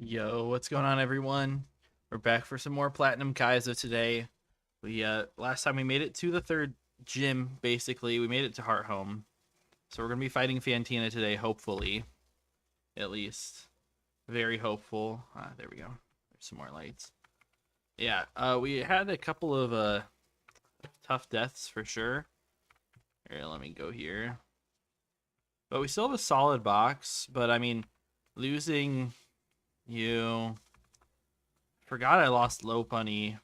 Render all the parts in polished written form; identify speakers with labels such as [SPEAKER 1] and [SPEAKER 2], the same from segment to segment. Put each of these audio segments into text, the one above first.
[SPEAKER 1] Yo, what's going on, everyone? We're back for some more Platinum Kaizo today. We last time we made it to the third gym. Basically, we made it to Heart Home, so we're gonna be fighting Fantina today. Hopefully, at least, very hopeful. There we go. There's some more lights. Yeah, we had a couple of tough deaths for sure. Here, let me go here. But we still have a solid box. But I mean, losing you. Forgot I lost Low Punny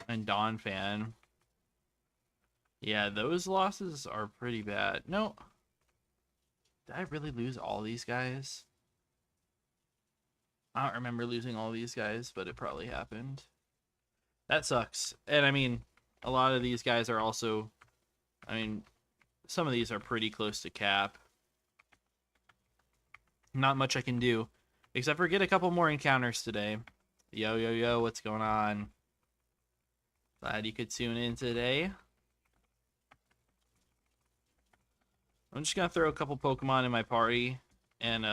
[SPEAKER 1] and Dawn Fan. Yeah, those losses are pretty bad. No. Did I really lose all these guys? I don't remember losing all these guys, but it probably happened. That sucks. And I mean, a lot of these guys are also, I mean, some of these are pretty close to cap. Not much I can do, except for get a couple more encounters today. Yo, yo, yo, what's going on? Glad you could tune in today. I'm just gonna throw a couple Pokemon in my party, and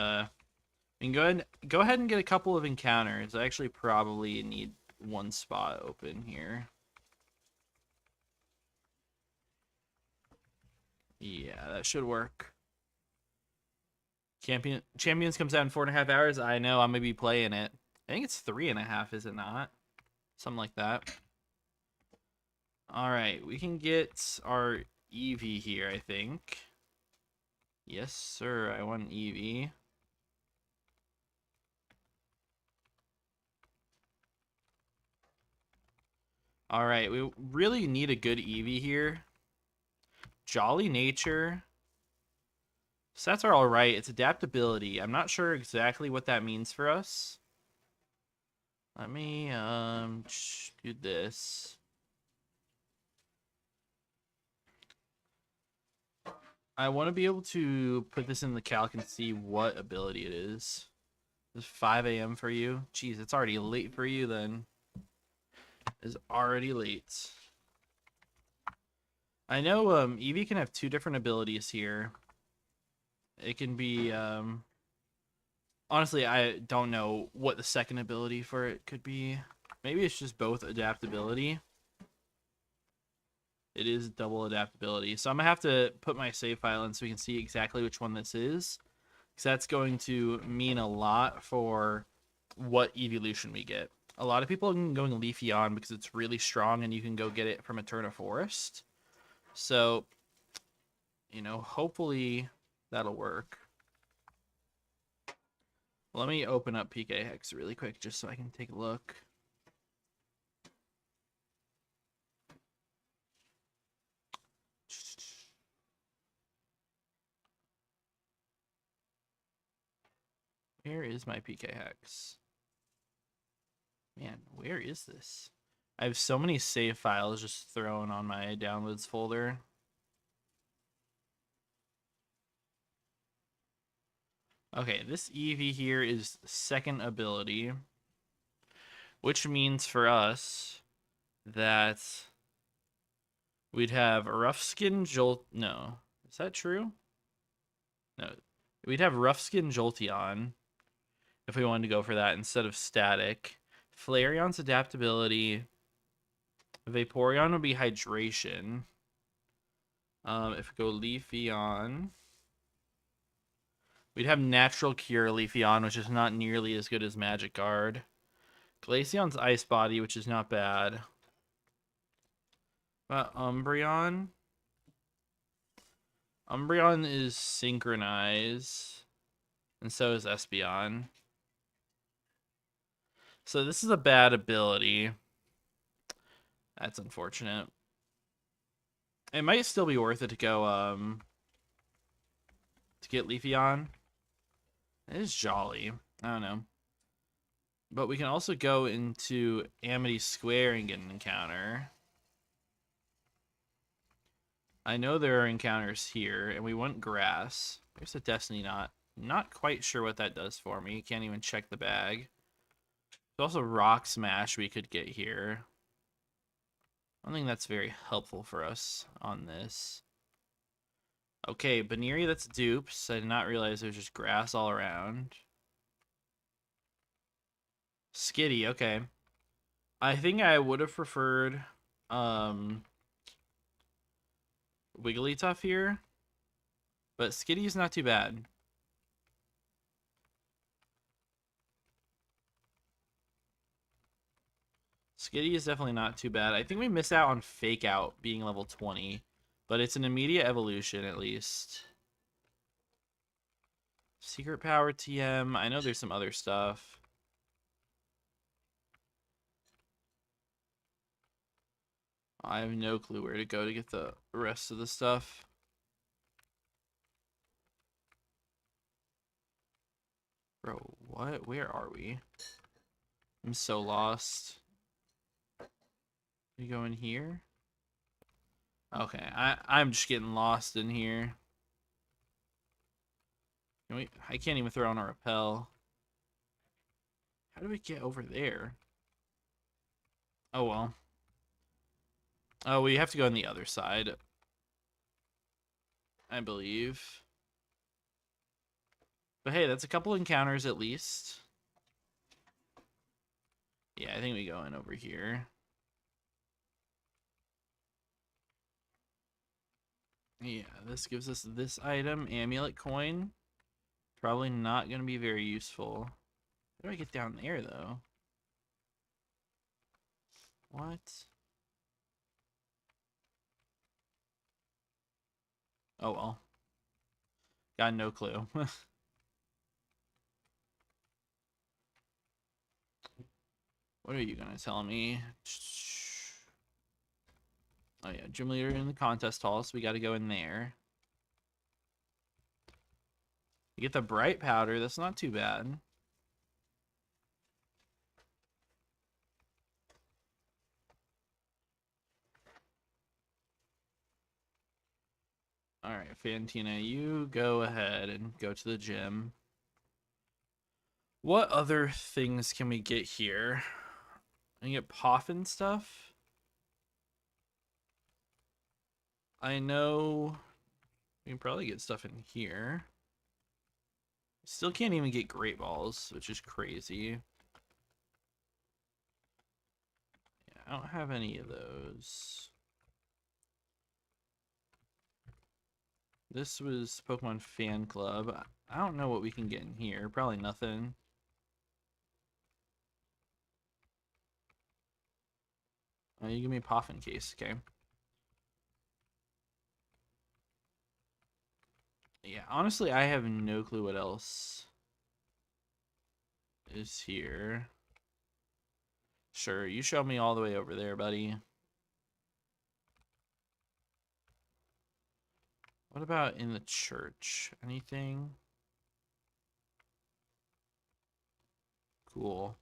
[SPEAKER 1] we can go ahead and get a couple of encounters. I actually probably need one spot open here. Yeah, that should work. Champions comes out in 4.5 hours. I know I'm gonna be playing it. I think it's 3.5, is it not? Something like that. All right, we can get our Eevee here, I think. Yes, sir. I want an Eevee. All right, we really need a good Eevee here. Jolly Nature. Stats are all right. It's adaptability. I'm not sure exactly what that means for us. Let me do this. I want to be able to put this in the calc and see what ability it is. It's 5 a.m. for you. Jeez, it's already late for you then. It's already late. I know Eevee can have two different abilities here. It can be honestly, I don't know what the second ability for it could be. Maybe it's just both adaptability. It is double adaptability. So I'm going to have to put my save file in so we can see exactly which one this is. Because that's going to mean a lot for what evolution we get. A lot of people are going Leafeon because it's really strong and you can go get it from Eterna Forest. So, you know, hopefully that'll work. Let me open up PK Hex really quick just so I can take a look. Where is my PK Hex? Man, where is this? I have so many save files just thrown on my downloads folder. Okay, this Eevee here is second ability, which means for us that we'd have Rough Skin Jolt. No, is that true? No, we'd have Rough Skin Jolteon if we wanted to go for that instead of Static. Flareon's adaptability. Vaporeon would be hydration. If we go Leafeon, we'd have Natural Cure Leafeon, which is not nearly as good as Magic Guard. Glaceon's Ice Body, which is not bad. But Umbreon. Umbreon is Synchronize, and so is Espeon. So this is a bad ability. That's unfortunate. It might still be worth it to go to get Leafeon. It is Jolly. I don't know. But we can also go into Amity Square and get an encounter. I know there are encounters here, and we want Grass. There's a Destiny Knot. Not quite sure what that does for me. Can't even check the bag. There's also Rock Smash we could get here. I don't think that's very helpful for us on this. Okay, Baneri, that's dupes. I did not realize there's just grass all around. Skitty, okay. I think I would have preferred um Wigglytuff here, but Skitty's not too bad. Skitty is definitely not too bad. I think we miss out on Fake Out being level 20, but it's an immediate evolution at least. Secret Power TM. I know there's some other stuff. I have no clue where to go to get the rest of the stuff. Bro, what? Where are we? I'm so lost. We go in here? Okay, I'm just getting lost in here. I can't even throw on a repel. How do we get over there? Oh, well. Oh, we have to go on the other side, I believe. But hey, that's a couple encounters at least. Yeah, I think we go in over here. Yeah, this gives us this item, Amulet Coin. Probably not going to be very useful. How do I get down there, though? What? Oh, well. Got no clue. What are you going to tell me? Oh, yeah. Gym leader in the contest hall, so we got to go in there. You get the bright powder. That's not too bad. All right, Fantina, you go ahead and go to the gym. What other things can we get here? I get Poffin stuff. I know we can probably get stuff in here. Still can't even get Great Balls, which is crazy. Yeah, I don't have any of those. This was Pokemon Fan Club. I don't know what we can get in here. Probably nothing. Oh, you give me a Poffin case, okay. Yeah, honestly, I have no clue what else is here. Sure, you show me all the way over there, buddy. What about in the church? Anything? Cool.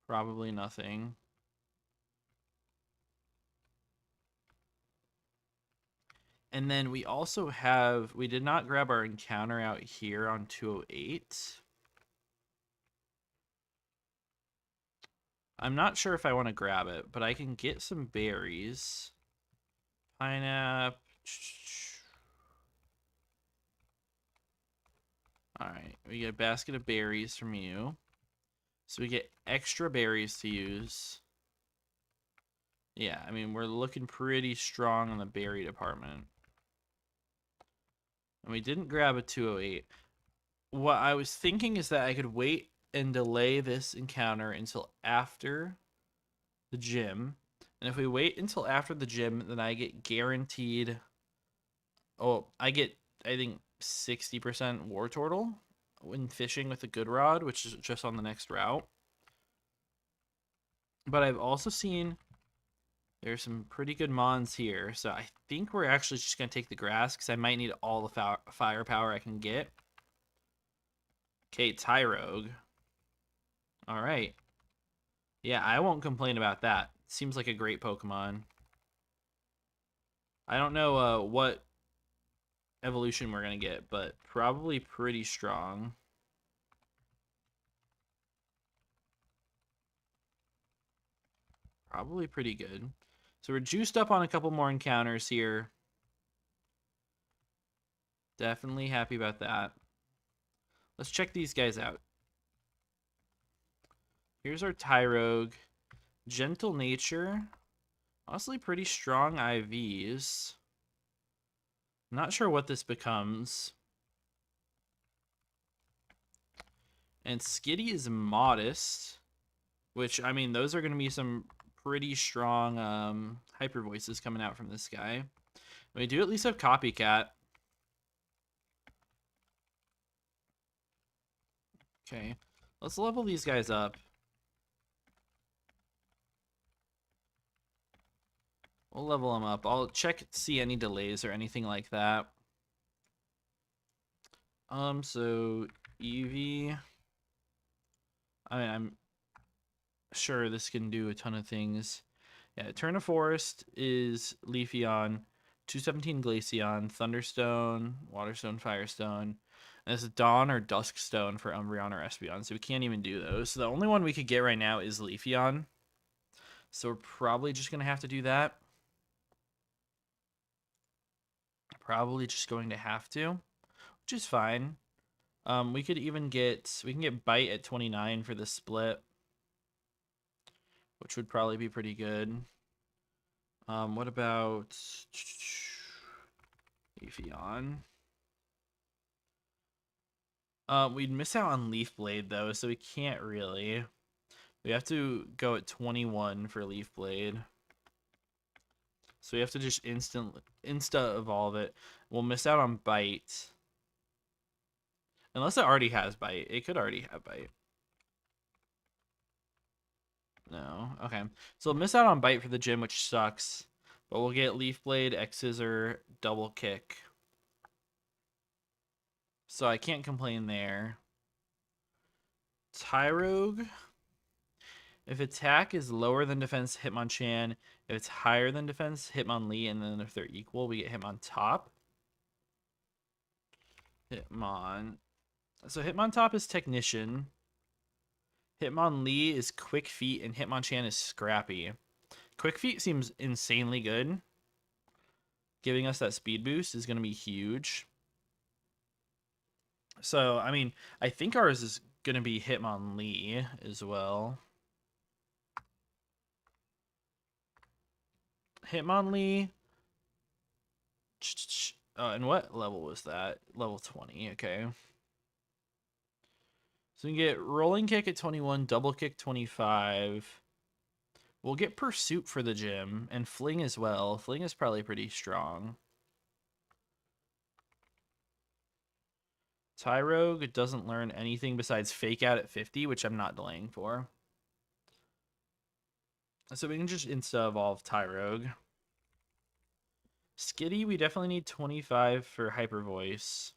[SPEAKER 1] Probably nothing. And then we also have, we did not grab our encounter out here on 208. I'm not sure if I want to grab it, but I can get some berries. Pineapple. All right, we get a basket of berries from you. So we get extra berries to use. Yeah, I mean, we're looking pretty strong in the berry department. And we didn't grab a 208. What I was thinking is that I could wait and delay this encounter until after the gym. And if we wait until after the gym, then I get guaranteed. Oh, I get, I think, 60% War Turtle when fishing with a good rod, which is just on the next route. But I've also seen there's some pretty good mons here. So I think we're actually just going to take the grass because I might need all the firepower I can get. Okay, Tyrogue. All right. Yeah, I won't complain about that. Seems like a great Pokemon. I don't know what evolution we're going to get, but probably pretty strong. Probably pretty good. So we're juiced up on a couple more encounters here. Definitely happy about that. Let's check these guys out. Here's our Tyrogue. Gentle Nature. Honestly, pretty strong IVs. Not sure what this becomes. And Skitty is Modest, which, I mean, those are going to be some pretty strong hyper voices coming out from this guy. We do at least have Copycat. Okay, let's level these guys up. We'll level them up. I'll check to see any delays or anything like that. So Eevee. I mean, I'm sure this can do a ton of things. Yeah, Turn of Forest is Leafeon, 217 Glaceon, Thunderstone, Waterstone, Firestone. And this is Dawn or Duskstone for Umbreon or Espeon, so we can't even do those. So the only one we could get right now is Leafeon. So we're probably just going to have to do that. Probably just going to have to, which is fine. We can get Bite at 29 for the split, which would probably be pretty good. What about Leafeon? We'd miss out on Leaf Blade though, so we can't really. We have to go at 21 for Leaf Blade. So we have to just insta evolve it. We'll miss out on Bite. Unless it already has Bite. It could already have Bite. No. Okay. So we'll miss out on Bite for the gym, which sucks. But we'll get Leaf Blade, X Scissor, Double Kick. So I can't complain there. Tyrogue. If attack is lower than defense, Hitmonchan. If it's higher than defense, Hitmonlee. And then if they're equal, we get Hitmontop. Hitmon. So Hitmontop is Technician. Hitmonlee is Quick Feet. And Hitmonchan is Scrappy. Quick Feet seems insanely good. Giving us that speed boost is going to be huge. So, I mean, I think ours is going to be Hitmonlee as well. Hitmonlee. Oh, and what level was that? Level 20, okay. So we can get Rolling Kick at 21, Double Kick 25. We'll get Pursuit for the gym, and Fling as well. Fling is probably pretty strong. Tyrogue doesn't learn anything besides Fake Out at 50, which I'm not delaying for. So we can just insta-evolve Tyrogue. Skitty, we definitely need 25 for Hyper Voice.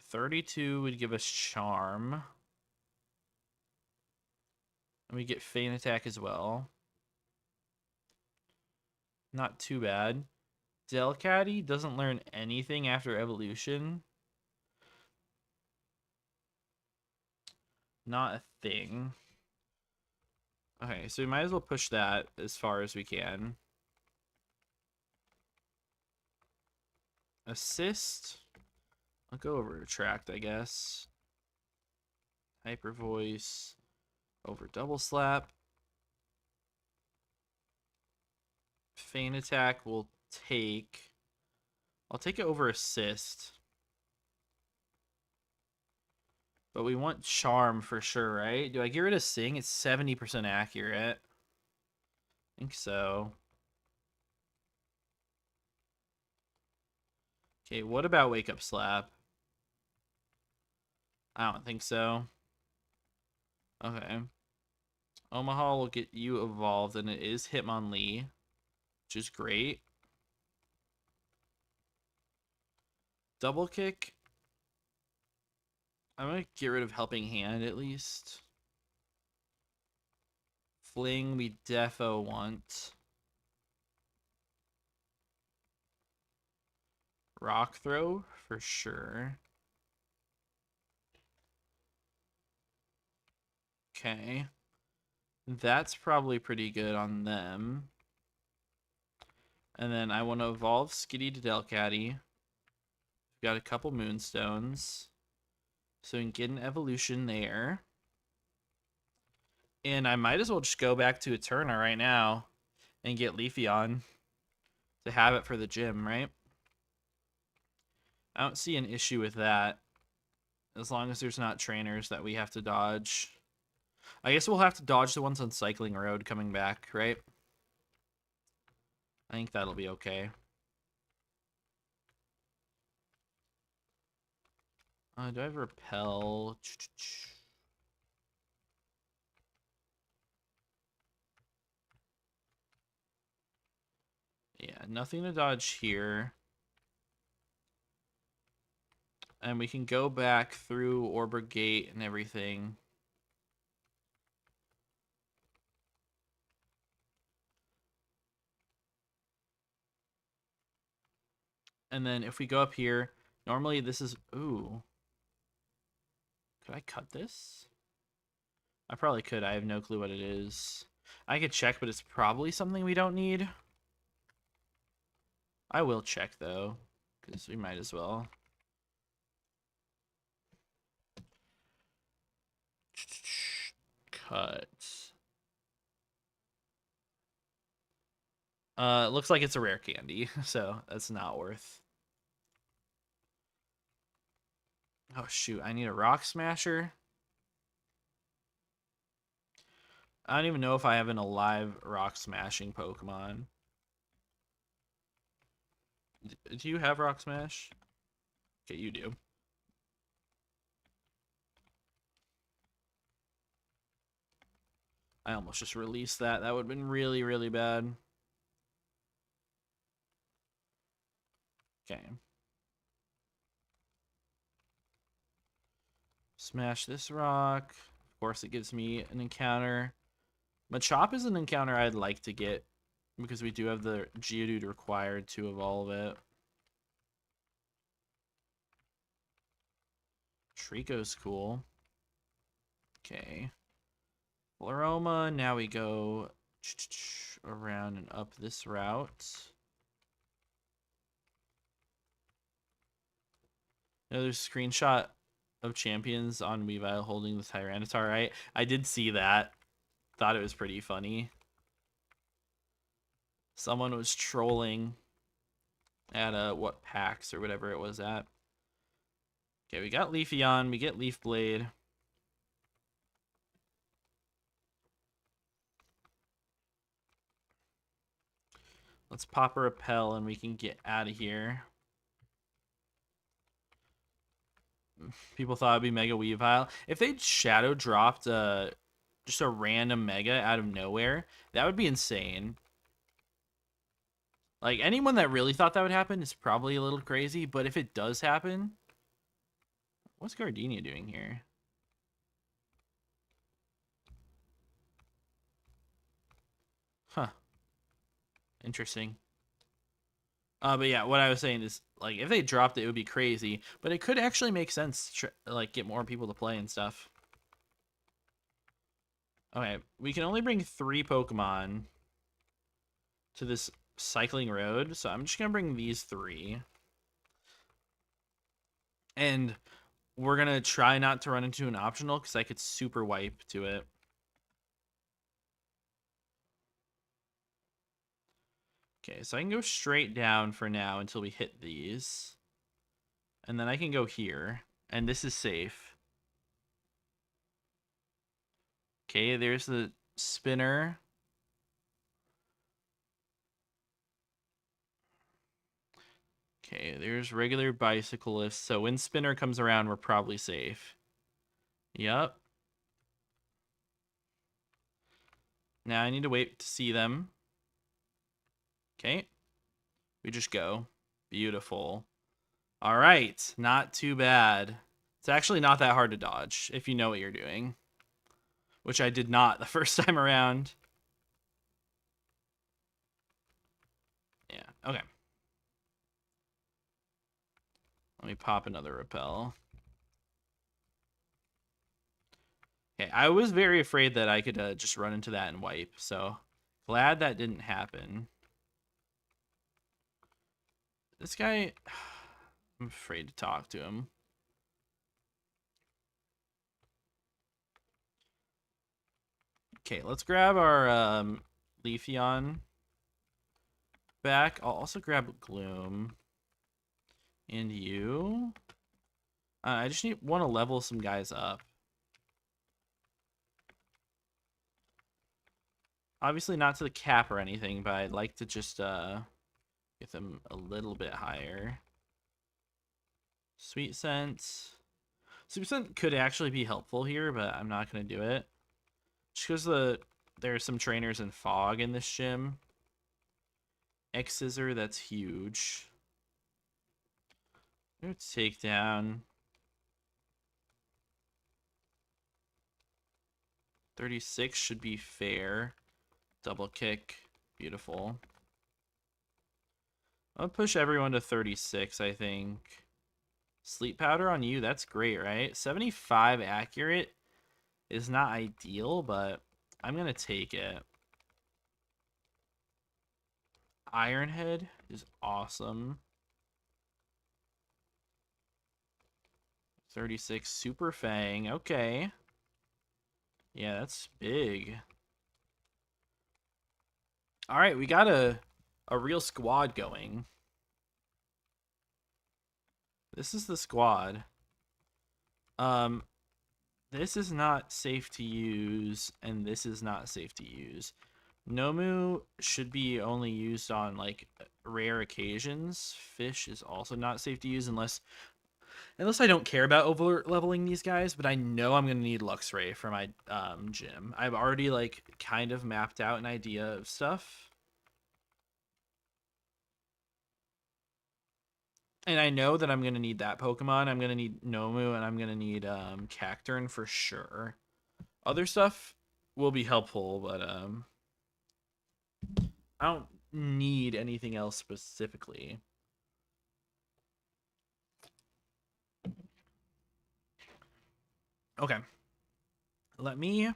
[SPEAKER 1] 32 would give us Charm. And we get Feint Attack as well. Not too bad. Delcatty doesn't learn anything after evolution. Not a thing. Okay, so we might as well push that as far as we can. Assist. I'll go over Attract, I guess. Hyper Voice. Over Double Slap. Feint Attack will take. I'll take it over Assist. But we want Charm for sure, right? Do I get rid of Sing? It's 70% accurate. I think so. Okay, what about Wake Up Slap? I don't think so. Okay. Omaha will get you evolved, and it is Hitmonlee, which is great. Double Kick. I'm going to get rid of Helping Hand at least. Fling, we defo want. Rock Throw, for sure. Okay. That's probably pretty good on them. And then I want to evolve Skitty to Delcatty. We've got a couple Moonstones. So we can get an evolution there. And I might as well just go back to Eterna right now and get Leafeon to have it for the gym, right? I don't see an issue with that. As long as there's not trainers that we have to dodge. I guess we'll have to dodge the ones on Cycling Road coming back, right? I think that'll be okay. Do I have Repel? Yeah, nothing to dodge here. And we can go back through Orbor Gate and everything. And then if we go up here, normally this is... Ooh. Could I cut this? I probably could. I have no clue what it is. I could check, but it's probably something we don't need. I will check, though, because we might as well. Cut. It looks like it's a rare candy, so that's not worth. Oh, shoot. I need a Rock Smasher. I don't even know if I have an alive Rock Smashing Pokemon. Do you have Rock Smash? Okay, you do. I almost just released that. That would have been really, really bad. Okay. Smash this rock. Of course, it gives me an encounter. Machop is an encounter I'd like to get because we do have the Geodude required to evolve it. Trico's cool. Okay. Floroma. Now we go around and up this route. There's a screenshot of champions on Weavile holding the Tyranitar, right? I did see that. Thought it was pretty funny. Someone was trolling at what PAX or whatever it was at. Okay, we got Leafeon, we get Leaf Blade. Let's pop a Repel and we can get out of here. People thought it'd be Mega Weavile. If they Shadow dropped just a random Mega out of nowhere, that would be insane. Like, anyone that really thought that would happen is probably a little crazy, but if it does happen... What's Gardenia doing here? Huh. Interesting. But yeah, what I was saying is, like, if they dropped it, it would be crazy. But it could actually make sense to, like, get more people to play and stuff. Okay, we can only bring 3 Pokemon to this cycling road, so I'm just gonna bring these 3. And we're gonna try not to run into an optional, because I could super wipe to it. Okay, so I can go straight down for now until we hit these. And then I can go here. And this is safe. Okay, there's the spinner. Okay, there's regular bicyclist. So when spinner comes around, we're probably safe. Yep. Now I need to wait to see them. Okay. We just go. Beautiful. All right. Not too bad. It's actually not that hard to dodge if you know what you're doing. Which I did not the first time around. Yeah. Okay. Let me pop another Repel. Okay, I was very afraid that I could just run into that and wipe, so glad that didn't happen. This guy, I'm afraid to talk to him. Okay, let's grab our Leafeon back. I'll also grab Gloom. And you. I just want to level some guys up. Obviously not to the cap or anything, but I'd like to just get them a little bit higher. Sweet Scent. Sweet Scent could actually be helpful here, but I'm not going to do it. Just because there are some trainers in Fog in this gym. X-Scissor, that's huge. Take down. 36 should be fair. Double kick. Beautiful. I'll push everyone to 36, I think. Sleep powder on you, that's great, right? 75 accurate is not ideal, but I'm going to take it. Ironhead is awesome. 36 Super Fang, okay. Yeah, that's big. All right, we got a real squad going. This is the squad. This is not safe to use, and this is not safe to use. Nomu should be only used on like rare occasions. Fish is also not safe to use unless I don't care about over leveling these guys, but I know I'm gonna need Luxray for my gym. I've already like kind of mapped out an idea of stuff. And I know that I'm going to need that Pokemon. I'm going to need Nomu, and I'm going to need Cacturne for sure. Other stuff will be helpful, but I don't need anything else specifically. Okay. Let me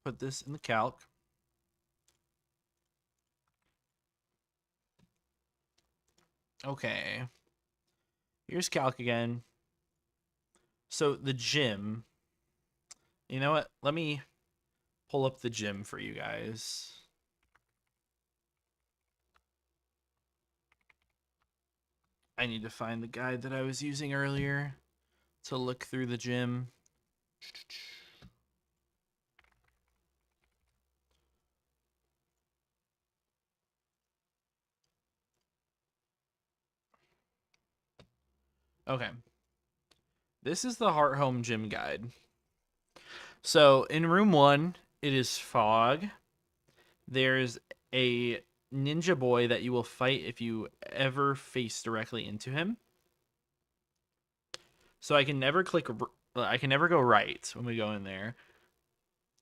[SPEAKER 1] put this in the calc. Okay. Here's calc again. So the gym. You know what? Let me pull up the gym for you guys. I need to find the guide that I was using earlier to look through the gym. Okay. This is the Heart Home Gym Guide. So in room 1, it is Fog. There's a ninja boy that you will fight if you ever face directly into him. So I can never go right when we go in there.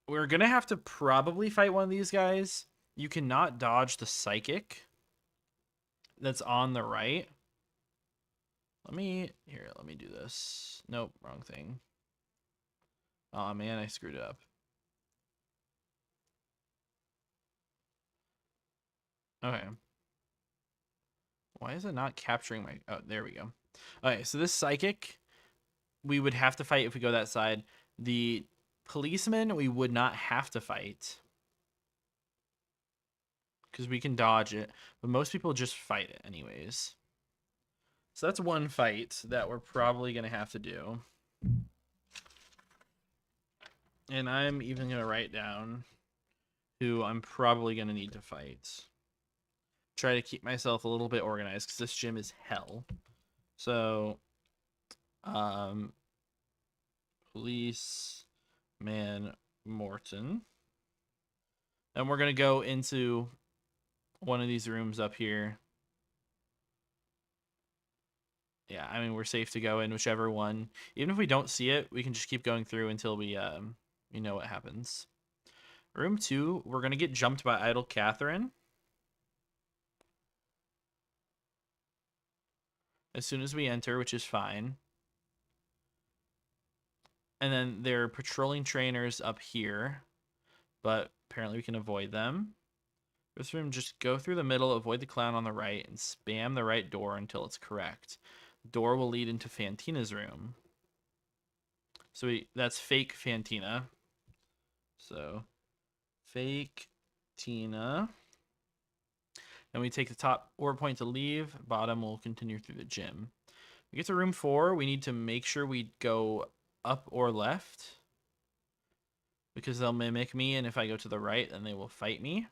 [SPEAKER 1] We're going to have to probably fight one of these guys. You cannot dodge the psychic that's on the right. Let me do this. Nope, wrong thing. Oh man, I screwed it up. Okay. Why is it not capturing my... Oh, there we go. Okay, so this psychic, we would have to fight if we go that side. The policeman, we would not have to fight. Because we can dodge it. But most people just fight it anyways. So that's one fight that we're probably going to have to do. And I'm even going to write down who I'm probably going to need to fight. Try to keep myself a little bit organized because this gym is hell. So, Policeman Morton. And we're going to go into one of these rooms up here. Yeah, I mean, we're safe to go in whichever one. Even if we don't see it, we can just keep going through until we know what happens. Room 2, we're going to get jumped by Idle Catherine. As soon as we enter, which is fine. And then there are patrolling trainers up here, but apparently we can avoid them. This room, just go through the middle, avoid the clown on the right, and spam the right door until it's correct. Door will lead into Fantina's room. So that's fake Fantina. So fake Tina. Then we take the top orb point to leave. Bottom will continue through the gym. We get to room 4. We need to make sure we go up or left, because they'll mimic me, and if I go to the right, then they will fight me.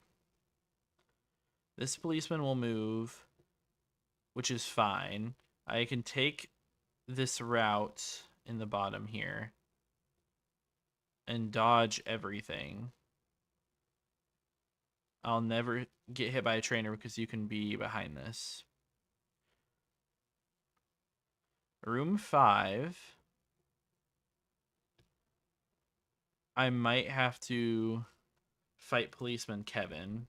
[SPEAKER 1] This policeman will move, which is fine. I can take this route in the bottom here and dodge everything. I'll never get hit by a trainer because you can be behind this. Room 5. I might have to fight policeman Kevin.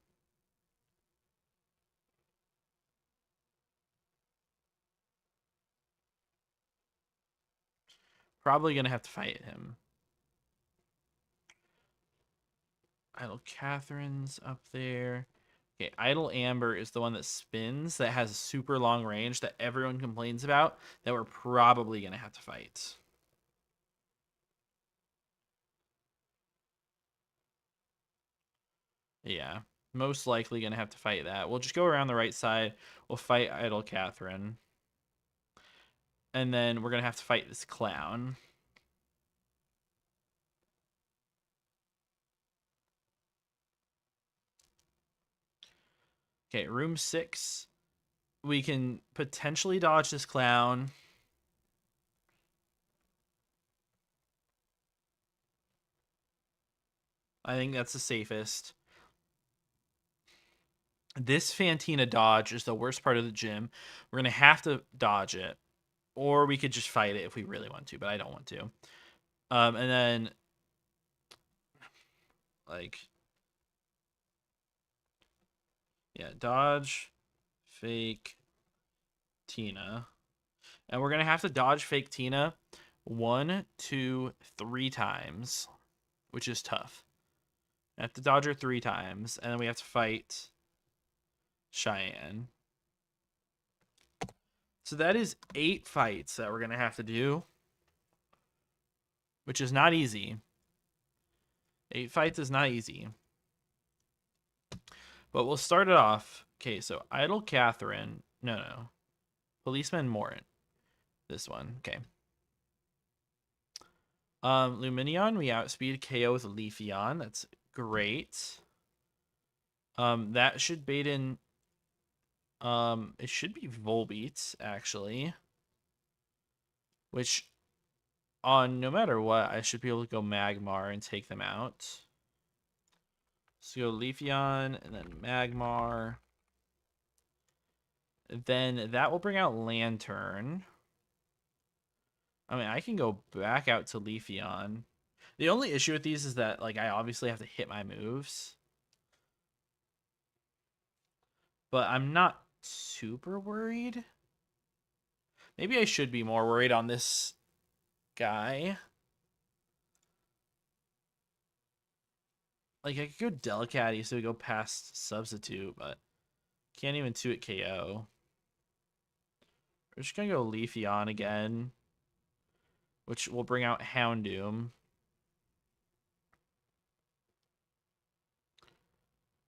[SPEAKER 1] Probably going to have to fight him. Idle Catherine's up there. Okay, Idle Amber is the one that spins, that has a super long range that everyone complains about, that we're probably going to have to fight. Yeah, most likely going to have to fight that. We'll just go around the right side. We'll fight Idle Catherine. And then we're going to have to fight this clown. Okay, room 6. We can potentially dodge this clown. I think that's the safest. This Fantina dodge is the worst part of the gym. We're going to have to dodge it. Or we could just fight it if we really want to, but I don't want to. And then, like, yeah, dodge, fake, Tina. And we're going to have to dodge fake Tina 1, 2, 3 times, which is tough. I have to dodge her 3 times, and then we have to fight Cheyenne. So that is 8 fights that we're going to have to do, which is not easy. 8 fights is not easy. But we'll start it off. Okay, so Idle Catherine. No. Policeman Morin. This one. Okay. Luminion, we outspeed KO with Leafeon. That's great. That should bait in. It should be Volbeat, actually. Which, on no matter what, I should be able to go Magmar and take them out. So go Leafeon and then Magmar. Then that will bring out Lantern. I mean, I can go back out to Leafeon. The only issue with these is that, like, I obviously have to hit my moves. But I'm not super worried. Maybe I should be more worried on this guy. Like, I could go Delicatty so we go past Substitute, but can't even 2-hit KO. We're just going to go Leafeon again, which will bring out Houndoom.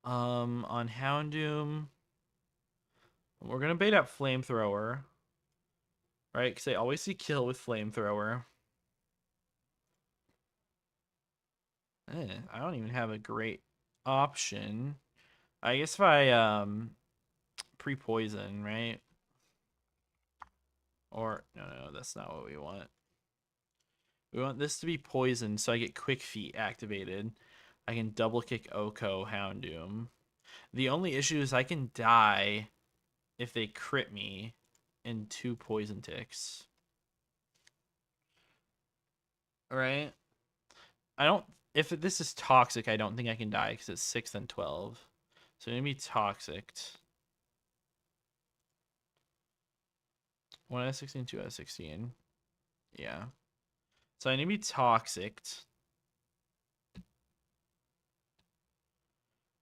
[SPEAKER 1] On Houndoom, we're going to bait out Flamethrower, right? Because I always see kill with Flamethrower. I don't even have a great option. I guess if I pre-poison, right? Or no, that's not what we want. We want this to be poisoned so I get Quick Feet activated. I can double kick Oko Houndoom. The only issue is I can die if they crit me in 2 poison ticks. Alright? I don't... If this is toxic, I don't think I can die because it's 6 and 12. So I'm going to be toxic. 1 out of 16, 2 out of 16. Yeah. So I need to be toxic.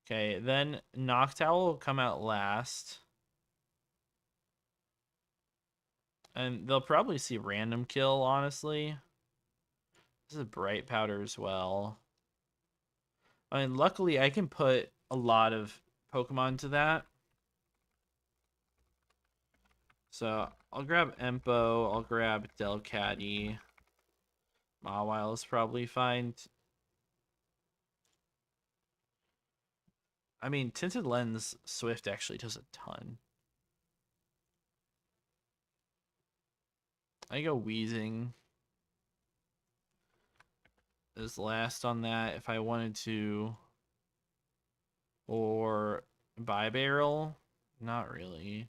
[SPEAKER 1] Okay, then Noctowl will come out last. And they'll probably see random kill, honestly. This is Bright Powder as well. I mean, luckily I can put a lot of Pokemon to that. So I'll grab Empo, I'll grab Delcatty. Mawile is probably fine. I mean, Tinted Lens Swift actually does a ton. I go Wheezing is last on that if I wanted to. Or Barrel. Not really.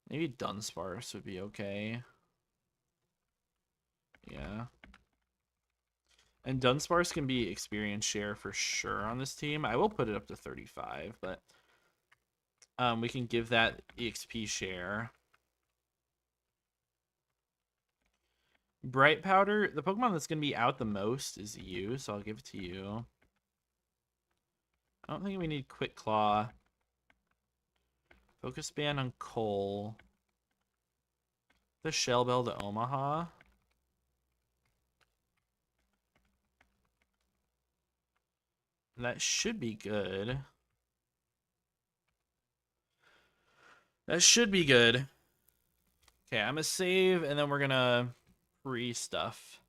[SPEAKER 1] Maybe Dunsparce would be okay. Yeah. And Dunsparce can be experience share for sure on this team. I will put it up to 35, but we can give that EXP share. Bright Powder, the Pokemon that's going to be out the most is you, so I'll give it to you. I don't think we need Quick Claw. Focus Band on Cole. The Shell Bell to Omaha. That should be good. That should be good. Okay, I'm gonna save, and then we're gonna re-stuff.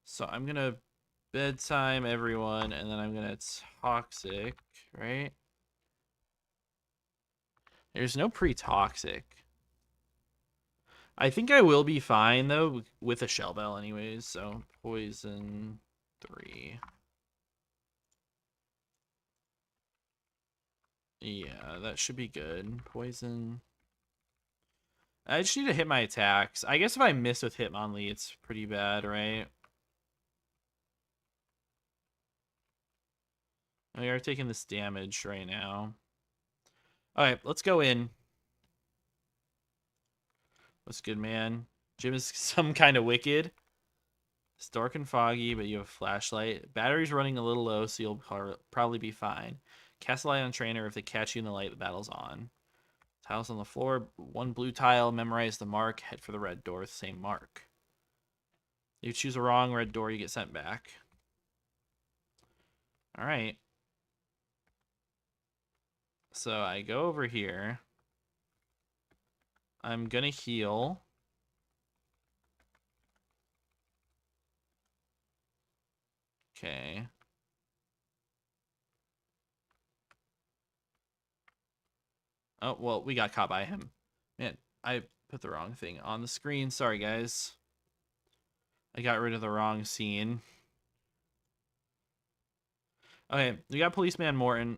[SPEAKER 1] So I'm gonna bedtime everyone, and then I'm gonna toxic, right? There's no pre-toxic. I think I will be fine, though, with a Shell Bell anyways, so poison 3. Yeah, that should be good. Poison. I just need to hit my attacks. I guess if I miss with Hitmonlee, it's pretty bad, right? We are taking this damage right now. Alright, let's go in. What's good, man? Jim is some kind of wicked. It's dark and foggy, but you have a flashlight. Battery's running a little low, so you'll probably be fine. Cast a light on trainer. If they catch you in the light, the battle's on. Tiles on the floor. One blue tile. Memorize the mark. Head for the red door with the same mark. You choose a wrong red door, you get sent back. Alright. So I go over here. I'm gonna heal. Okay. Oh, well, we got caught by him. Man, I put the wrong thing on the screen. Sorry, guys. I got rid of the wrong scene. Okay, we got Policeman Morton.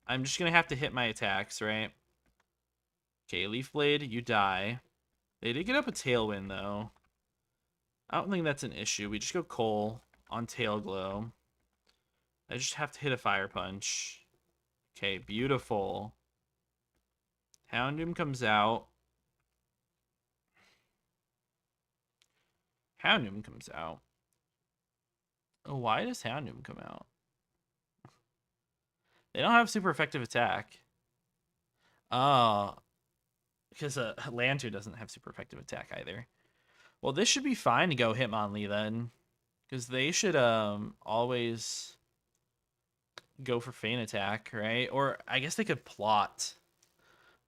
[SPEAKER 1] I'm just going to have to hit my attacks, right? Okay, Leaf Blade, you die. They did get up a Tailwind, though. I don't think that's an issue. We just go Cole on Tail Glow. I just have to hit a Fire Punch. Okay, beautiful. Houndoom comes out. Houndoom comes out. Oh, why does Houndoom come out? They don't have super effective attack. Oh, because Lantur doesn't have super effective attack either. Well, this should be fine to go Hitmonlee then, because they should always go for Feint Attack, right? Or I guess they could plot.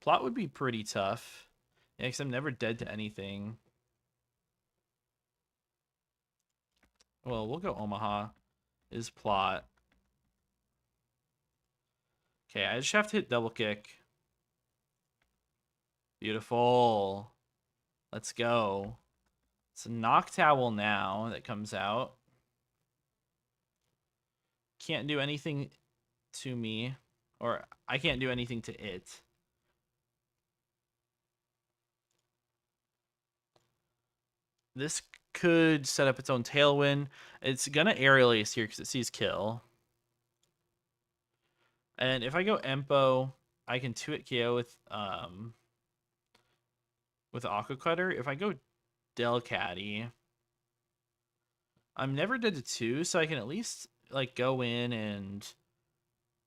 [SPEAKER 1] Plot would be pretty tough. Yeah, because I'm never dead to anything. Well, we'll go Omaha. Is plot. Okay, I just have to hit double kick. Beautiful. Let's go. It's a Noctowl now that comes out. Can't do anything to me. Or I can't do anything to it. This could set up its own Tailwind. It's gonna Aerial Ace here because it sees kill. And if I go Empo, I can 2-hit KO with Aqua Cutter. If I go Delcatty, I'm never dead to 2, so I can at least like go in and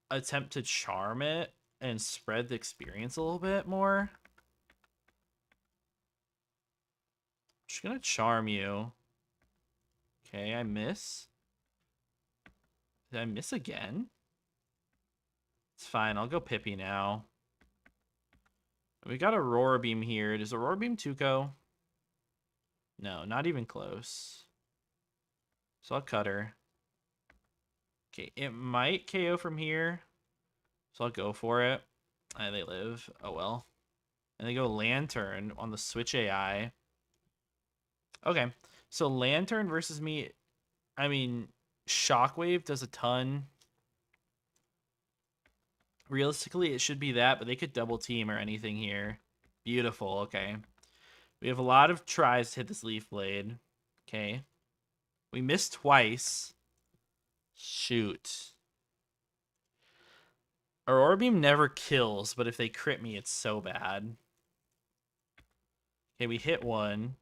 [SPEAKER 1] attempt to charm it and spread the experience a little bit more. Just gonna charm you. Okay, I miss. Did I miss again? It's fine. I'll go Pippi now. We got a Roar Beam here. Does a Roar Beam Tuco? No, not even close. So I'll cut her. Okay, it might KO from here. So I'll go for it. And they live. Oh, well. And they go Lantern on the Switch AI. Okay, so Lantern versus me. I mean, Shockwave does a ton. Realistically, it should be that, but they could double team or anything here. Beautiful, okay. We have a lot of tries to hit this Leaf Blade. Okay. We missed twice. Shoot. Aurora Beam never kills, but if they crit me, it's so bad. Okay, we hit one,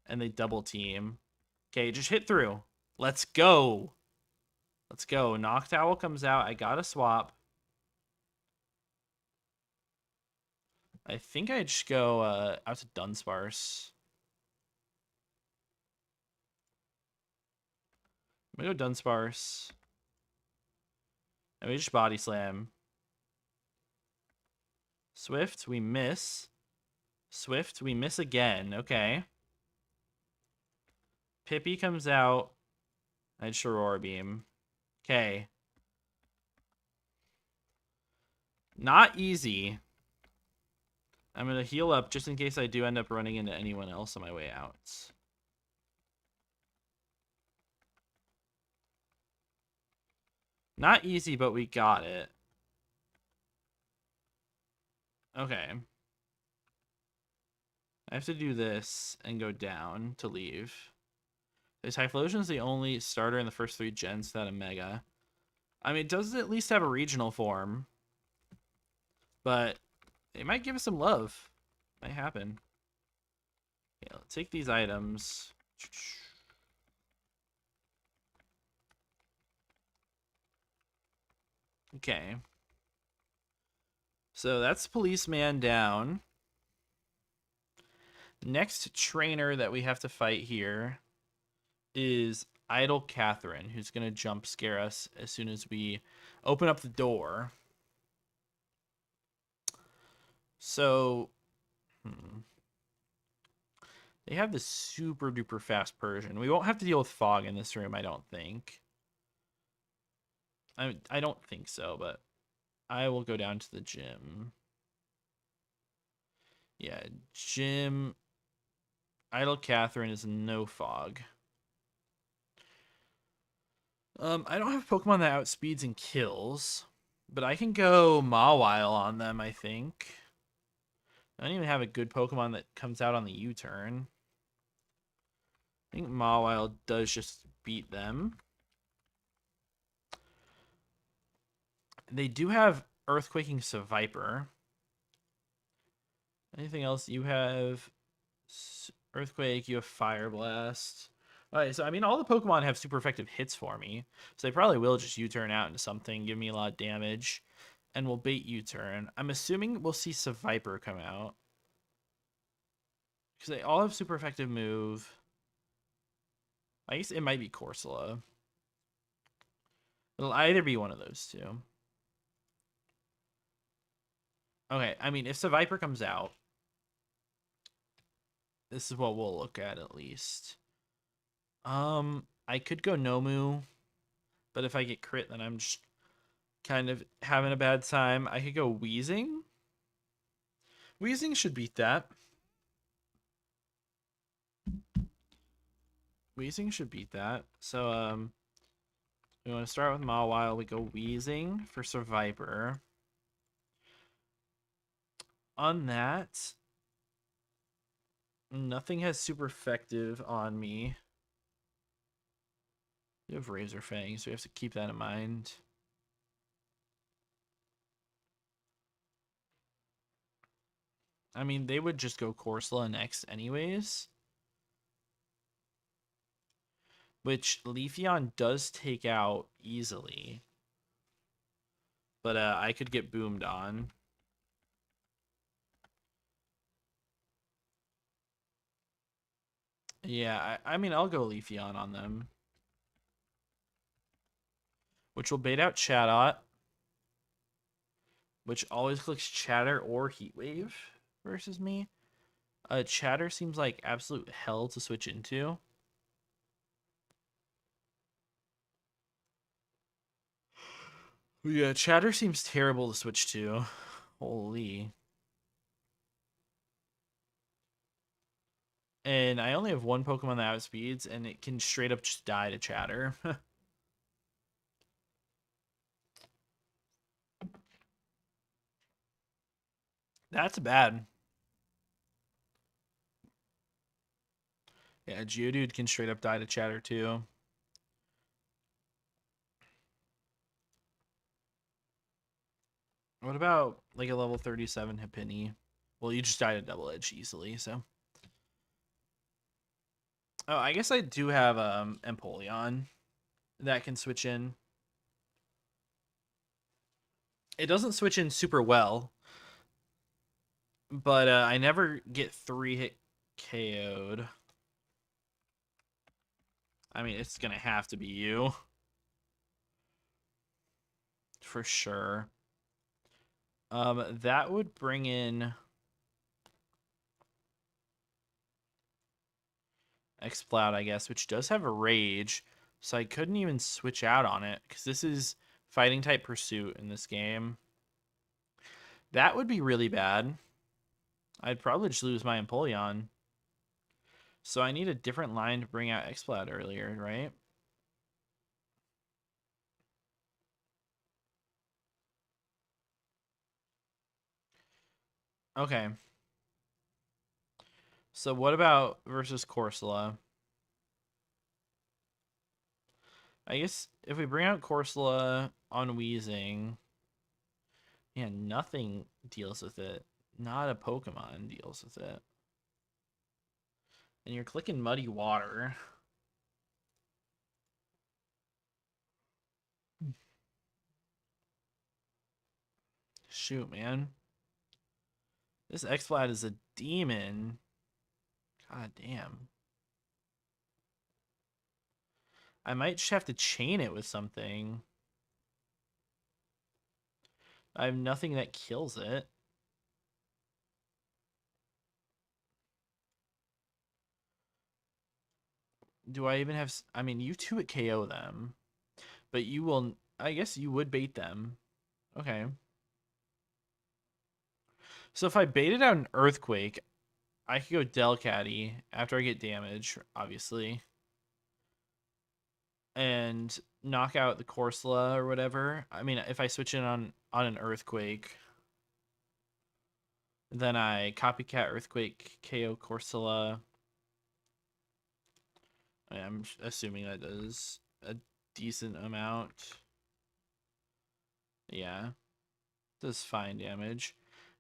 [SPEAKER 1] and they double team. Okay, just hit through. Let's go. Let's go. Noctowl comes out. I got a swap. I think I just go out to Dunsparce. I'm gonna go Dunsparce. And we just Body Slam. Swift, we miss. Swift, we miss again. Okay. Pippi comes out. I just Aurora Beam. Okay. Not easy. I'm going to heal up just in case I do end up running into anyone else on my way out. Not easy, but we got it. Okay. I have to do this and go down to leave. This Typhlosion's the only starter in the first 3 gens that a Mega. I mean, it does at least have a regional form. But it might give us some love. Might happen. Yeah, let's take these items. Okay. So that's Policeman down. Next trainer that we have to fight here is Idle Catherine, who's going to jump scare us as soon as we open up the door. So, they have this super duper fast Persian. We won't have to deal with fog in this room, I don't think. I don't think so, but I will go down to the gym. Yeah, gym. Idle Catherine is no fog. I don't have Pokemon that outspeeds and kills, but I can go Mawile on them, I think. I don't even have a good Pokemon that comes out on the U-turn. I think Mawile does just beat them. They do have Earthquaking Seviper. Anything else? You have Earthquake, you have Fire Blast. Alright, so I mean, all the Pokemon have super effective hits for me. So they probably will just U-turn out into something, give me a lot of damage, and we'll bait U-turn. I'm assuming we'll see Seviper come out. Because they all have super effective move. I guess it might be Corsola. It'll either be one of those two. Okay, I mean, if Seviper comes out, this is what we'll look at least. I could go Nomu, but if I get crit, then I'm just kind of having a bad time. I could go Wheezing. Wheezing should beat that. Wheezing should beat that. So, we want to start with Mawile. We go Wheezing for Survivor. On that, nothing has super effective on me. We have Razor Fang, so we have to keep that in mind. I mean, they would just go Corsola next anyways. Which Leafeon does take out easily. But I could get boomed on. Yeah, I mean, I'll go Leafeon on them. which will bait out Chatot, which always clicks Chatter or Heat Wave versus me. Chatter seems like absolute hell to switch into. Yeah, Chatter seems terrible to switch to. Holy. And I only have one Pokemon that outspeeds, and it can straight up just die to Chatter. That's bad. Yeah, Geodude can straight up die to Chatter too. What about like a level 37 Hippini? Well, you just died to Double Edge easily, so. Oh, I guess I do have Empoleon that can switch in. It doesn't switch in super well, but I never get 3-hit KO'd. I mean, it's gonna have to be you. For sure. That would bring in Exploud, I guess, which does have a Rage, so I couldn't even switch out on it, because this is Fighting type Pursuit in this game. That would be really bad. I'd probably just lose my Empoleon. So I need a different line to bring out Exploud earlier, right? Okay. So what about versus Corsola? I guess if we bring out Corsola on Weezing, yeah, nothing deals with it. Not a Pokemon deals with it. And you're clicking Muddy Water. Shoot, man. This Exploud is a demon. God damn. I might just have to chain it with something. I have nothing that kills it. Do I even have... I mean, you two would KO them. But you will... I guess you would bait them. Okay. So if I baited out an Earthquake, I could go Delcatty after I get damage, obviously. And knock out the Corsola or whatever. I mean, if I switch in on an Earthquake, then I Copycat Earthquake, KO Corsola. I'm assuming that does a decent amount. Yeah. Does fine damage.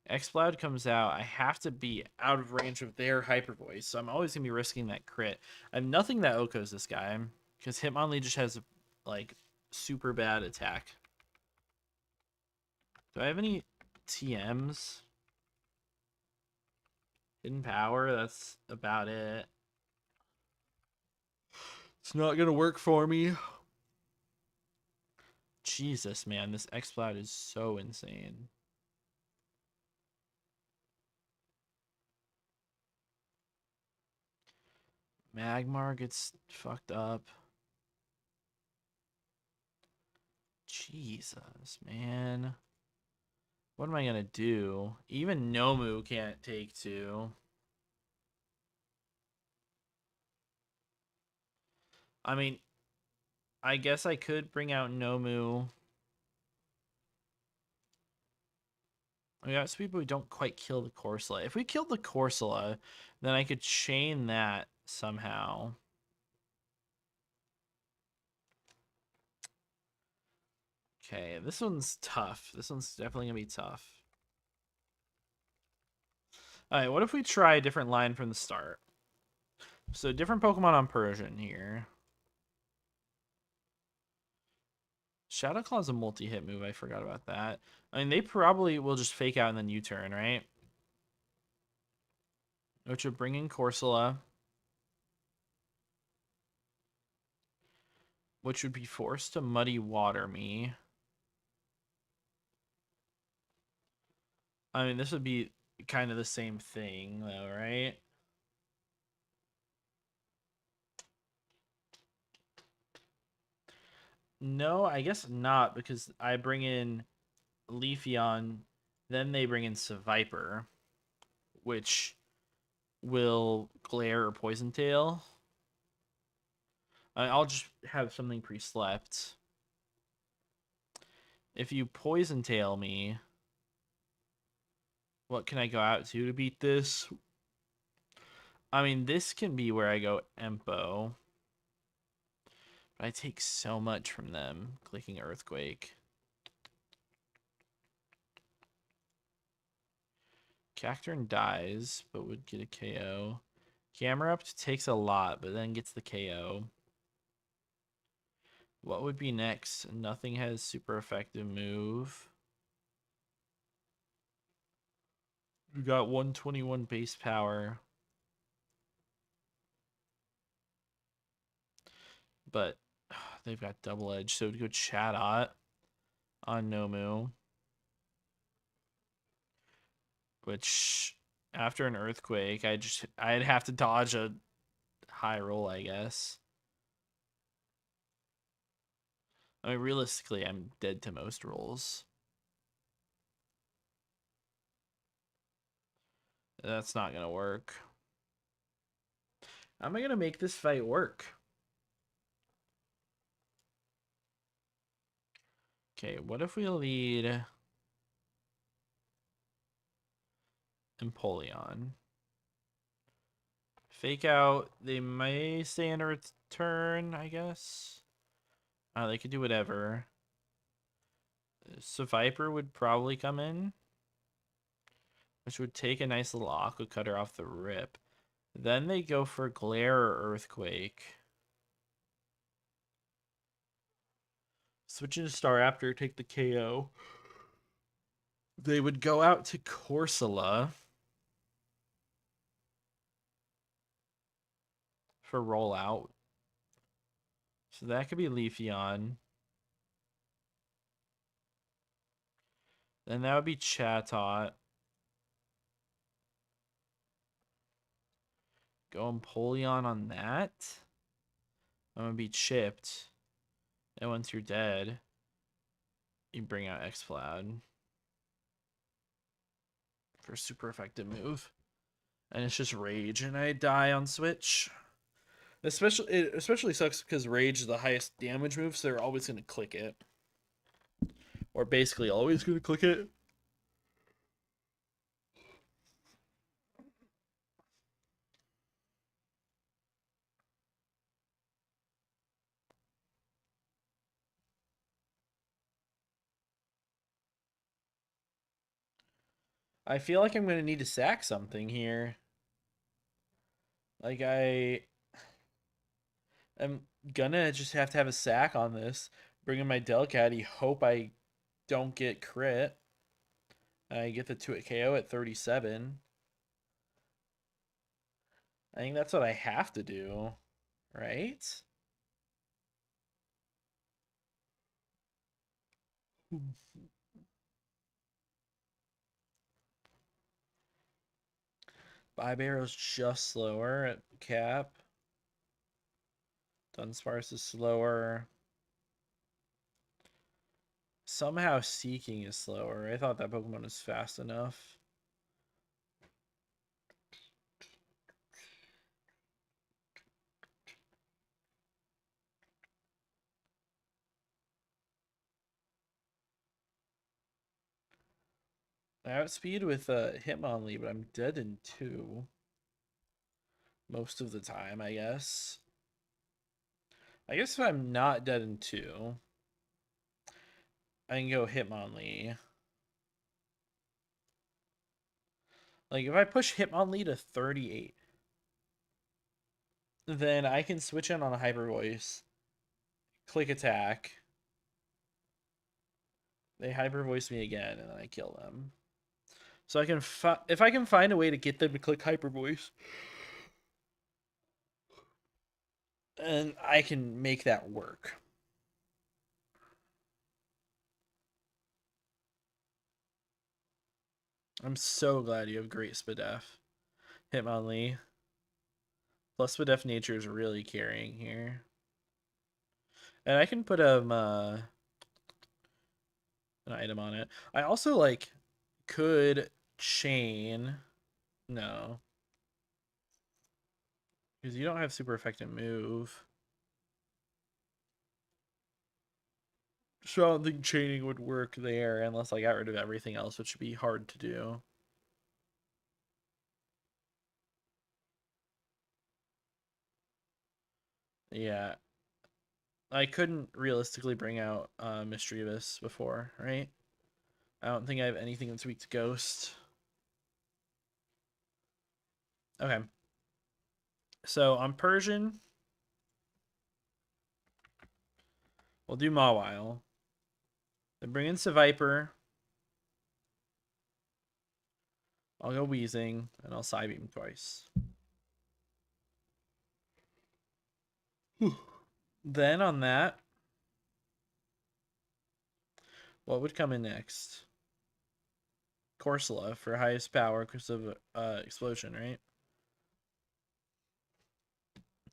[SPEAKER 1] Exploud comes out. I have to be out of range of their Hyper Voice, so I'm always going to be risking that crit. I have nothing that OHKOs this guy, because Hitmonlee just has, like, super bad attack. Do I have any TMs? Hidden Power, that's about it. It's not going to work for me. Jesus, man, this Exploud is so insane. Magmar gets fucked up. Jesus, man. What am I going to do? Even Nomu can't take two. I mean, I guess I could bring out Nomu. We got people who don't quite kill the Corsola. If we killed the Corsola, then I could chain that somehow. Okay, this one's tough. This one's definitely going to be tough. Alright, what if we try a different line from the start? So, different Pokemon on Persian here. Shadow Claw's a multi-hit move. I forgot about that. I mean, they probably will just fake out and then U-turn, right? Which would bring in Corsola. which would be forced to muddy water me. I mean, this would be kind of the same thing, though, right? No, I guess not, because I bring in Leafeon, then they bring in Seviper, which will Glare or Poison Tail. I'll just have something pre-slept. If you Poison Tail me, what can I go out to beat this? I mean, this can be where I go Empo. But I take so much from them clicking Earthquake. Cacturne dies, but would get a KO. Camerupt takes a lot, but then gets the KO. What would be next? Nothing has super effective move. We got 121 base power. But they've got double edge, so to go Chatot on Nomu. Which after an earthquake, I'd have to dodge a high roll, I guess. I mean, realistically, I'm dead to most rolls. That's not gonna work. How am I gonna make this fight work? Okay, what if we lead Empoleon? Fake out. They may stay in a turn, I guess. They could do whatever. So Viper would probably come in, which would take a nice little Aqua Cutter off the rip. Then they go for Glare or Earthquake. Switch into Staraptor, take the KO. They would go out to Corsola for rollout. So that could be Leafeon. Then that would be Chatot. Go Empoleon on that. I'm going to be chipped. And once you're dead, you bring out X-Cloud for a super effective move. And it's just Rage, and I die on switch. It especially sucks because Rage is the highest damage move, so they're always going to click it. Or basically always going to click it. I feel like I'm going to need to sack something here. Like, I am gonna just have to have a sack on this. Bring in my Delcatty, hope I don't get crit. I get the 2-hit KO at 37. I think that's what I have to do, right? Barrow's just slower at cap. Dunsparce is slower. Somehow Seeking is slower. I thought that Pokemon was fast enough. I outspeed with Hitmonlee, but I'm dead in 2. Most of the time, I guess. I guess if I'm not dead in 2, I can go Hitmonlee. Like, if I push Hitmonlee to 38, then I can switch in on a Hyper Voice, click attack. They Hyper Voice me again, and then I kill them. So I can, if I can find a way to get them to click Hyper Voice, and I can make that work. I'm so glad you have great Spadef. Hitmonlee. Plus Spadef nature is really carrying here. And I can put an item on it. I also like could chain. No. Because you don't have super effective move. So I don't think chaining would work there unless I got rid of everything else, which would be hard to do. Yeah. I couldn't realistically bring out Mischievous before, right? I don't think I have anything that's weak to Ghost. Okay. So on Persian, we'll do Mawile. Then bring in Seviper. I'll go Weezing, and I'll Psybeam twice. Then on that, what would come in next? Corsola for highest power because of explosion, right?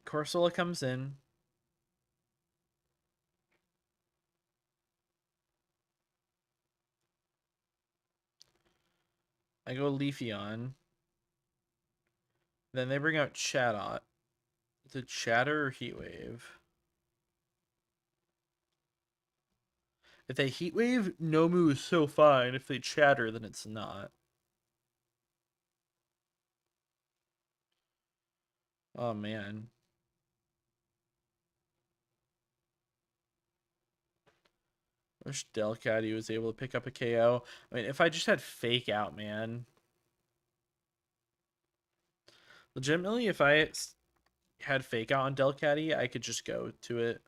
[SPEAKER 1] Corsola comes in. I go Leafeon. Then they bring out Chatot. Is it Chatter or Heatwave? If they Heatwave, Nomu is so fine. If they Chatter, then it's not. Oh, man. Wish Delcatty was able to pick up a KO. I mean, if I just had Fake Out, man. Legitimately, if I had Fake Out on Delcatty, I could just go to it.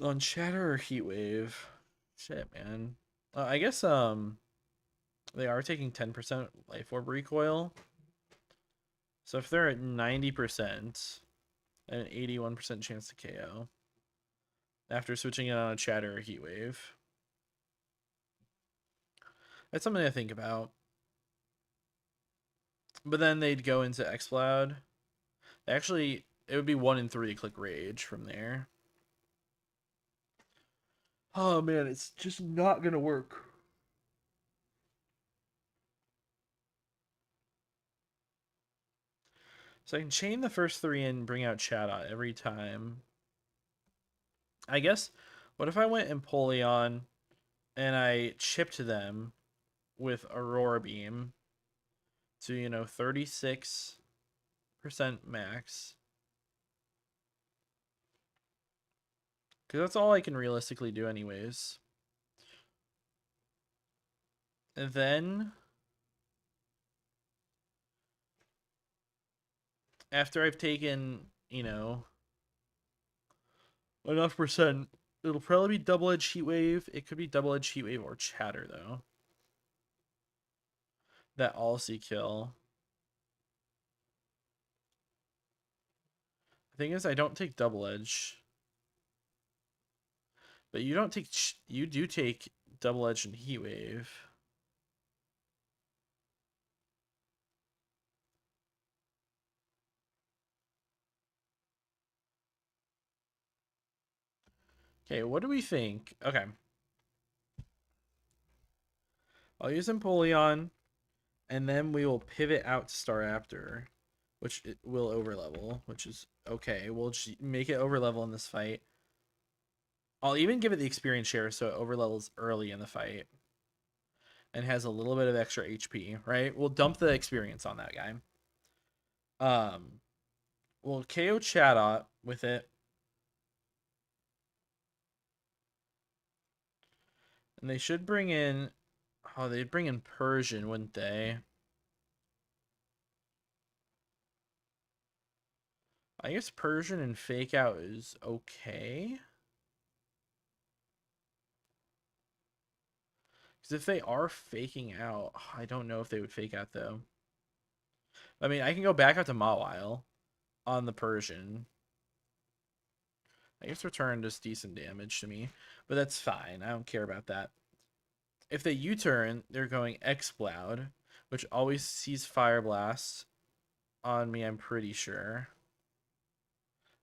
[SPEAKER 1] On Chatter or Heatwave? Shit, man. I guess they are taking 10% Life Orb recoil. So if they're at 90% and an 81% chance to KO after switching it on a Chatter or Heatwave. That's something to think about. But then they'd go into Exploud. Actually, it would be 1 in 3 to click Rage from there. Oh man, it's just not gonna work. So I can chain the first 3 and bring out Chatot every time. I guess, what if I went Empoleon and I chipped them with Aurora Beam to, 36% max? Because that's all I can realistically do anyways. And then, after I've taken, enough percent, it'll probably be Double Edge Heat Wave. It could be Double Edge Heat Wave or Chatter, though. That all-see kill. The thing is, I don't take Double Edge. But you don't take... You do take Double Edge and Heat Wave. Okay, what do we think? Okay. I'll use Empoleon, and then we will pivot out to Staraptor, which it will overlevel, which is okay. We'll just make it overlevel in this fight. I'll even give it the experience share so it overlevels early in the fight and has a little bit of extra HP, right? We'll dump the experience on that guy. We'll KO Chatot with it. And they should bring in... Oh, they'd bring in Persian, wouldn't they? I guess Persian and Fake Out is okay. Because if they are faking out, I don't know if they would fake out, though. I mean, I can go back out to Mawile on the Persian. I guess return does decent damage to me, but that's fine. I don't care about that. If they U-turn, they're going X-Cloud, which always sees Fire Blast on me, I'm pretty sure.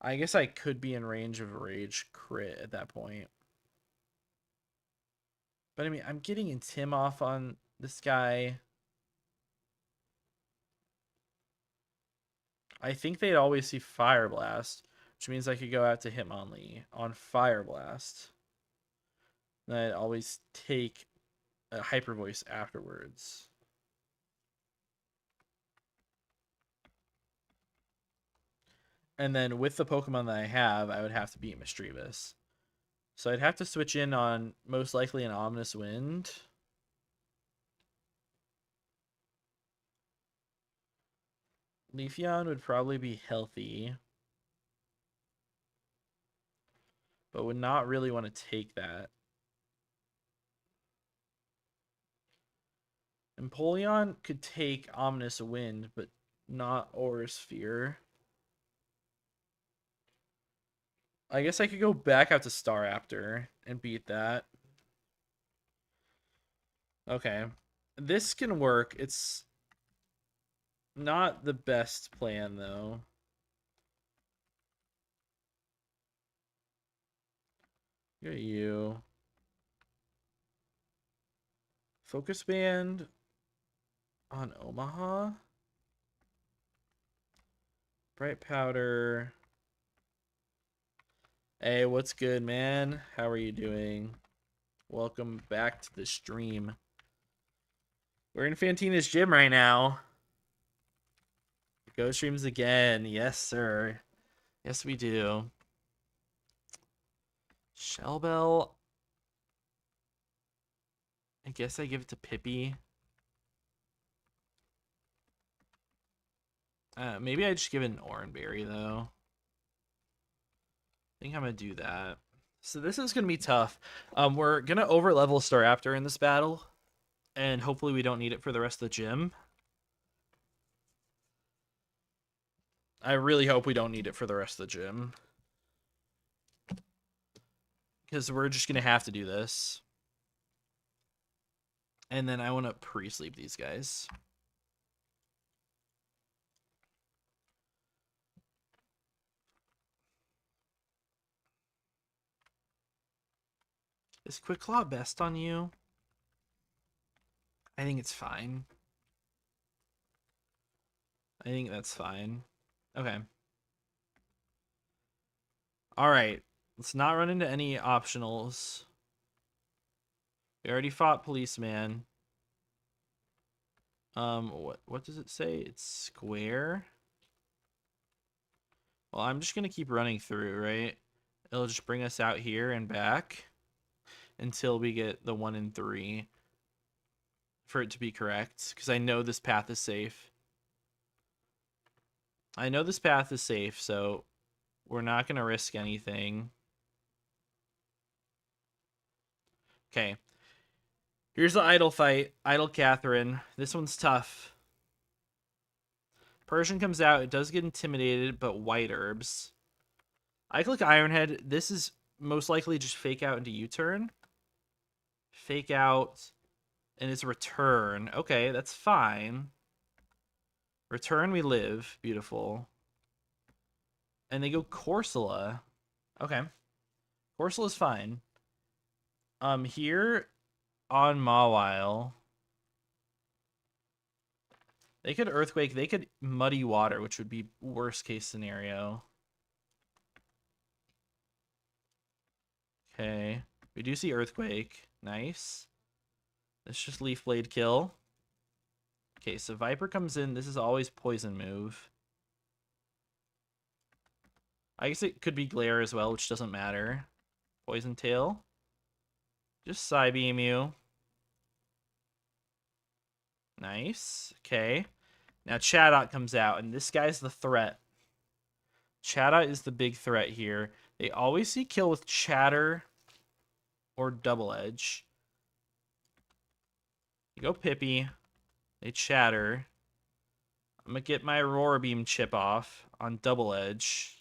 [SPEAKER 1] I guess I could be in range of a Rage crit at that point. But I mean, I'm getting Intim off on this guy. I think they'd always see Fire Blast, which means I could go out to Hitmonlee on Fire Blast. Then I'd always take a Hyper Voice afterwards. And then with the Pokemon that I have, I would have to beat Mischievous. So I'd have to switch in on most likely an Ominous Wind. Leafeon would probably be healthy, but would not really want to take that. Empoleon could take Ominous Wind, but not Aura Sphere. I guess I could go back out to Staraptor and beat that. Okay. This can work. It's not the best plan, though. Look at you. Focus Band on Omaha. Bright Powder. Hey, what's good, man? How are you doing? Welcome back to the stream. We're in Fantina's gym right now. Go streams again. Yes, sir. Yes, we do. Shellbell. I guess I give it to Pippi. Maybe I just give it an Oranberry, though. I think I'm going to do that. So this is going to be tough. We're going to over-level Staraptor in this battle. And hopefully we don't need it for the rest of the gym. I really hope we don't need it for the rest of the gym. Because we're just going to have to do this. And then I want to pre-sleep these guys. Is Quick Claw best on you? I think it's fine. I think that's fine. Okay. Alright. Let's not run into any optionals. We already fought Policeman. What does it say? It's square. Well, I'm just gonna keep running through, right? It'll just bring us out here and back until we get the 1 in 3 for it to be correct, because I know this path is safe. I know this path is safe, so we're not gonna risk anything. Okay. Here's the idle fight. Idle Catherine. This one's tough. Persian comes out. It does get intimidated, but white herbs. I click Ironhead. This is most likely just fake out into U-turn. Fake out. And it's return. Okay, that's fine. Return, we live. Beautiful. And they go Corsola. Okay. Corsola's fine. Here on Mawile, they could Earthquake. They could Muddy Water, which would be worst case scenario. Okay. We do see Earthquake. Nice. It's just Leaf Blade kill. Okay, so Viper comes in. This is always Poison move. I guess it could be Glare as well, which doesn't matter. Poison Tail. Just Psybeam you. Nice. Okay. Now Chatot comes out, and this guy's the threat. Chatot is the big threat here. They always see kill with Chatter or Double Edge. You go Pippi. They Chatter. I'm going to get my Roar Beam chip off on Double Edge.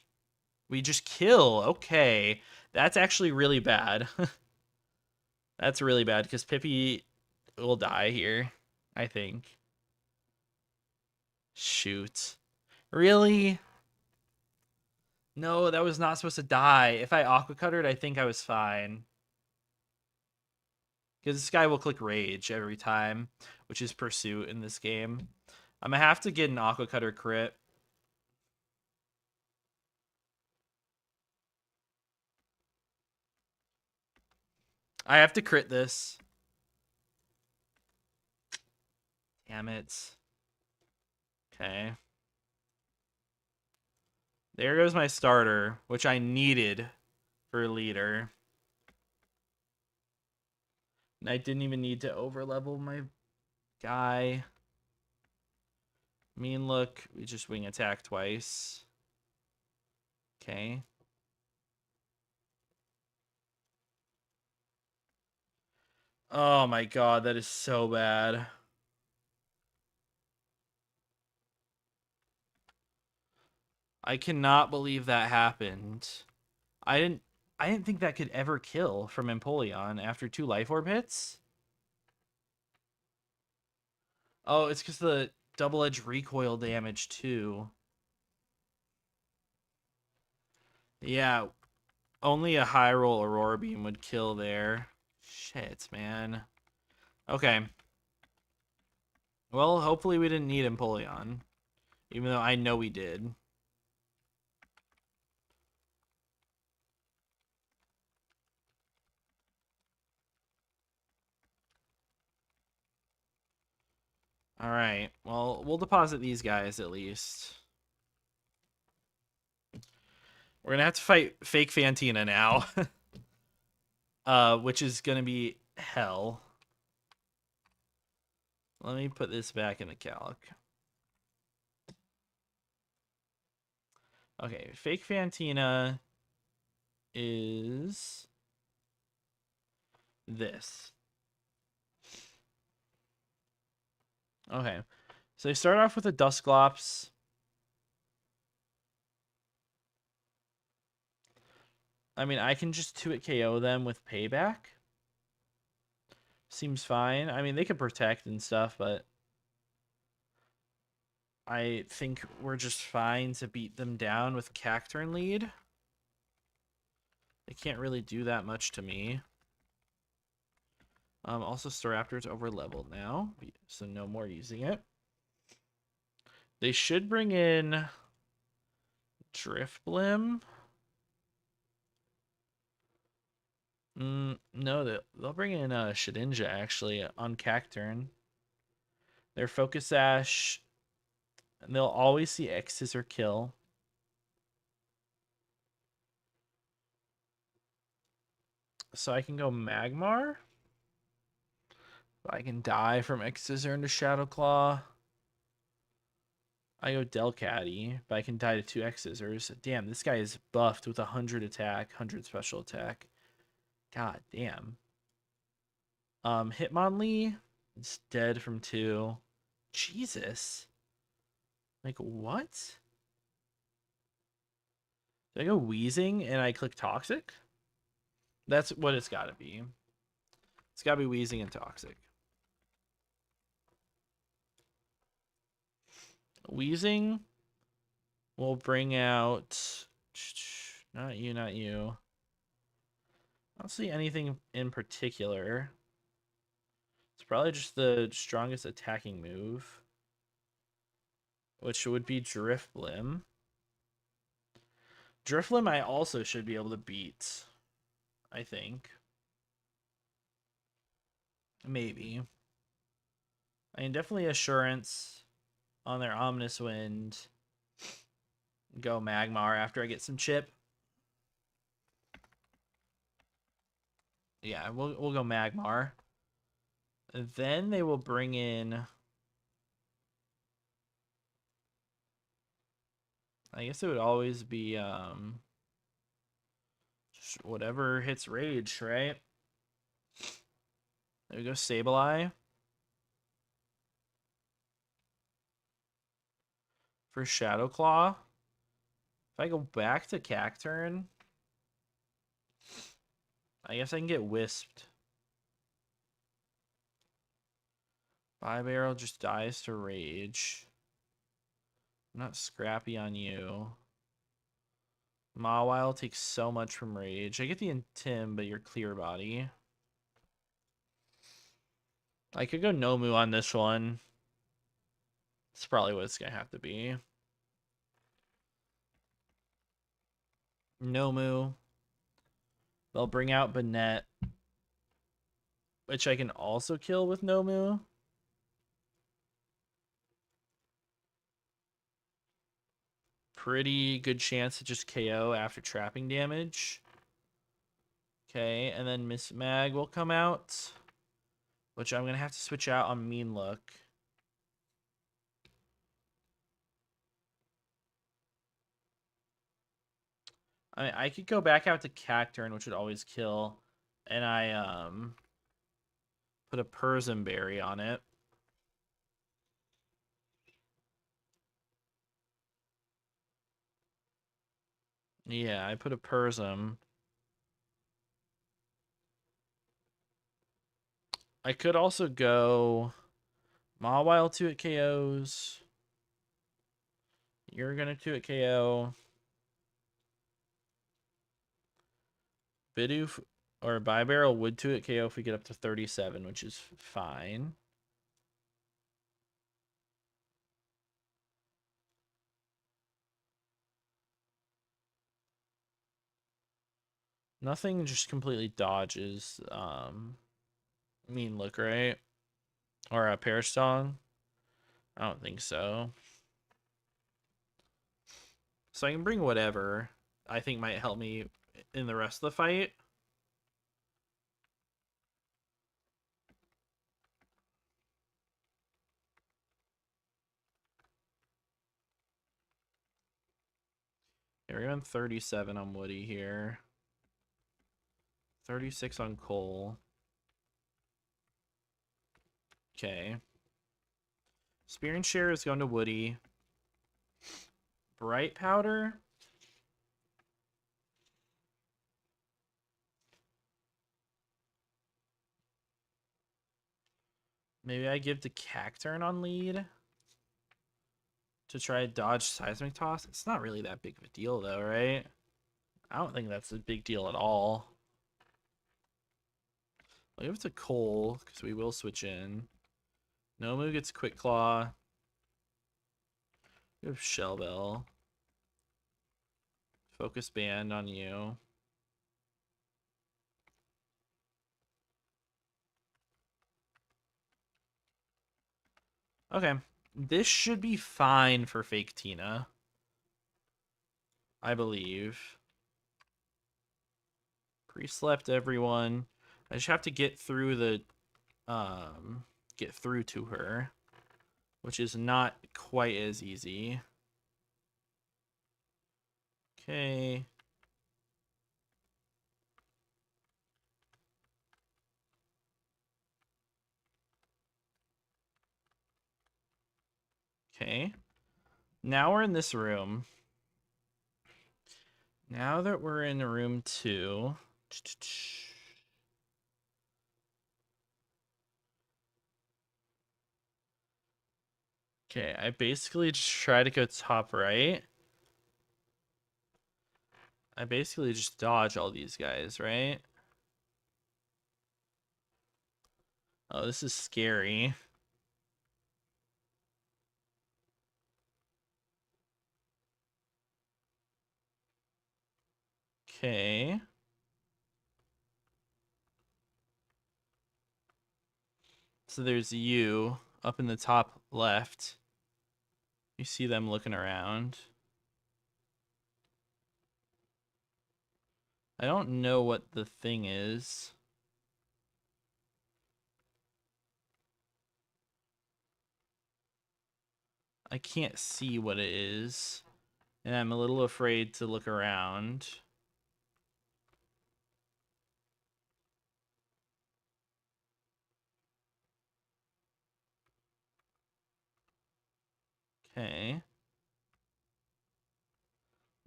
[SPEAKER 1] We just kill. Okay. That's actually really bad. That's really bad because Pippi will die here, I think. Shoot. Really? No, that was not supposed to die. If I Aqua Cuttered, I think I was fine. Because this guy will click Rage every time, which is Pursuit in this game. I'm going to have to get an Aqua Cutter crit. I have to crit this. Damn it. Okay. There goes my starter, which I needed for leader. And I didn't even need to overlevel my guy. Mean look, we just wing attack twice. Okay. Oh my god, that is so bad. I cannot believe that happened. I didn't I didn't think that could ever kill from Empoleon after 2 Life Orb hits. Oh, it's because the double-edged recoil damage too. Yeah, only a high roll Aurora Beam would kill there. Shit, man. Okay. Well, hopefully we didn't need Empoleon. Even though I know we did. Alright. Well, we'll deposit these guys at least. We're gonna have to fight fake Fantina now. Which is gonna be hell. Let me put this back in the calc. Okay, fake Fantina is this. Okay. So they start off with a Dusclops. I mean, I can just 2-hit KO them with Payback. Seems fine. I mean, they could protect and stuff, but I think we're just fine to beat them down with Cacturn lead. They can't really do that much to me. Also, Staraptor's over leveled now, so no more using it. They should bring in Drifblim. No, they'll bring in Shedinja actually on Cacturn. Their Focus Sash, and they'll always see X's or kill. So I can go Magmar. I can die from X-Scissor into Shadow Claw. I go Delcatty, but I can die to 2 X-Scissors. Damn, this guy is buffed with 100 attack, 100 special attack. God damn. Hitmonlee, it's dead from 2. Jesus. Like, what? Did I go Wheezing and I click Toxic? That's what it's got to be. It's got to be Wheezing and Toxic. Wheezing will bring out... Not you, not you. I don't see anything in particular. It's probably just the strongest attacking move, which would be Drifblim. Drifblim I also should be able to beat, I think. Maybe. I mean, definitely Assurance on their Ominous Wind. Go Magmar after I get some chip. Yeah, we'll go Magmar. Then they will bring in... I guess it would always be whatever hits Rage, right? There we go, Sableye. For Shadow Claw. If I go back to Cacturn, I guess I can get Wisped. Barrel just dies to Rage. I'm not scrappy on you. Mawile takes so much from Rage. I get the Intim, but you're Clear Body. I could go Nomu on this one. It's probably what it's going to have to be. Nomu. They'll bring out Banette, which I can also kill with Nomu. Pretty good chance to just KO after trapping damage. Okay, and then Miss Mag will come out, which I'm going to have to switch out on Mean Look. I could go back out to Cacturn, which would always kill, and I put a Persim Berry on it. Yeah, I put a Persim. I could also go Mawile 2 at KOs. You're gonna 2 at KO. Bidoof or Barrel would 2 at KO if we get up to 37, which is fine. Nothing just completely dodges Mean Look, right? Or a Perish Song? I don't think so. So I can bring whatever I think might help me in the rest of the fight. Yeah, we're going 37 on Woody here. 36 on Cole. Okay. Spear and Share is going to Woody. Bright Powder. Maybe I give to Cacturn on lead to try to dodge Seismic Toss. It's not really that big of a deal, though, right? I don't think that's a big deal at all. I'll give it to Cole, because we will switch in. Nomu gets Quick Claw. We have Shell Bell. Focus Band on you. Okay. This should be fine for Fake Tina. I believe. Pre-slept everyone. I just have to get through the get through to her, which is not quite as easy. Okay. Okay. Now we're in this room. Now that we're in room 2. Okay, I basically just try to go top right. I basically just dodge all these guys, right? Oh, this is scary. Okay. So there's you up in the top left. You see them looking around. I don't know what the thing is. I can't see what it is. And I'm a little afraid to look around. Okay.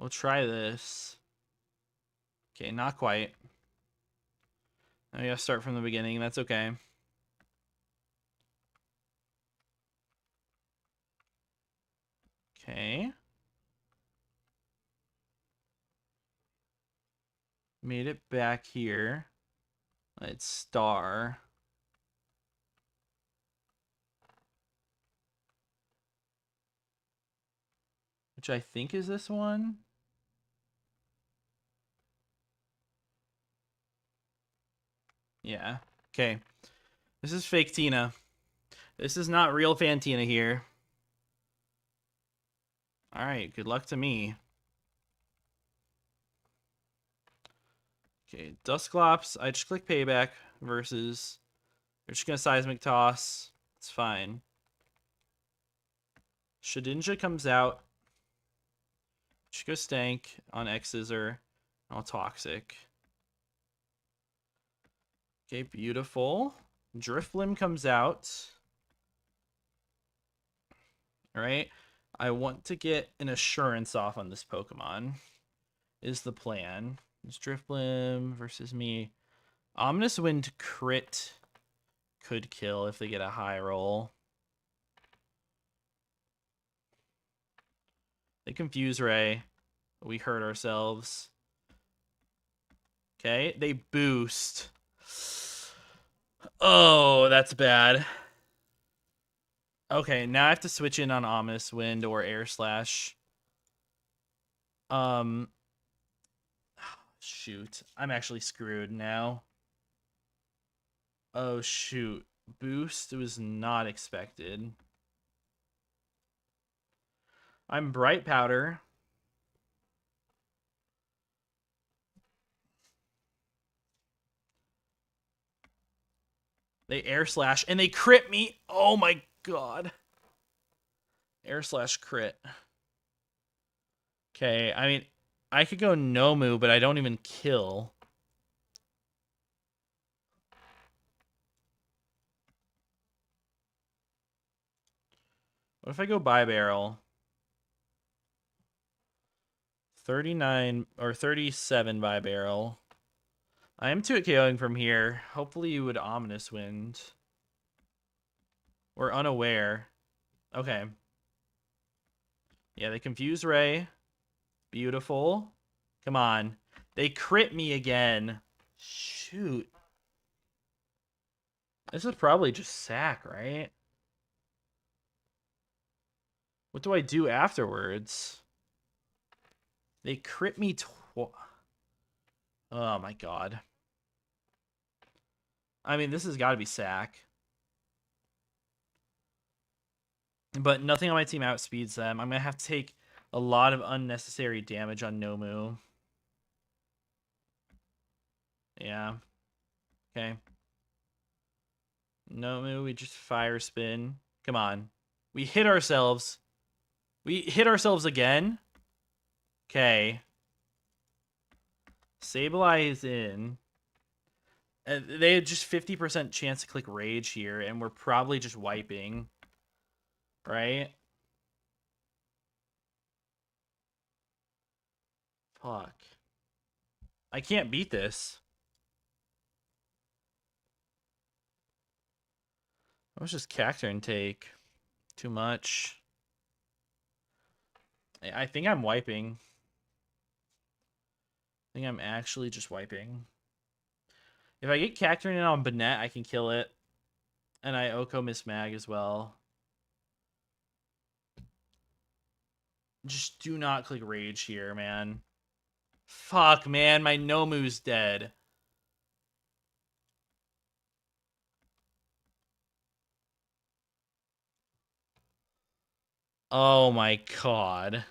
[SPEAKER 1] We'll try this. Okay, not quite. Now we gotta start from the beginning. That's okay. Okay. Made it back here. Let's star. Which I think is this one. Yeah. Okay. This is fake Tina. This is not real Fantina here. Alright, good luck to me. Okay, Dusclops. I just click payback versus. They're just gonna seismic toss. It's fine. Shedinja comes out. Just go stank on X Scissor. All toxic. Okay, beautiful. Drifblim comes out. Alright. I want to get an assurance off on this Pokemon. Is the plan. It's Drifblim versus me. Ominous Wind crit could kill if they get a high roll. They confuse Ray. We hurt ourselves. Okay, they boost. Oh, that's bad. Okay, now I have to switch in on Ominous Wind or Air Slash. Shoot. I'm actually screwed now. Oh, shoot. Boost was not expected. I'm Bright Powder. They Air Slash, and they crit me. Oh my god. Air Slash crit. Okay, I mean, I could go Nomu, but I don't even kill. What if I go Barrel? 39 or 37 Barrel. I am 2 KOing from here. Hopefully you would Ominous Wind. We're unaware. Okay. Yeah, they confuse Ray. Beautiful. Come on. They crit me again. Shoot. This is probably just sack, right? What do I do afterwards? They crit me Oh my god. I mean, this has got to be sack. But nothing on my team outspeeds them. I'm going to have to take a lot of unnecessary damage on Nomu. Yeah. Okay. Nomu, we just fire spin. Come on. We hit ourselves. We hit ourselves again. Okay. Sableye in. They had just 50% chance to click Rage here, and we're probably just wiping. Right? Fuck. I can't beat this. Let's just Cacturne and take. Too much. I think I'm wiping. I think I'm actually just wiping. If I get Cacturne in on Banette, I can kill it. And I Oko Miss Mag as well. Just do not click Rage here, man. Fuck, man. My Nomu's dead. Oh my god.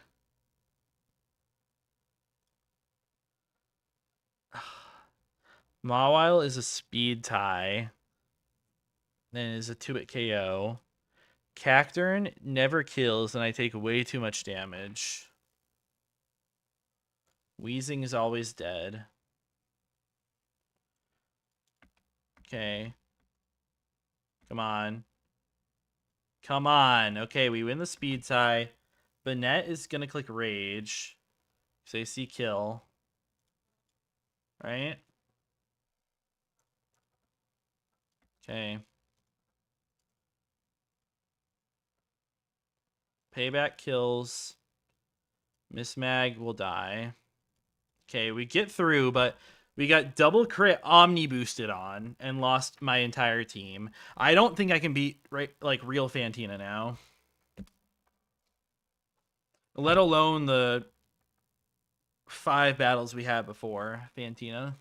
[SPEAKER 1] Mawile is a speed tie. Then is a 2-hit KO. Cacturne never kills, and I take way too much damage. Weezing is always dead. Okay. Come on. Come on. Okay, we win the speed tie. Banette is going to click Rage. So they see kill. Right? Okay. Payback kills. Miss Mag will die. Okay, we get through, but we got double crit Omni boosted on and lost my entire team. I don't think I can beat like real Fantina now. Let alone the 5 battles we had before Fantina.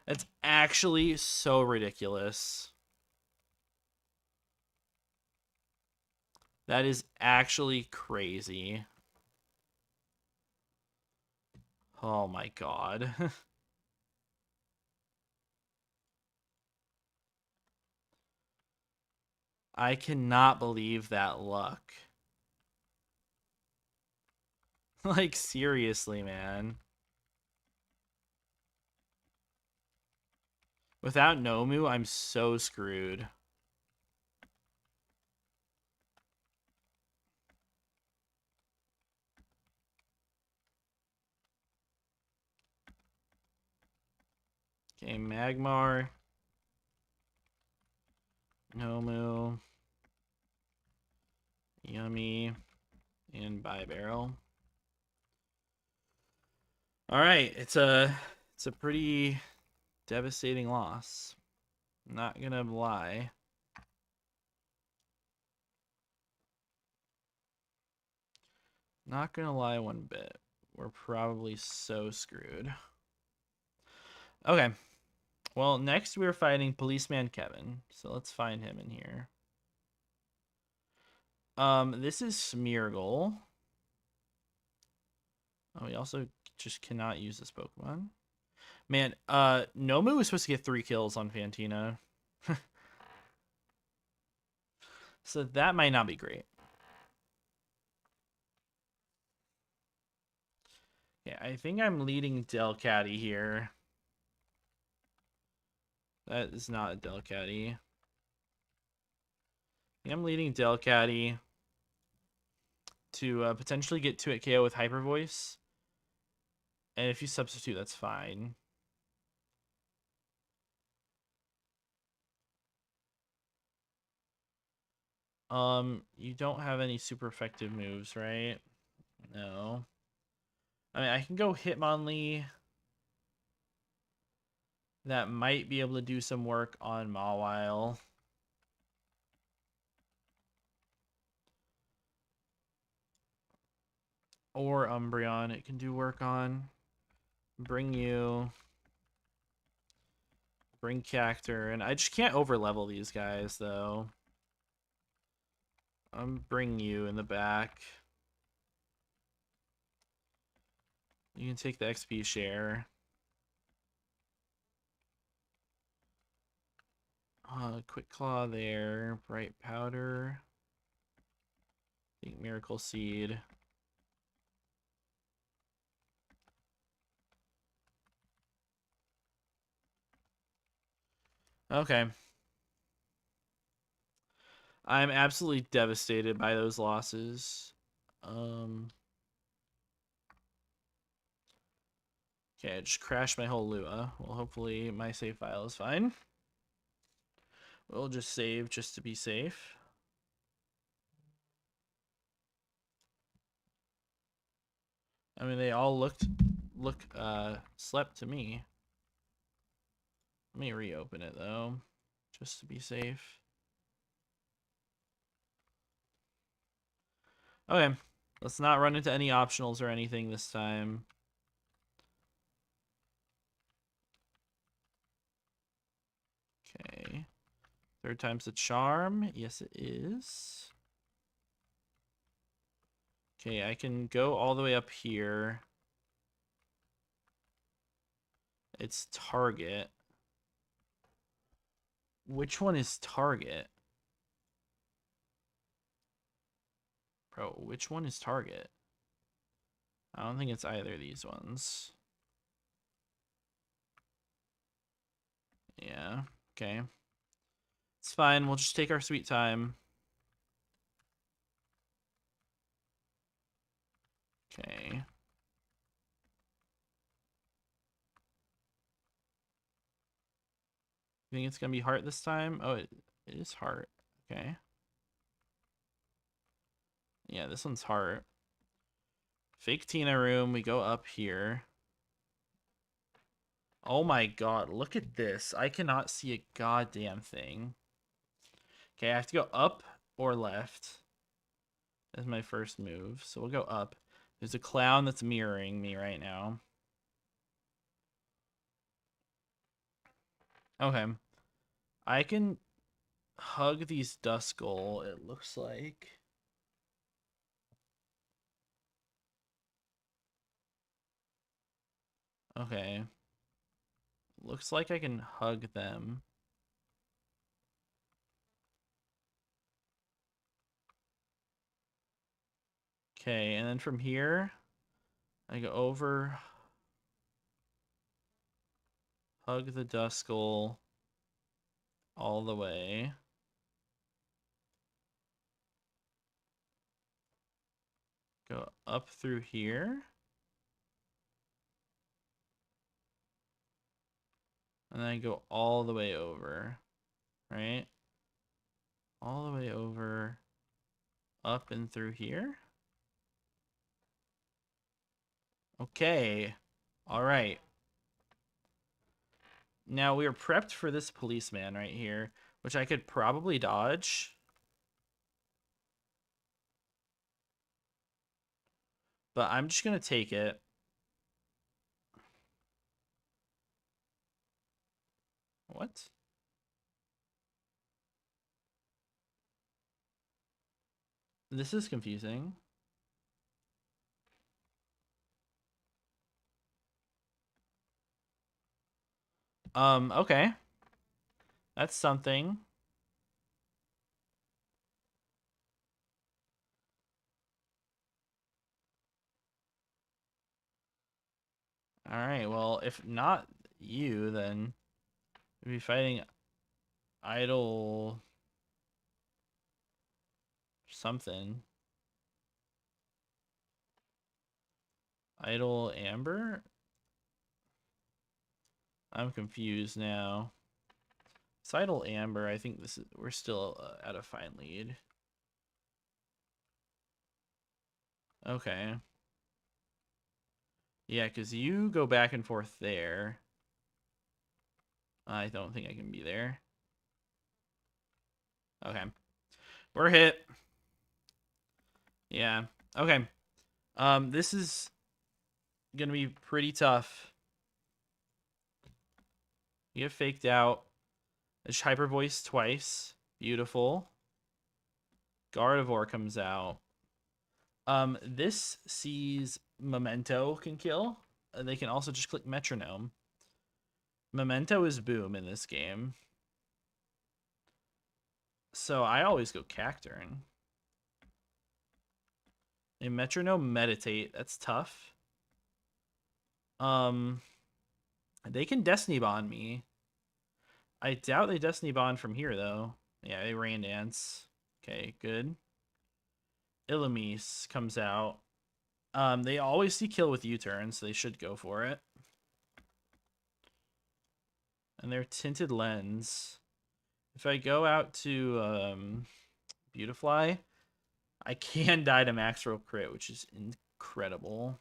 [SPEAKER 1] It's actually so ridiculous. That is actually crazy. Oh my god. I cannot believe that luck. Like, seriously, man. Without Nomu, I'm so screwed. Okay, Magmar. Nomu. Yummy. And Barrel. Alright, it's a pretty devastating loss. Not gonna lie. Not gonna lie one bit. We're probably so screwed. Okay. Well, next we're fighting Policeman Kevin. So let's find him in here. This is Smeargle. Oh, we also just cannot use this Pokemon. Man, Nomu was supposed to get 3 kills on Fantina. So that might not be great. Yeah, I think I'm leading Delcatty here. That is not a Delcatty. I think I'm leading Delcatty to potentially get 2 at KO with Hyper Voice. And if you substitute, that's fine. You don't have any super effective moves, right? No. I mean, I can go Hitmonlee. That might be able to do some work on Mawile. Or Umbreon, it can do work on. Bring you. Bring Cactur. And I just can't overlevel these guys, though. Bring you in the back. You can take the XP share. Quick Claw there. Bright Powder. I think Miracle Seed. Okay. I'm absolutely devastated by those losses. Okay, I just crashed my whole Lua. Well, hopefully my save file is fine. We'll just save just to be safe. I mean, they all look slept to me. Let me reopen it though, just to be safe. Okay, let's not run into any optionals or anything this time. Okay, 3rd time's the charm. Yes, it is. Okay, I can go all the way up here. It's target. Which one is target? Bro, which one is target? I don't think it's either of these ones. Yeah, okay. It's fine, we'll just take our sweet time. Okay. You think it's gonna be heart this time? Oh, it is heart. Okay. Yeah, this one's heart. Fake Tina room. We go up here. Oh my god, look at this. I cannot see a goddamn thing. Okay, I have to go up or left as my first move. So we'll go up. There's a clown that's mirroring me right now. Okay. I can hug these Duskull, it looks like. Okay. Looks like I can hug them. Okay, and then from here, I go over, hug the Duskull all the way. Go up through here. And then I go all the way over, right? All the way over, up and through here. Okay. All right. Now we are prepped for this policeman right here, which I could probably dodge. But I'm just going to take it. What? This is confusing. Okay. That's something. All right, well, if not you, then we'd be fighting Idol something. Idol Amber? I'm confused now. It's Idol Amber. I think this is we're still at a fine lead. Okay. Yeah, because you go back and forth there. I don't think I can be there. Okay. We're hit. Yeah. Okay. This is gonna be pretty tough. You get faked out. There's hyper voice twice. Beautiful. Gardevoir comes out. This sees Memento can kill. They can also just click Metronome. Memento is boom in this game. So I always go Cacturne. A Metronome Meditate. That's tough. They can Destiny Bond me. I doubt they Destiny Bond from here, though. Yeah, they Rain Dance. Okay, good. Illumise comes out. They always see kill with U-turn, so they should go for it. And their Tinted Lens. If I go out to Beautifly, I can die to max roll crit, which is incredible.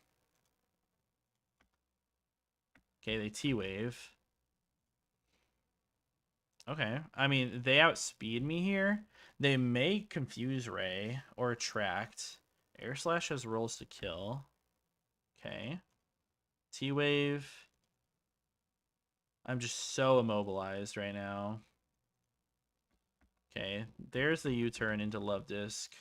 [SPEAKER 1] Okay, they T-Wave. Okay. I mean, they outspeed me here. They may confuse Ray or attract. Air Slash has rolls to kill. Okay. T-Wave. I'm just so immobilized right now. Okay. There's the U-turn into Love Disc.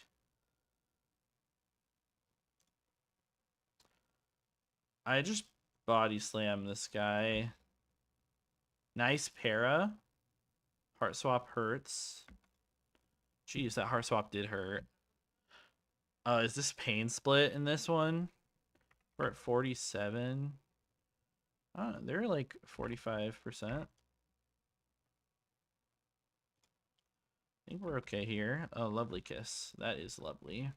[SPEAKER 1] I just body slam this guy. Nice para. Heart swap hurts. Jeez, that heart swap did hurt. Is this pain split in this one? We're at 47. They're like 45%. I think we're okay here. Oh, lovely kiss. That is lovely.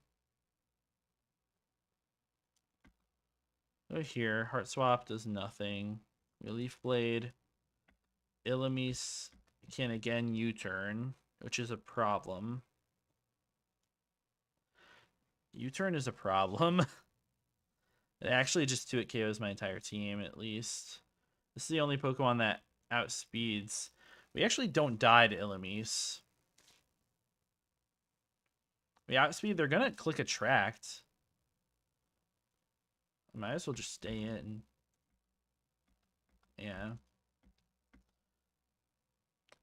[SPEAKER 1] Go here. Heart swap does nothing. Relief blade. Illumise can again U-turn, which is a problem. U-turn is a problem. It actually just 2-hit KOs my entire team, at least. This is the only Pokemon that outspeeds. We actually don't die to Illumise. We outspeed, they're gonna click Attract. Might as well just stay in. Yeah.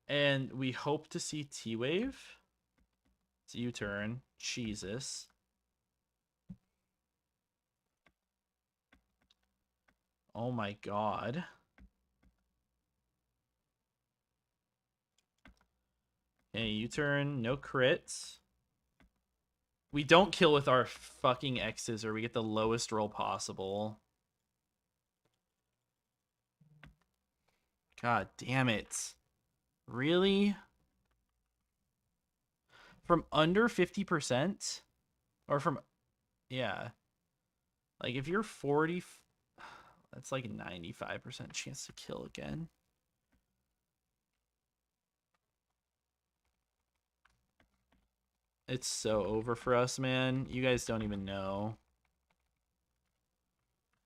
[SPEAKER 1] And we hope to see T-Wave. It's U-turn. Jesus. Oh my god. Okay, U-turn, no crits. We don't kill with our fucking X's or we get the lowest roll possible. God damn it. Really? From under 50%? Or from... Yeah. Like, if you're 40... That's like a 95% chance to kill again. It's so over for us, man. You guys don't even know.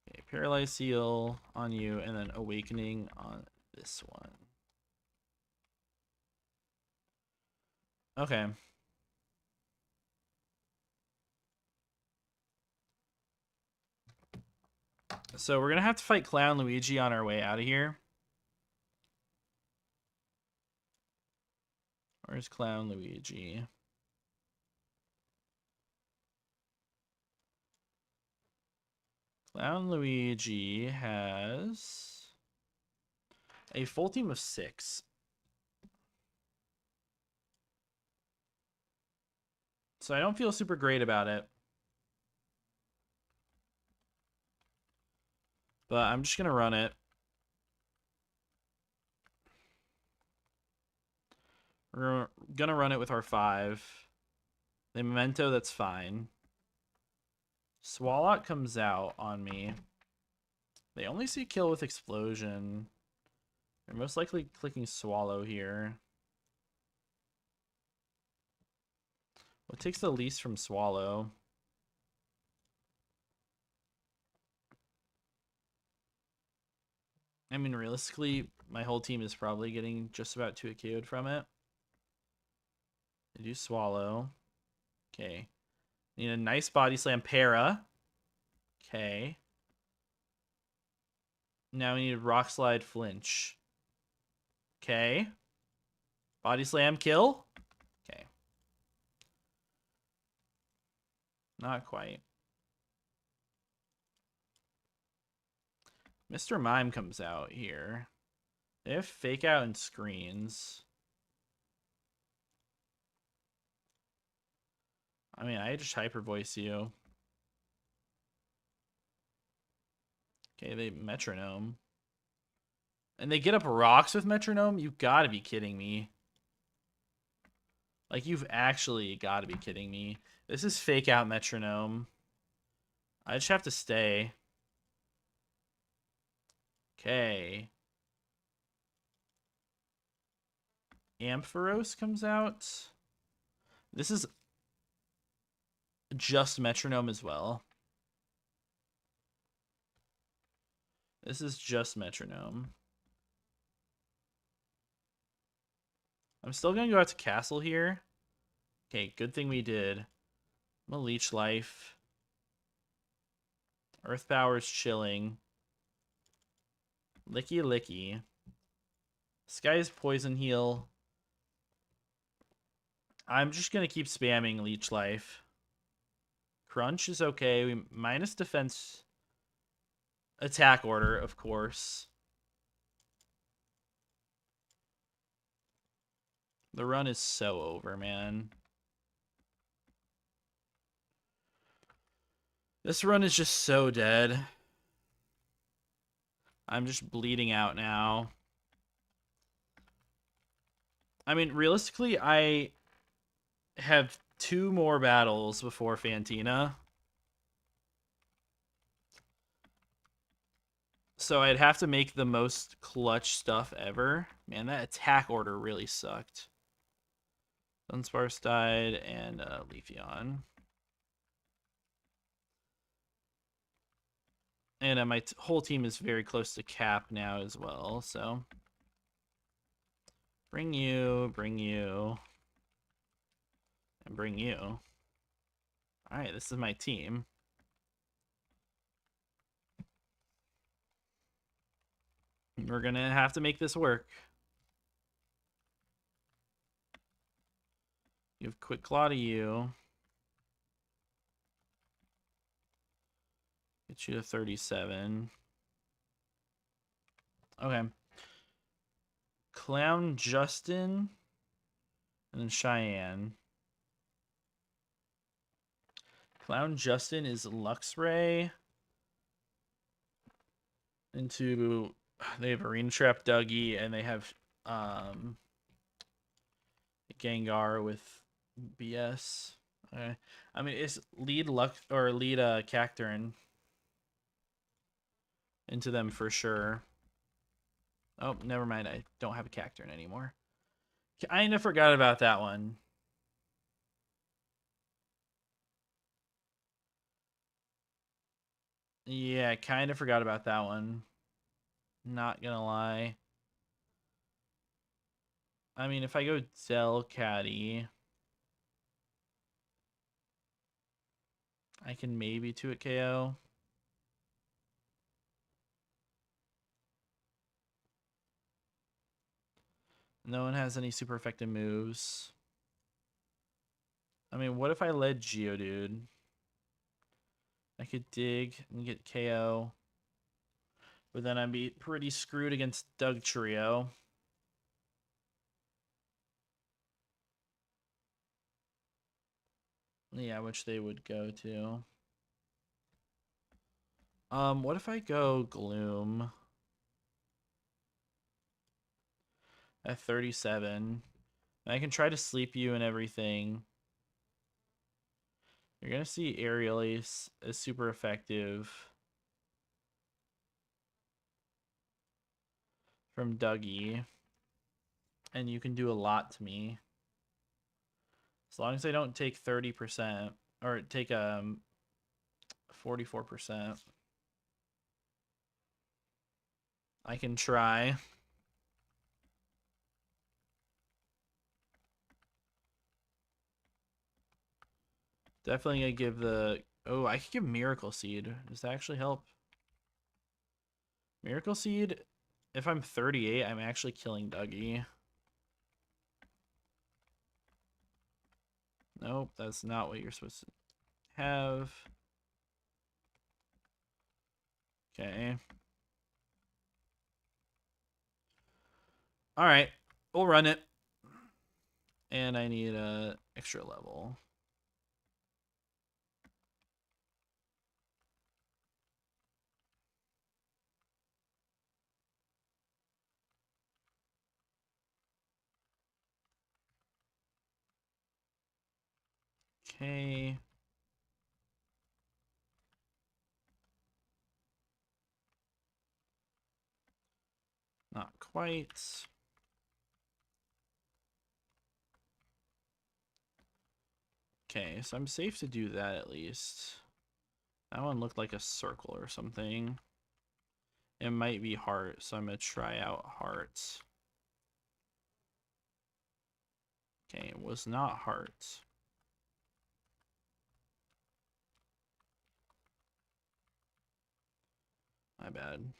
[SPEAKER 1] Okay, Paralyze Seal on you, and then Awakening on this one. Okay. So we're going to have to fight Clown Luigi on our way out of here. Where's Clown Luigi? Clown Luigi has a full team of 6. So I don't feel super great about it. But I'm just going to run it. We're going to run it with our 5. The Memento, that's fine. Swalot comes out on me. They only see kill with Explosion. They're most likely clicking Swallow here. What takes the least from Swallow? I mean, realistically, my whole team is probably getting just about 2-hit KO'd from it. They do Swallow. Okay. Need a nice Body Slam Para. Okay. Now we need Rock Slide Flinch. Okay. Body Slam kill. Okay. Not quite. Mr. Mime comes out here. They have Fake Out and Screens. I mean, I just Hyper Voice you. Okay, they Metronome. And they get up rocks with Metronome? You gotta be kidding me. Like, you've actually gotta be kidding me. This is Fake Out Metronome. I just have to stay. Okay. Ampharos comes out. This is just Metronome as well. This is just Metronome. I'm still going to go out to Castle here. Okay, good thing we did. I'm going to Leech Life. Earth Power's chilling. Licky Licky. Sky's Poison Heal. I'm just going to keep spamming Leech Life. Crunch is okay. We minus defense attack order, of course. The run is so over, man. This run is just so dead. I'm just bleeding out now. I mean, realistically, I have 2 more battles before Fantina. So I'd have to make the most clutch stuff ever. Man, that attack order really sucked. Dunsparce died and Leafeon. And my whole team is very close to cap now as well, so... Bring you, and bring you. Alright, this is my team. We're gonna have to make this work. Give Quick Claw to you. Get you to 37. Okay. Clown Justin. And then Cheyenne. Clown Justin is Luxray. Into... They have Arena Trap Dougie, and they have Gengar with BS. Okay. I mean, it's lead Cacturne into them for sure. Oh, never mind. I don't have a Cacturne anymore. I kind of forgot about that one. Yeah, I kind of forgot about that one. Not gonna lie. I mean, if I go Delcatty, I can maybe 2-hit KO. No one has any super effective moves. I mean, what if I led Geodude? I could dig and get KO. But then I'd be pretty screwed against Dugtrio. Yeah, which they would go to. What if I go Gloom at 37? I can try to sleep you and everything. You're gonna see Aerial Ace is super effective from Dougie. And you can do a lot to me. As long as I don't take 30%. Or take 44%. I can try. Definitely gonna give the... Oh, I could give Miracle Seed. Does that actually help? Miracle Seed, if I'm 38, I'm actually killing Dougie. Nope, that's not what you're supposed to have. Okay. Alright, we'll run it. And I need a extra level. Okay. Not quite. Okay, so I'm safe to do that at least. That one looked like a circle or something. It might be heart, so I'm going to try out heart. Okay, it was not heart. My bad.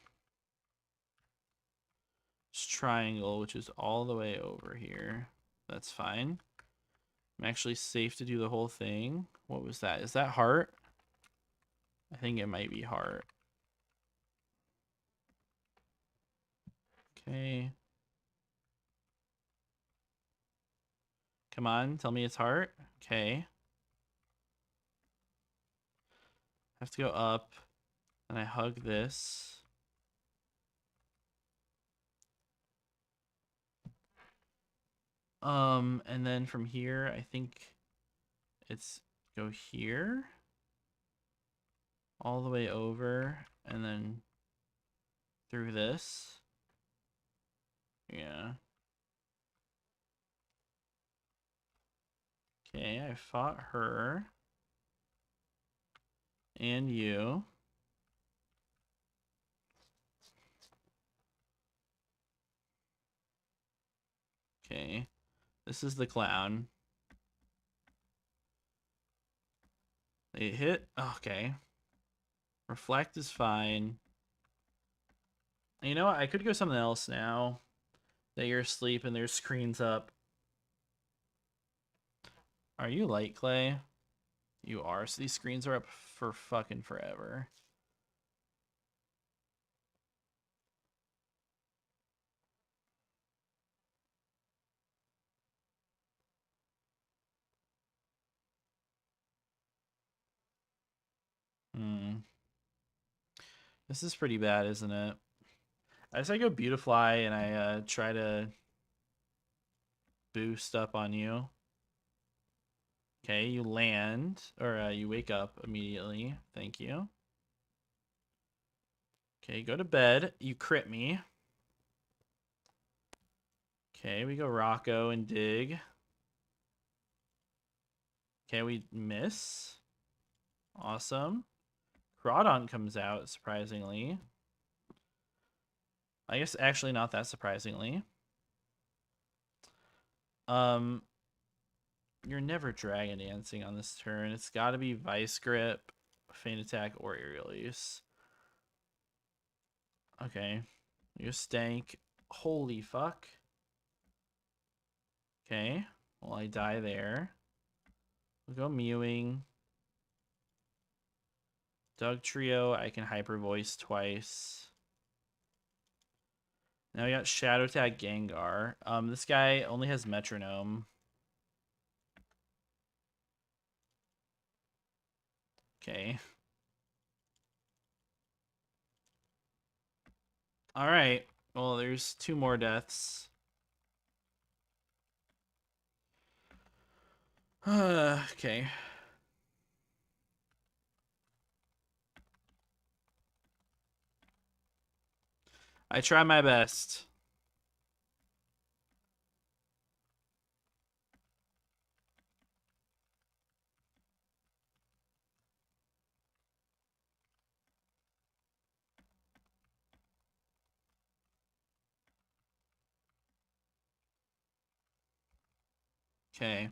[SPEAKER 1] It's triangle, which is all the way over here. That's fine. I'm actually safe to do the whole thing. What was that? Is that heart? I think it might be heart. Okay. Come on, tell me it's heart. Okay. Have to go up. And I hug this. And then from here, I think it's go here. All the way over. And then through this. Yeah. Okay, I fought her. And you. Okay. This is the clown. They hit. Okay. Reflect is fine. You know what? I could go something else now that you're asleep and there's screens up. Are you light clay? You are. So these screens are up for fucking forever. This is pretty bad, isn't it? I guess I go Beautifly and I try to boost up on you. Okay, you land, or you wake up immediately. Thank you. Okay, go to bed. You crit me. Okay, we go Rocco and dig. Okay, we miss. Awesome. Crawdon comes out, surprisingly. I guess actually not that surprisingly. You're never Dragon Dancing on this turn. It's got to be Vice Grip, Feint Attack, or Aerial Use. Okay. You stank. Holy fuck. Okay. Well, I die there. We'll go Mewing. Doug Trio, I can Hyper Voice twice. Now we got Shadow Tag Gengar. This guy only has Metronome. Okay. Alright. Well, there's 2 more deaths. Okay. I try my best. Okay.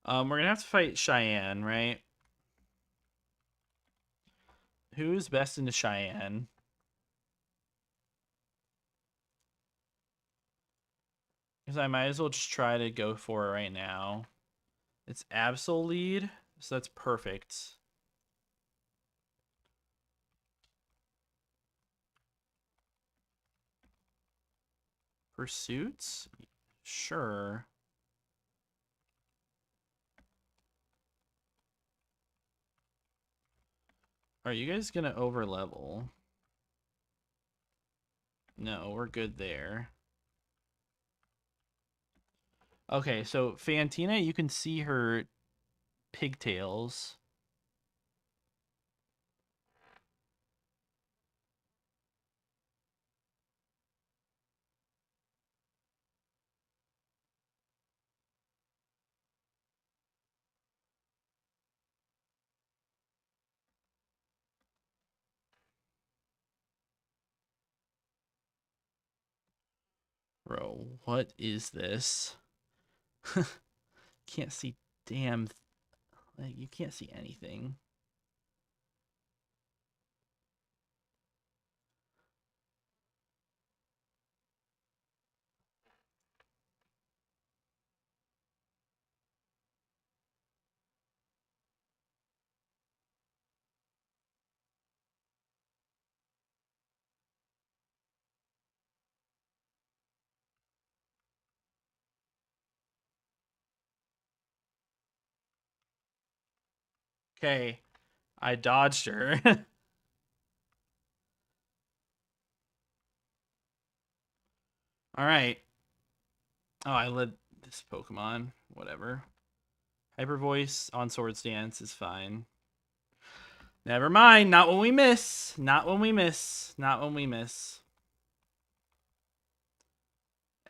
[SPEAKER 1] We're gonna have to fight Cheyenne, right? Who's best into Cheyenne? Because I might as well just try to go for it right now. It's Absol lead, so that's perfect. Pursuits? Sure. Are you guys gonna over level? No, we're good there. Okay, so Fantina, you can see her pigtails. Bro, what is this? Can't see damn. Like, you can't see anything. Okay, I dodged her. All right. Oh, I led this Pokemon. Whatever. Hyper Voice on Swords Dance is fine. Never mind. Not when we miss. Not when we miss. Not when we miss.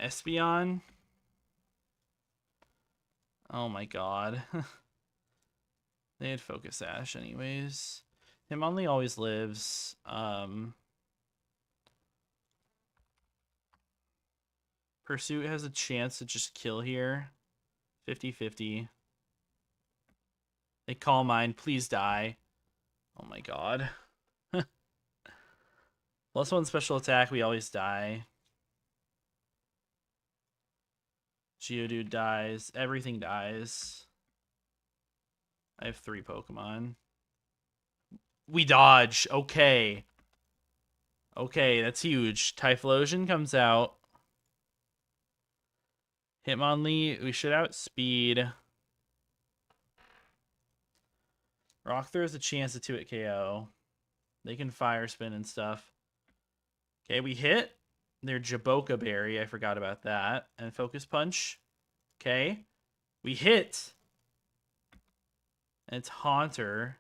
[SPEAKER 1] Espeon? Oh my god. They had Focus Sash anyways. Hitmonlee always lives. Pursuit has a chance to just kill here. 50-50. They Calm Mind. Please die. Oh my god. +1 special attack. We always die. Geodude dies. Everything dies. I have 3 Pokemon. We dodge. Okay. Okay, that's huge. Typhlosion comes out. Hitmonlee, we should outspeed. Rock throws a chance to 2-hit KO. They can Fire Spin and stuff. Okay, we hit. Their Jaboka Berry. I forgot about that. And Focus Punch. Okay. We hit. And it's Haunter.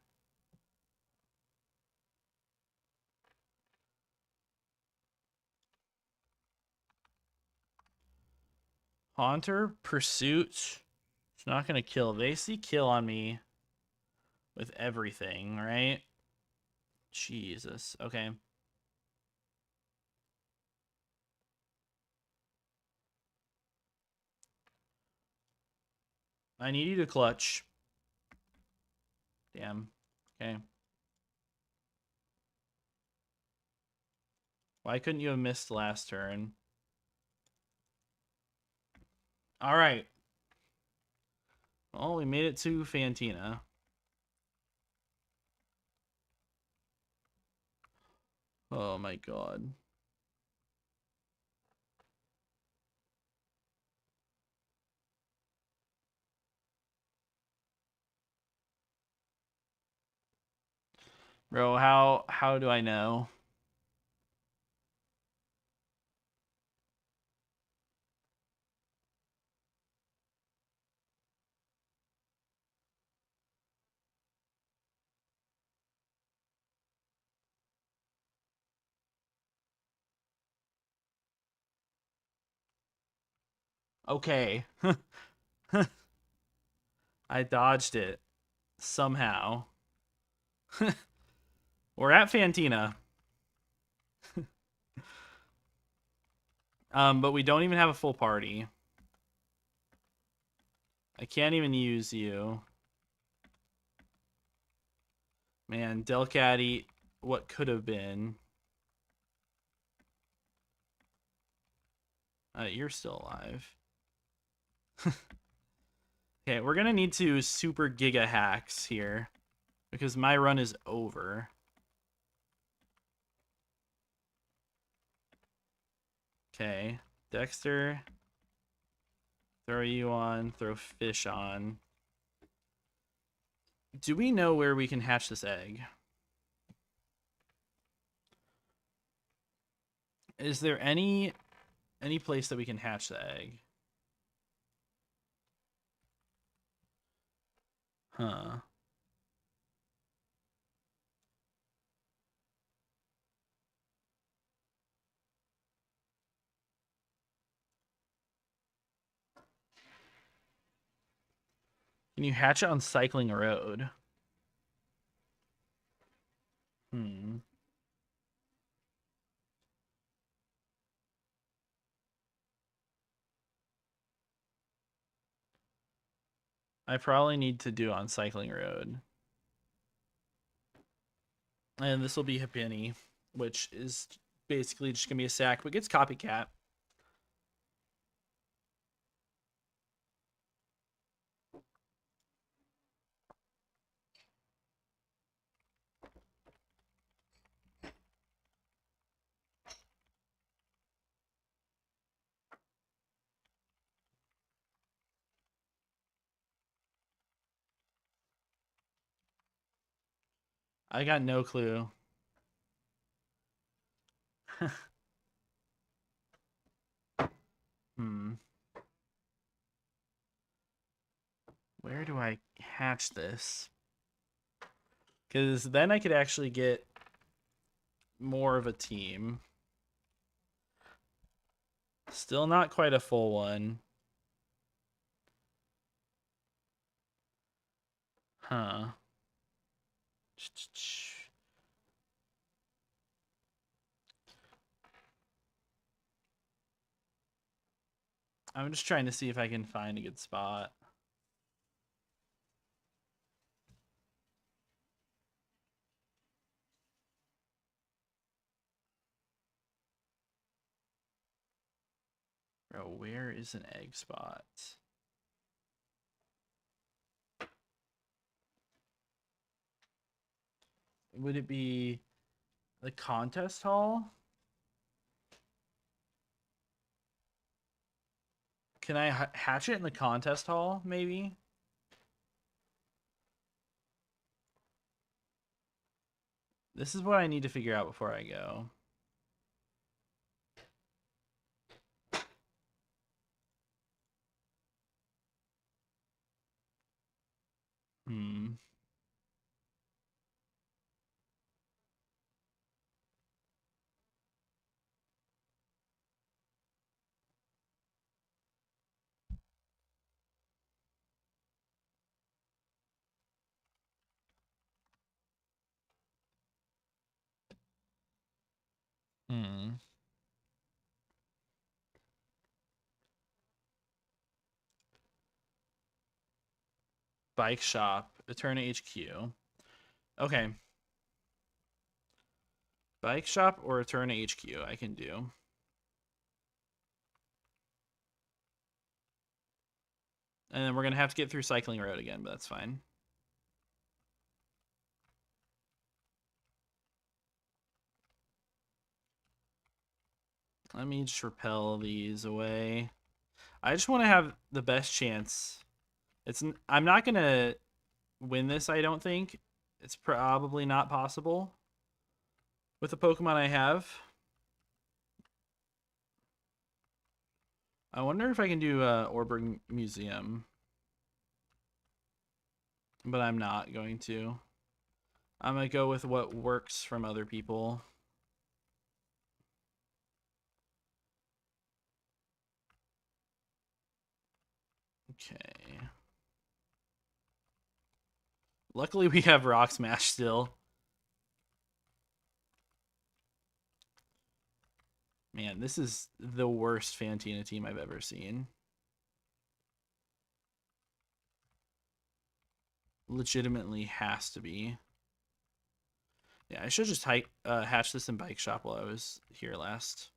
[SPEAKER 1] Haunter, Pursuit. It's not going to kill. They see kill on me with everything, right? Jesus. Okay. I need you to clutch. Damn. Okay. Why couldn't you have missed last turn? All right. Well, we made it to Fantina. Oh my god. Bro, how do I know? Okay. I dodged it somehow. We're at Fantina. But we don't even have a full party. I can't even use you. Man, Delcatty, what could have been. You're still alive. Okay, we're gonna need to super giga hacks here. Because my run is over. Okay. Dexter. Throw you on. Throw fish on. Do we know where we can hatch this egg? Is there any place that we can hatch the egg? Huh. Can you hatch it on Cycling Road? Hmm. I probably need to do on Cycling Road. And this will be Happiny, which is basically just going to be a sack, but gets Copycat. I got no clue. Hmm. Where do I hatch this? Because then I could actually get more of a team. Still not quite a full one. Huh. I'm just trying to see if I can find a good spot. Bro, where is an egg spot? Would it be the contest hall? Can I hatch it in the contest hall, maybe? This is what I need to figure out before I go. Hmm. Hmm. Bike shop, Eterna HQ. Okay. Bike shop or Eterna HQ, I can do. And then we're going to have to get through Cycling Road again, but that's fine. Let me just repel these away. I just want to have the best chance. I'm not going to win this, I don't think. It's probably not possible with the Pokemon I have. I wonder if I can do Orberg Museum. But I'm not going to. I'm going to go with what works from other people. Okay. Luckily, we have Rock Smash still. Man, this is the worst Fantina team I've ever seen. Legitimately has to be. Yeah, I should just hatch this in Bike Shop while I was here last.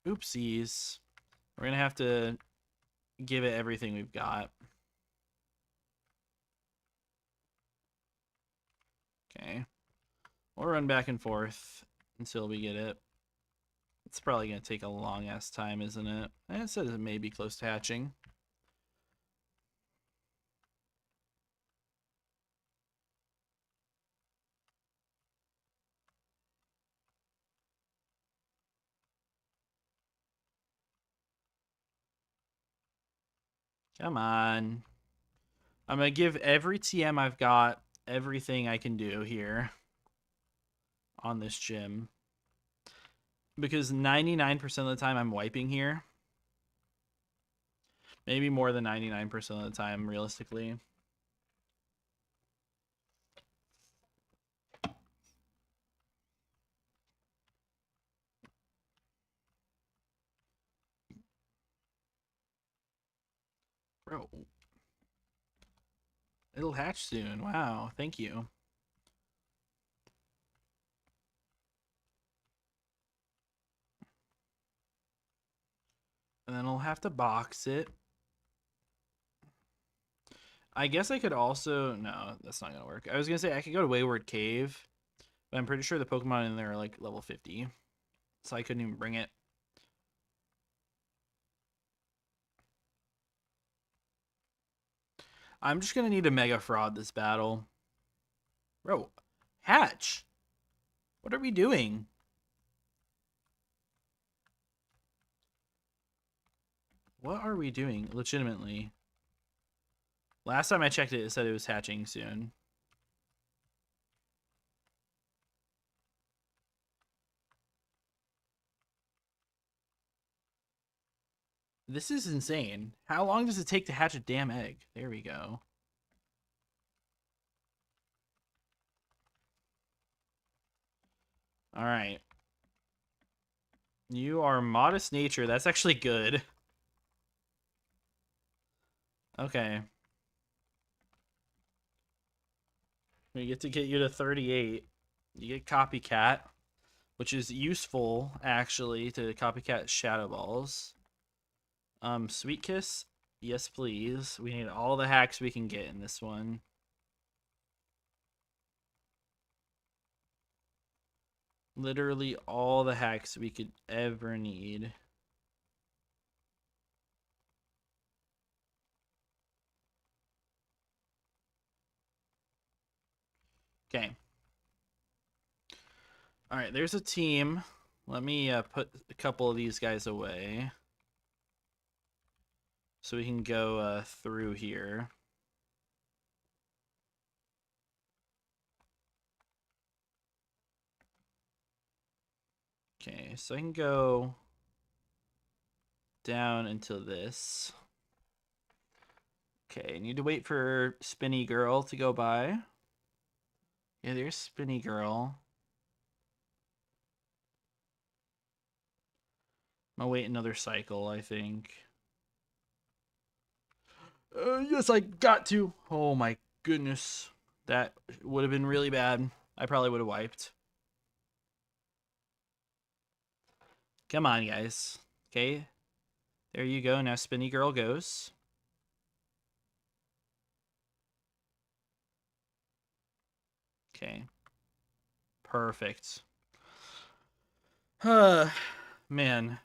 [SPEAKER 1] Oopsies. We're going to have to give it everything we've got. Okay. We'll run back and forth until we get it. It's probably going to take a long-ass time, isn't it? It says it may be close to hatching. Come on. I'm going to give every TM I've got everything I can do here on this gym. Because 99% of the time I'm wiping here. Maybe more than 99% of the time, realistically. Bro. It'll hatch soon. Wow, thank you. And then I'll have to box it. I guess I could also... No, that's not going to work. I was going to say I could go to Wayward Cave. But I'm pretty sure the Pokemon in there are like level 50. So I couldn't even bring it. I'm just going to need a Mega Fraud this battle. Bro, hatch. What are we doing? What are we doing? Legitimately. Last time I checked it, it said it was hatching soon. This is insane. How long does it take to hatch a damn egg? There we go. All right. You are modest nature. That's actually good. Okay. We get to get you to 38. You get copycat, which is useful actually to copycat shadow balls. Sweet kiss. Yes, please. We need all the hacks we can get in this one. Literally all the hacks we could ever need. Okay. All right, there's a team. Let me put a couple of these guys away so we can go through here. Okay, so I can go down into this. Okay, I need to wait for Spinny Girl to go by. Yeah, there's Spinny Girl. I'm gonna wait another cycle, I think. Yes, I got to. Oh my goodness. That would have been really bad. I probably would have wiped. Come on, guys. Okay. There you go. Now Spinny Girl goes. Okay. Perfect. Man.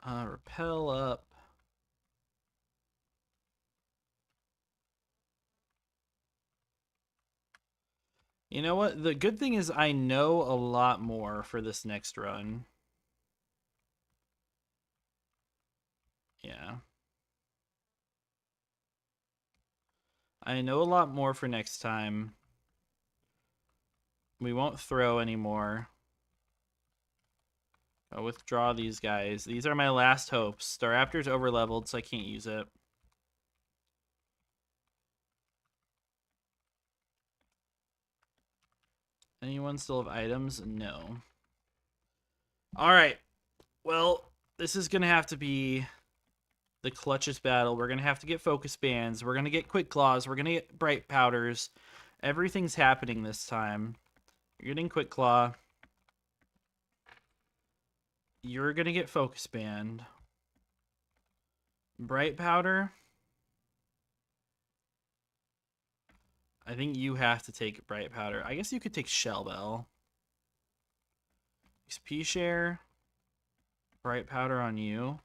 [SPEAKER 1] Repel up. You know what? The good thing is I know a lot more for this next run. Yeah. I know a lot more for next time. We won't throw anymore. I'll withdraw these guys. These are my last hopes. Staraptor's overleveled, so I can't use it. Anyone still have items? No. Alright. Well, this is going to have to be the clutchest battle. We're going to have to get focus bands. We're going to get quick claws. We're going to get bright powders. Everything's happening this time. You're getting quick claw. You're going to get focus band. Bright powder. I think you have to take bright powder. I guess you could take shell bell. XP share. Bright powder on you.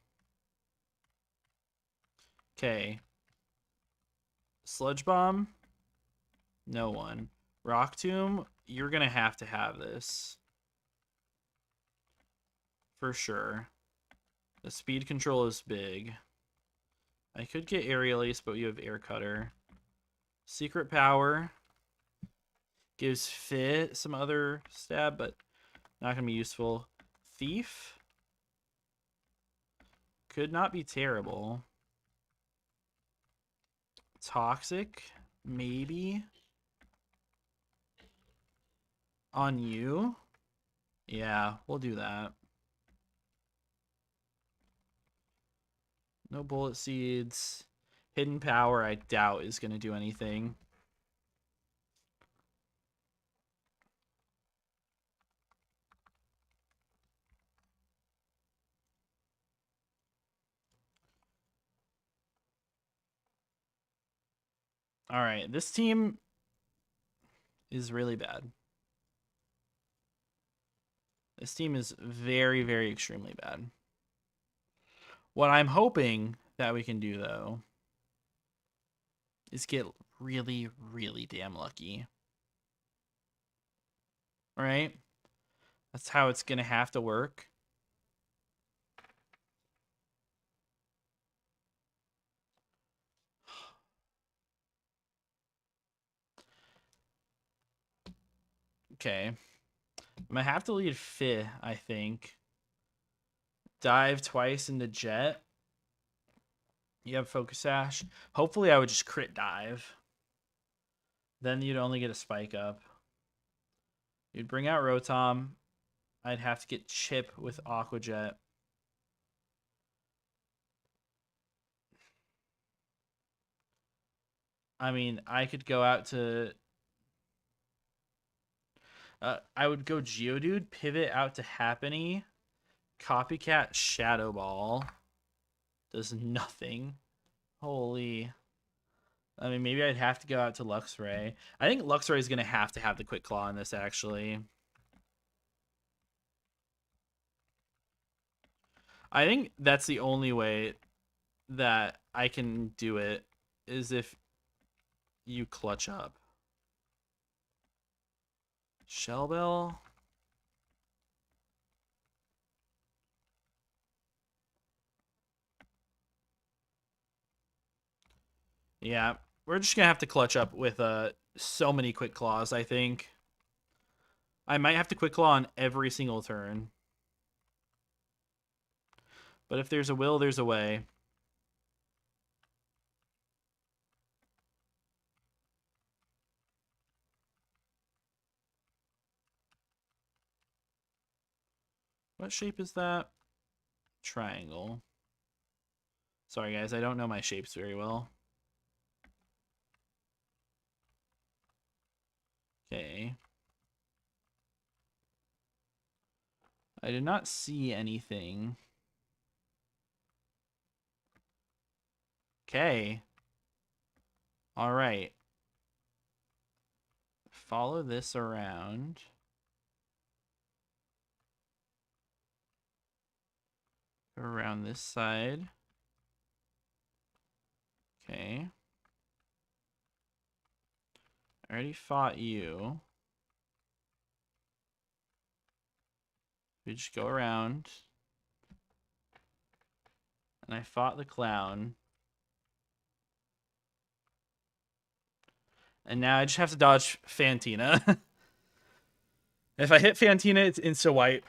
[SPEAKER 1] Okay. Sludge bomb. No one. Rock tomb. You're gonna have to have this. For sure. The speed control is big. I could get aerial ace, but you have air cutter. Secret power. Gives fit some other stab, but not gonna be useful. Thief. Could not be terrible. Toxic. Maybe. On you? Yeah, we'll do that. No bullet seeds. Hidden power, I doubt, is going to do anything. All right, this team is really bad. This team is very, very extremely bad. What I'm hoping that we can do, though, is get really, really damn lucky. Right? That's how it's going to have to work. Okay. I'm gonna have to lead Fih, I think. Dive twice into Jet. You have Focus Sash. Hopefully I would just crit dive. Then you'd only get a spike up. You'd bring out Rotom. I'd have to get Chip with Aqua Jet. I mean, I could go out to... I would go Geodude, pivot out to Happiny, Copycat Shadow Ball. Does nothing. Holy... I mean, maybe I'd have to go out to Luxray. I think Luxray is going to have the Quick Claw in this, actually. I think that's the only way that I can do it, is if you clutch up. Shell Bell? Yeah, we're just going to have to clutch up with so many Quick Claws, I think. I might have to Quick Claw on every single turn. But if there's a will, there's a way. What shape is that? Triangle. Sorry, guys, I don't know my shapes very well. Okay. I did not see anything. Okay. All right. Follow this around. Go around this side. Okay. I already fought you. We just go around. And I fought the clown. And now I just have to dodge Fantina. If I hit Fantina, it's insta-wipe.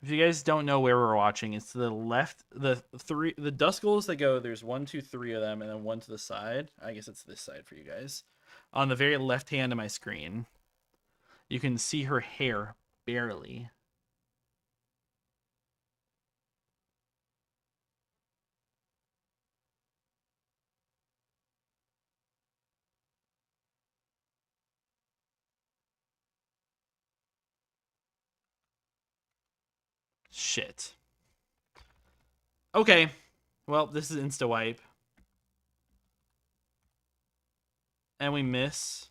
[SPEAKER 1] If you guys don't know where we're watching, it's to the left. The Duskulls that go, there's 1, 2, 3 of them, and then one to the side. I guess it's this side for you guys. On the very left hand of my screen. You can see her hair, barely. Shit. Okay. Well, this is insta-wipe. And we miss.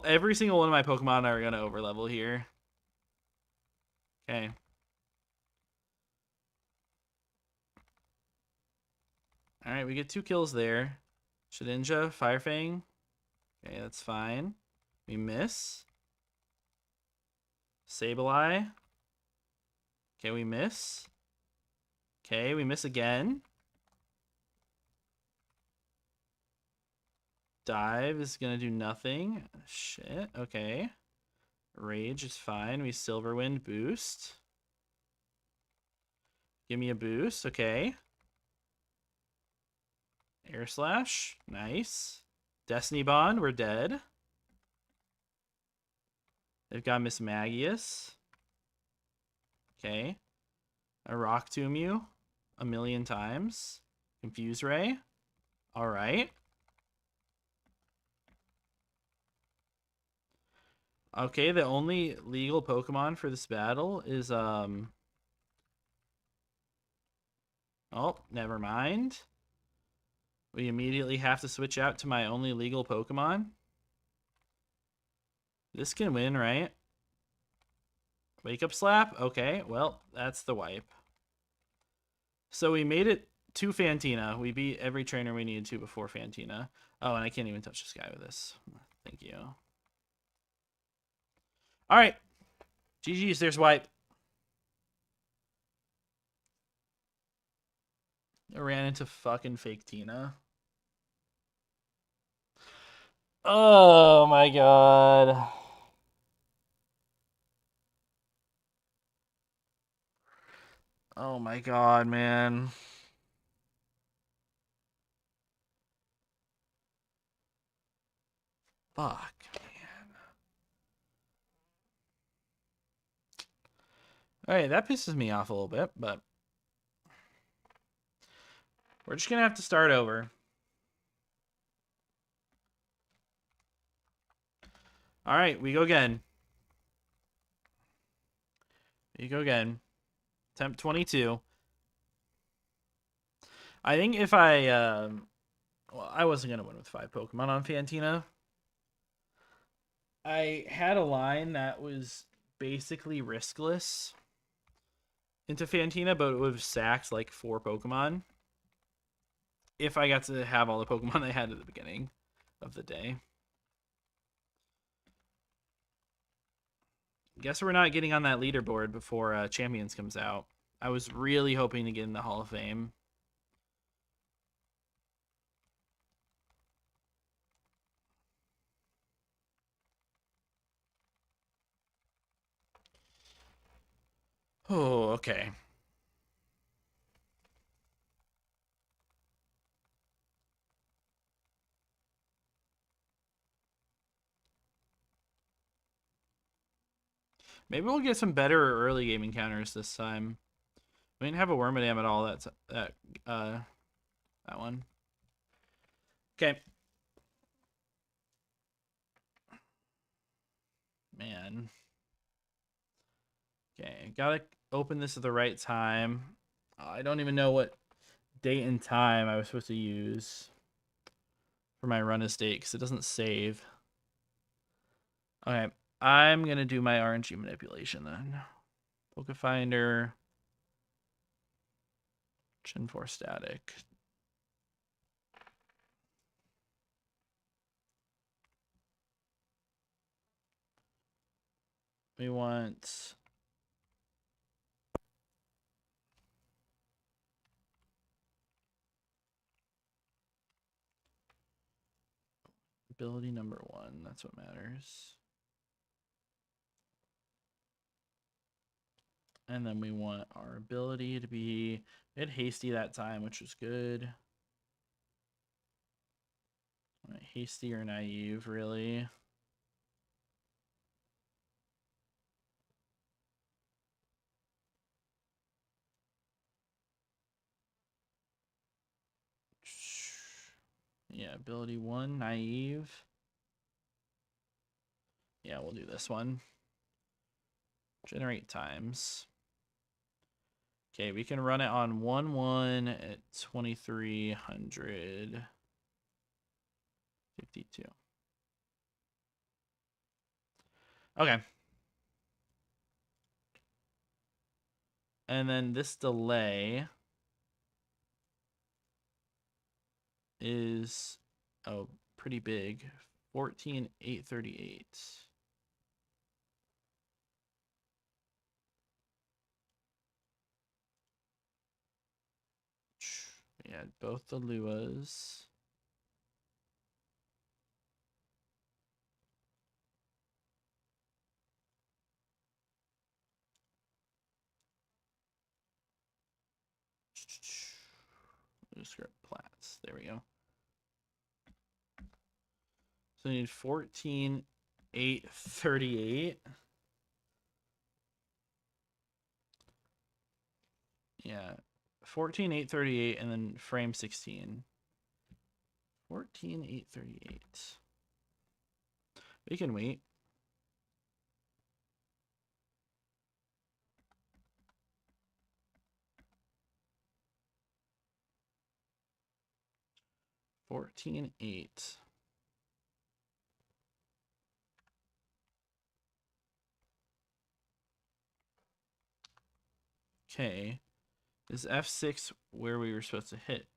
[SPEAKER 1] Every single one of my Pokemon are gonna overlevel here. Okay. Alright, we get 2 kills there. Shedinja, Firefang. Okay, that's fine. We miss. Sableye. Okay, we miss. Okay, we miss again. Dive is gonna do nothing. Shit, okay. Rage is fine. We Silver Wind boost. Give me a boost, okay. Air Slash, nice. Destiny Bond, we're dead. They've got Miss Magius. Okay. A Rock Tomb you 1,000,000 times. Confuse Ray. Alright. Okay, the only legal Pokemon for this battle is oh, never mind. We immediately have to switch out to my only legal Pokemon. This can win, right? Wake Up Slap? Okay, well, that's the wipe. So we made it to Fantina. We beat every trainer we needed to before Fantina. Oh, and I can't even touch this guy with this. Thank you. All right. GG's. There's wipe. I ran into fucking fake Tina. Oh my god. Oh my god, man. Fuck, man. Alright, that pisses me off a little bit, but we're just gonna have to start over. Alright, we go again. We go again. Attempt 22. I think if well, I wasn't gonna win with 5 Pokemon on Fantina. I had a line that was basically riskless into Fantina, but it would have sacked like 4 Pokemon if I got to have all the Pokemon I had at the beginning of the day. Guess we're not getting on that leaderboard before Champions comes out. I was really hoping to get in the Hall of Fame. Oh, okay. Maybe we'll get some better early game encounters this time. We didn't have a Wormadam at all. That one. Okay. Man. Okay, gotta open this at the right time. I don't even know what date and time I was supposed to use for my run estate because it doesn't save. Okay, I'm gonna do my RNG manipulation then. Pokefinder. Gen 4 static. We want ability number 1. That's what matters. And then we want our ability to be a bit hasty that time, which was good. Hasty or naive, really. Yeah, ability 1, naive. Yeah, we'll do this one. Generate times. Okay, we can run it on 1-1 at 2352. Okay. And then this delay is pretty big. 14,838. We had both the Luas. Script plats. There we go. So we need 14,838. Yeah. 14,838 and then frame 16. 14,838. We can wait. $14,800. Okay. Is F6 where we were supposed to hit?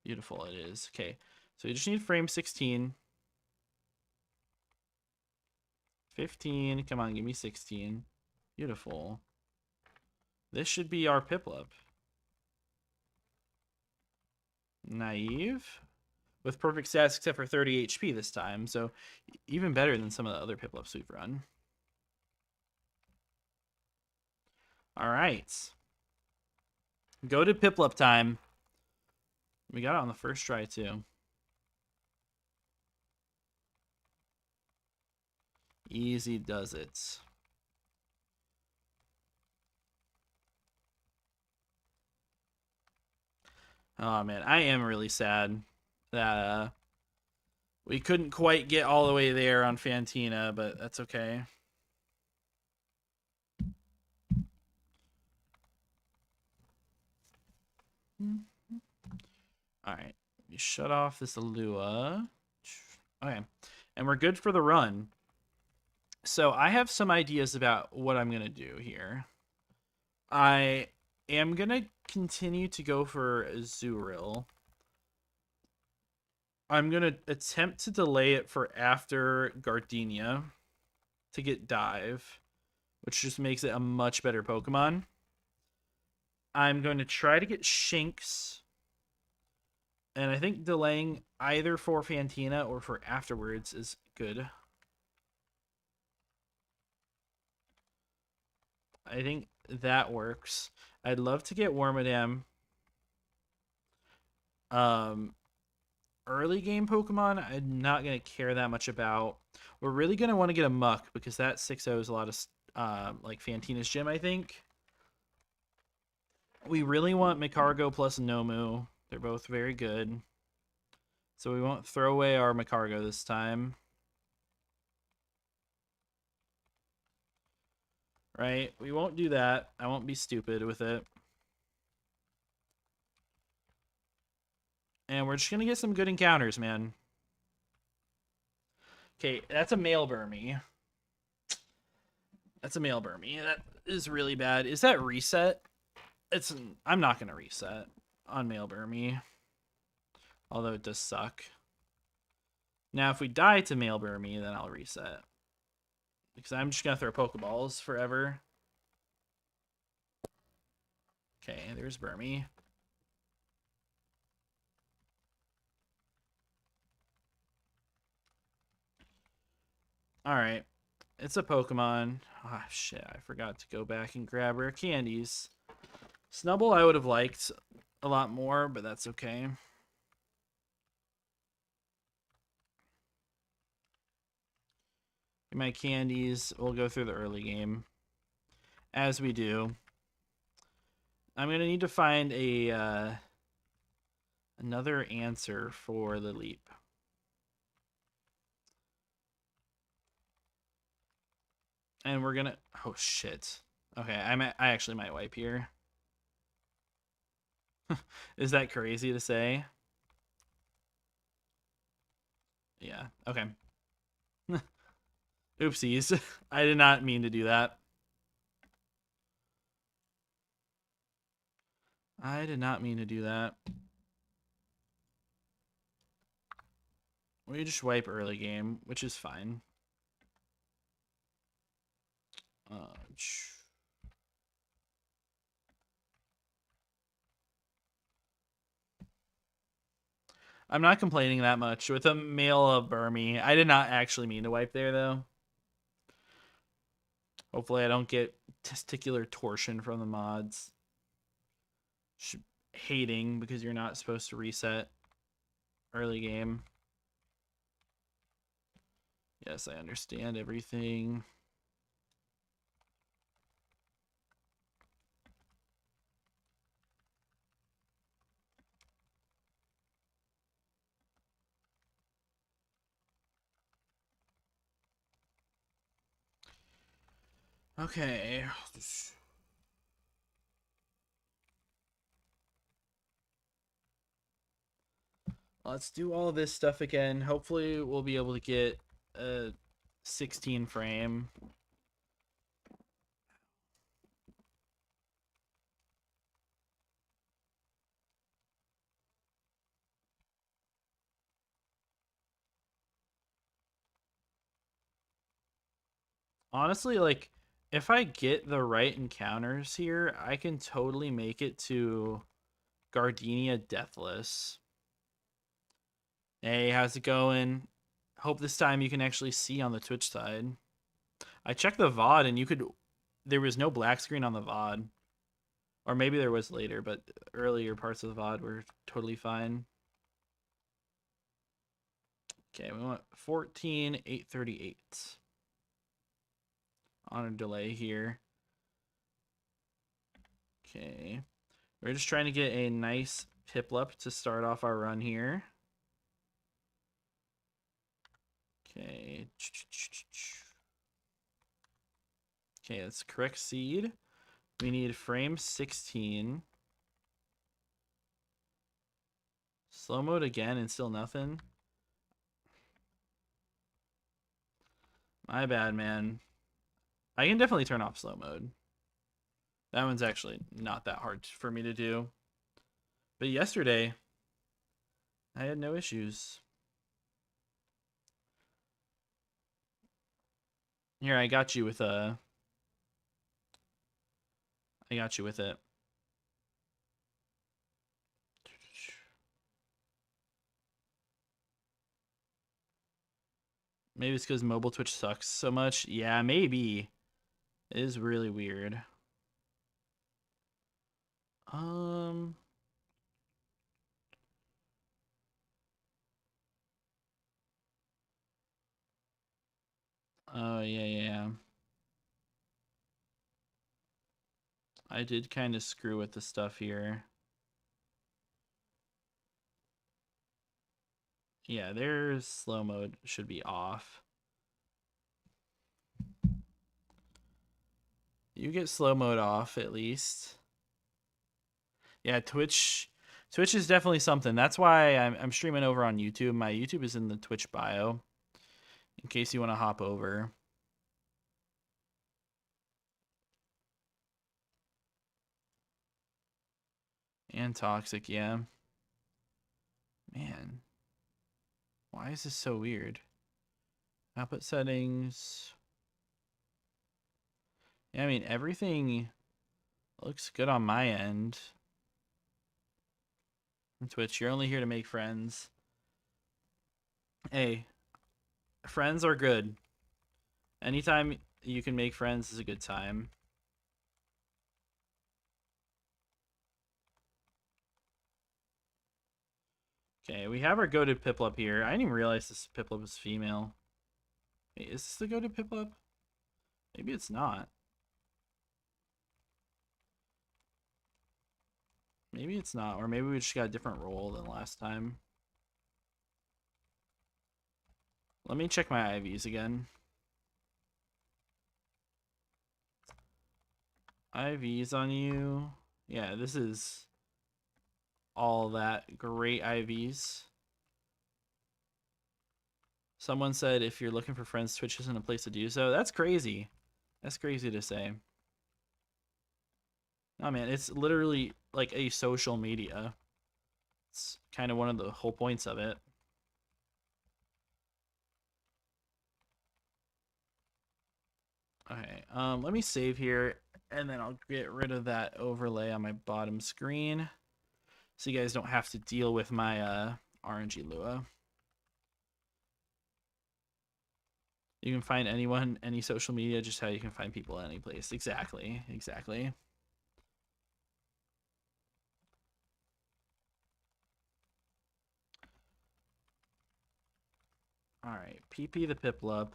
[SPEAKER 1] Beautiful, it is. Okay. So we just need frame 16. 15. Come on, give me 16. Beautiful. This should be our Piplup. Naive. With perfect stats except for 30 HP this time. So even better than some of the other Piplups we've run. All right. Go to Piplup time. We got it on the first try, too. Easy does it. Oh, man. I am really sad that we couldn't quite get all the way there on Fantina, but that's okay. All right. You shut off this Lua. Okay. And we're good for the run. So I have some ideas about what I'm going to do here. I am going to continue to go for Zuril. I'm going to attempt to delay it for after Gardenia to get Dive, which just makes it a much better Pokemon. I'm going to try to get Shinx. And I think delaying either for Fantina or for afterwards is good. I think that works. I'd love to get Wormadam. Early game Pokemon, I'm not going to care that much about. We're really going to want to get a Muck because that 6-0 is a lot of like Fantina's gym, I think. We really want Micargo plus Nomu. They're both very good. So we won't throw away our Micargo this time. Right? We won't do that. I won't be stupid with it. And we're just going to get some good encounters, man. Okay, that's a male Burmy. That's a male Burmy. That is really bad. Is that reset? I'm not going to reset on male Burmy. Although it does suck. Now, if we die to male Burmy, then I'll reset. Because I'm just going to throw Pokeballs forever. Okay, there's Burmy. Alright. It's a Pokemon. Ah, shit. I forgot to go back and grab rare candies. Snubble I would have liked a lot more, but that's okay. Get my candies. We'll go through the early game. As we do. I'm going to need to find a another answer for the leap. And we're going to... Oh, shit. Okay, I actually might wipe here. Is that crazy to say? Yeah, okay. Oopsies. I did not mean to do that. I did not mean to do that. We just wipe early game, which is fine. I'm not complaining that much with a male Burmy. I did not actually mean to wipe there, though. Hopefully I don't get testicular torsion from the mods. Hating because you're not supposed to reset early game. Yes, I understand everything. Okay. Let's do all this stuff again. Hopefully we'll be able to get a 16 frame. Honestly, like, if I get the right encounters here, I can totally make it to Gardenia Deathless. Hey, how's it going? Hope this time you can actually see on the Twitch side. I checked the VOD and you could. There was no black screen on the VOD. Or maybe there was later, but earlier parts of the VOD were totally fine. Okay, we want 14,838 on a delay here. Okay. We're just trying to get a nice Piplup to start off our run here. Okay. Okay, that's correct seed. We need frame 16. Slow mode again and still nothing. My bad, man. I can definitely turn off slow mode. That one's actually not that hard for me to do. But yesterday, I had no issues. Here, I got you with I got you with it. Maybe it's because mobile Twitch sucks so much. Yeah, maybe. It is really weird. Um. Oh, yeah. I did kind of screw with the stuff here. Yeah, their slow mode should be off. You get slow mode off at least. Yeah, Twitch is definitely something. That's why I'm streaming over on YouTube. My YouTube is in the Twitch bio in case you want to hop over. And toxic, yeah. Man. Why is this so weird? Output settings. Yeah, I mean everything looks good on my end. Twitch, you're only here to make friends. Hey, friends are good. Anytime you can make friends is a good time. Okay, we have our goated Piplup here. I didn't even realize this Piplup was female. Wait, is this the goated Piplup? Maybe it's not. Maybe it's not, or maybe we just got a different role than last time. Let me check my IVs again. IVs on you. Yeah, this is all that great IVs. Someone said if you're looking for friends, Twitch isn't a place to do so. That's crazy. That's crazy to say. Oh man, it's literally like a social media. It's kind of one of the whole points of it. Okay, let me save here, and then I'll get rid of that overlay on my bottom screen, so you guys don't have to deal with my RNG Lua. You can find anyone, any social media, just how you can find people any place. Exactly. All right, PP the Piplup.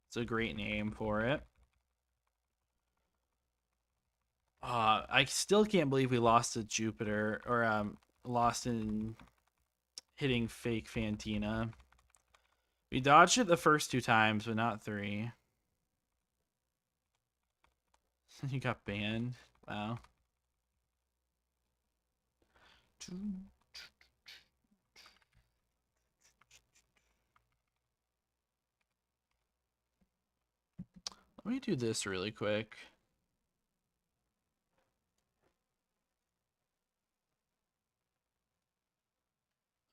[SPEAKER 1] It's a great name for it. I still can't believe we lost to Jupiter, or lost in hitting fake Fantina. We dodged it the first 2 times, but not 3. You got banned. Wow. Let me do this really quick.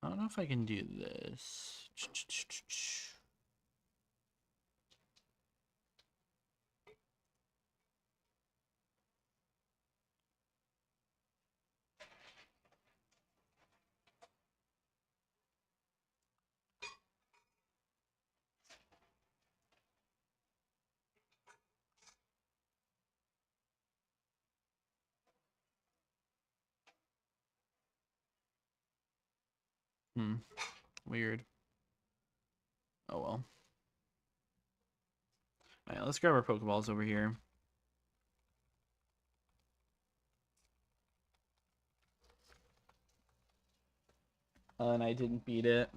[SPEAKER 1] I don't know if I can do this. Weird. Oh well. Alright, let's grab our Pokeballs over here. And I didn't beat it,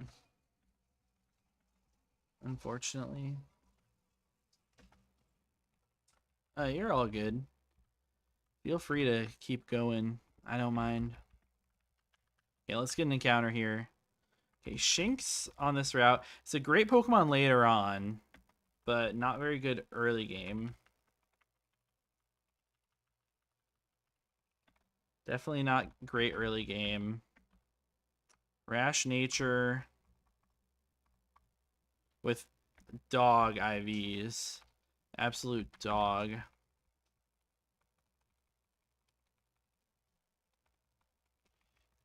[SPEAKER 1] unfortunately. You're all good. Feel free to keep going. I don't mind. Okay, let's get an encounter here. Okay, Shinx on this route. It's a great Pokemon later on, but not very good early game. Definitely not great early game. Rash nature with dog IVs. Absolute dog.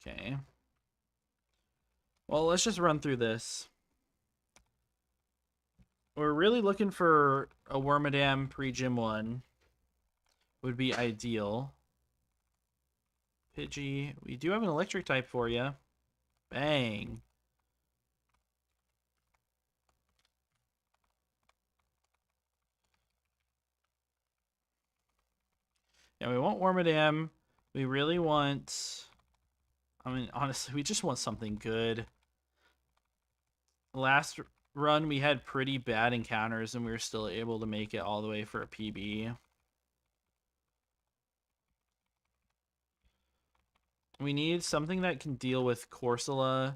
[SPEAKER 1] Okay. Well, let's just run through this. We're really looking for a Wormadam pre-gym 1. Would be ideal. Pidgey. We do have an electric type for you. Bang. Yeah, we want Wormadam. We really want... I mean, honestly, we just want something good. Last run, we had pretty bad encounters, and we were still able to make it all the way for a PB. We need something that can deal with Corsola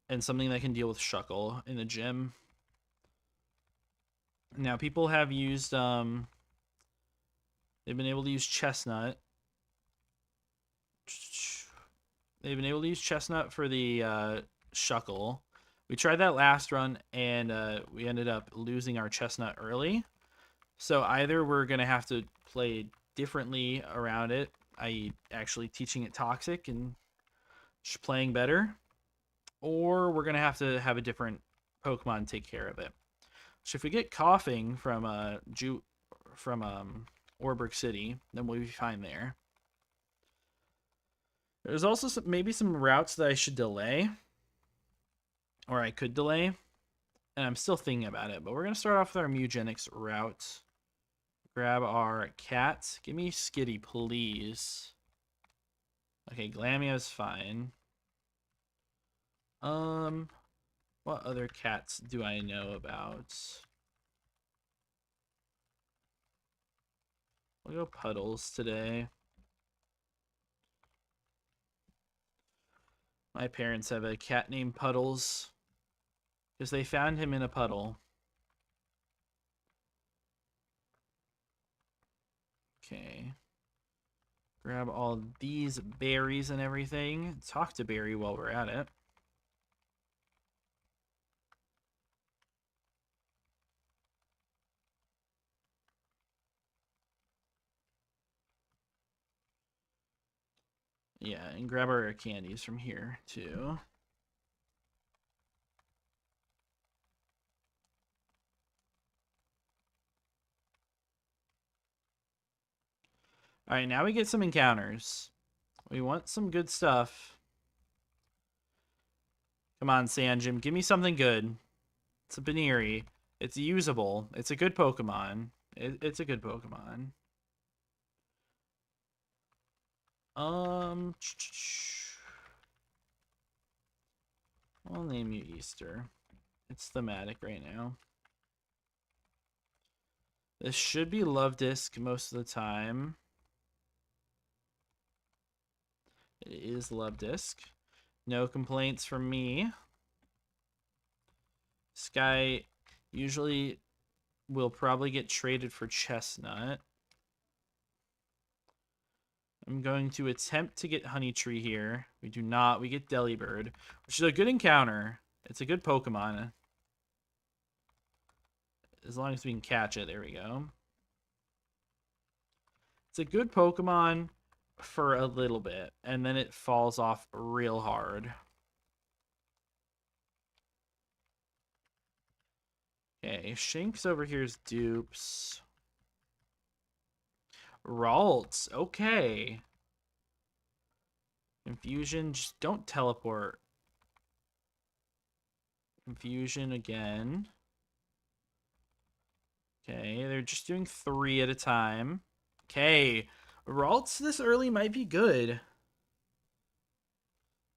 [SPEAKER 1] and something that can deal with Shuckle in the gym. Now, people have used... they've been able to use Chestnut. They've been able to use Chestnut for the Shuckle. We tried that last run, and we ended up losing our Chestnut early. So either we're going to have to play differently around it, i.e. actually teaching it Toxic and just playing better, or we're going to have a different Pokemon take care of it. So if we get Coughing from Orberg City, then we'll be fine there. There's also maybe some routes that I should delay, or I could delay, and I'm still thinking about it. But we're going to start off with our Mugenics route. Grab our cat. Give me Skitty, please. Okay, Glamia's fine. What other cats do I know about? We'll go Puddles today. My parents have a cat named Puddles because they found him in a puddle. Okay. Grab all these berries and everything. Talk to Barry while we're at it. Yeah, and grab our candies from here, too. Alright, now we get some encounters. We want some good stuff. Come on, Sanjim. Give me something good. It's a Baniri. It's usable. It's a good Pokemon. It's a good Pokemon. I'll name you Easter. It's thematic right now. This should be Love Disc most of the time. It is Love Disc. No complaints from me. Sky usually will probably get traded for Chestnut. I'm going to attempt to get Honeytree here. We do not. We get Delibird, which is a good encounter. It's a good Pokemon. As long as we can catch it. There we go. It's a good Pokemon for a little bit, and then it falls off real hard. Okay, Shinx over here is dupes. Ralts, okay. Confusion, just don't teleport. Confusion again. Okay, they're just doing 3 at a time. Okay, Ralts this early might be good.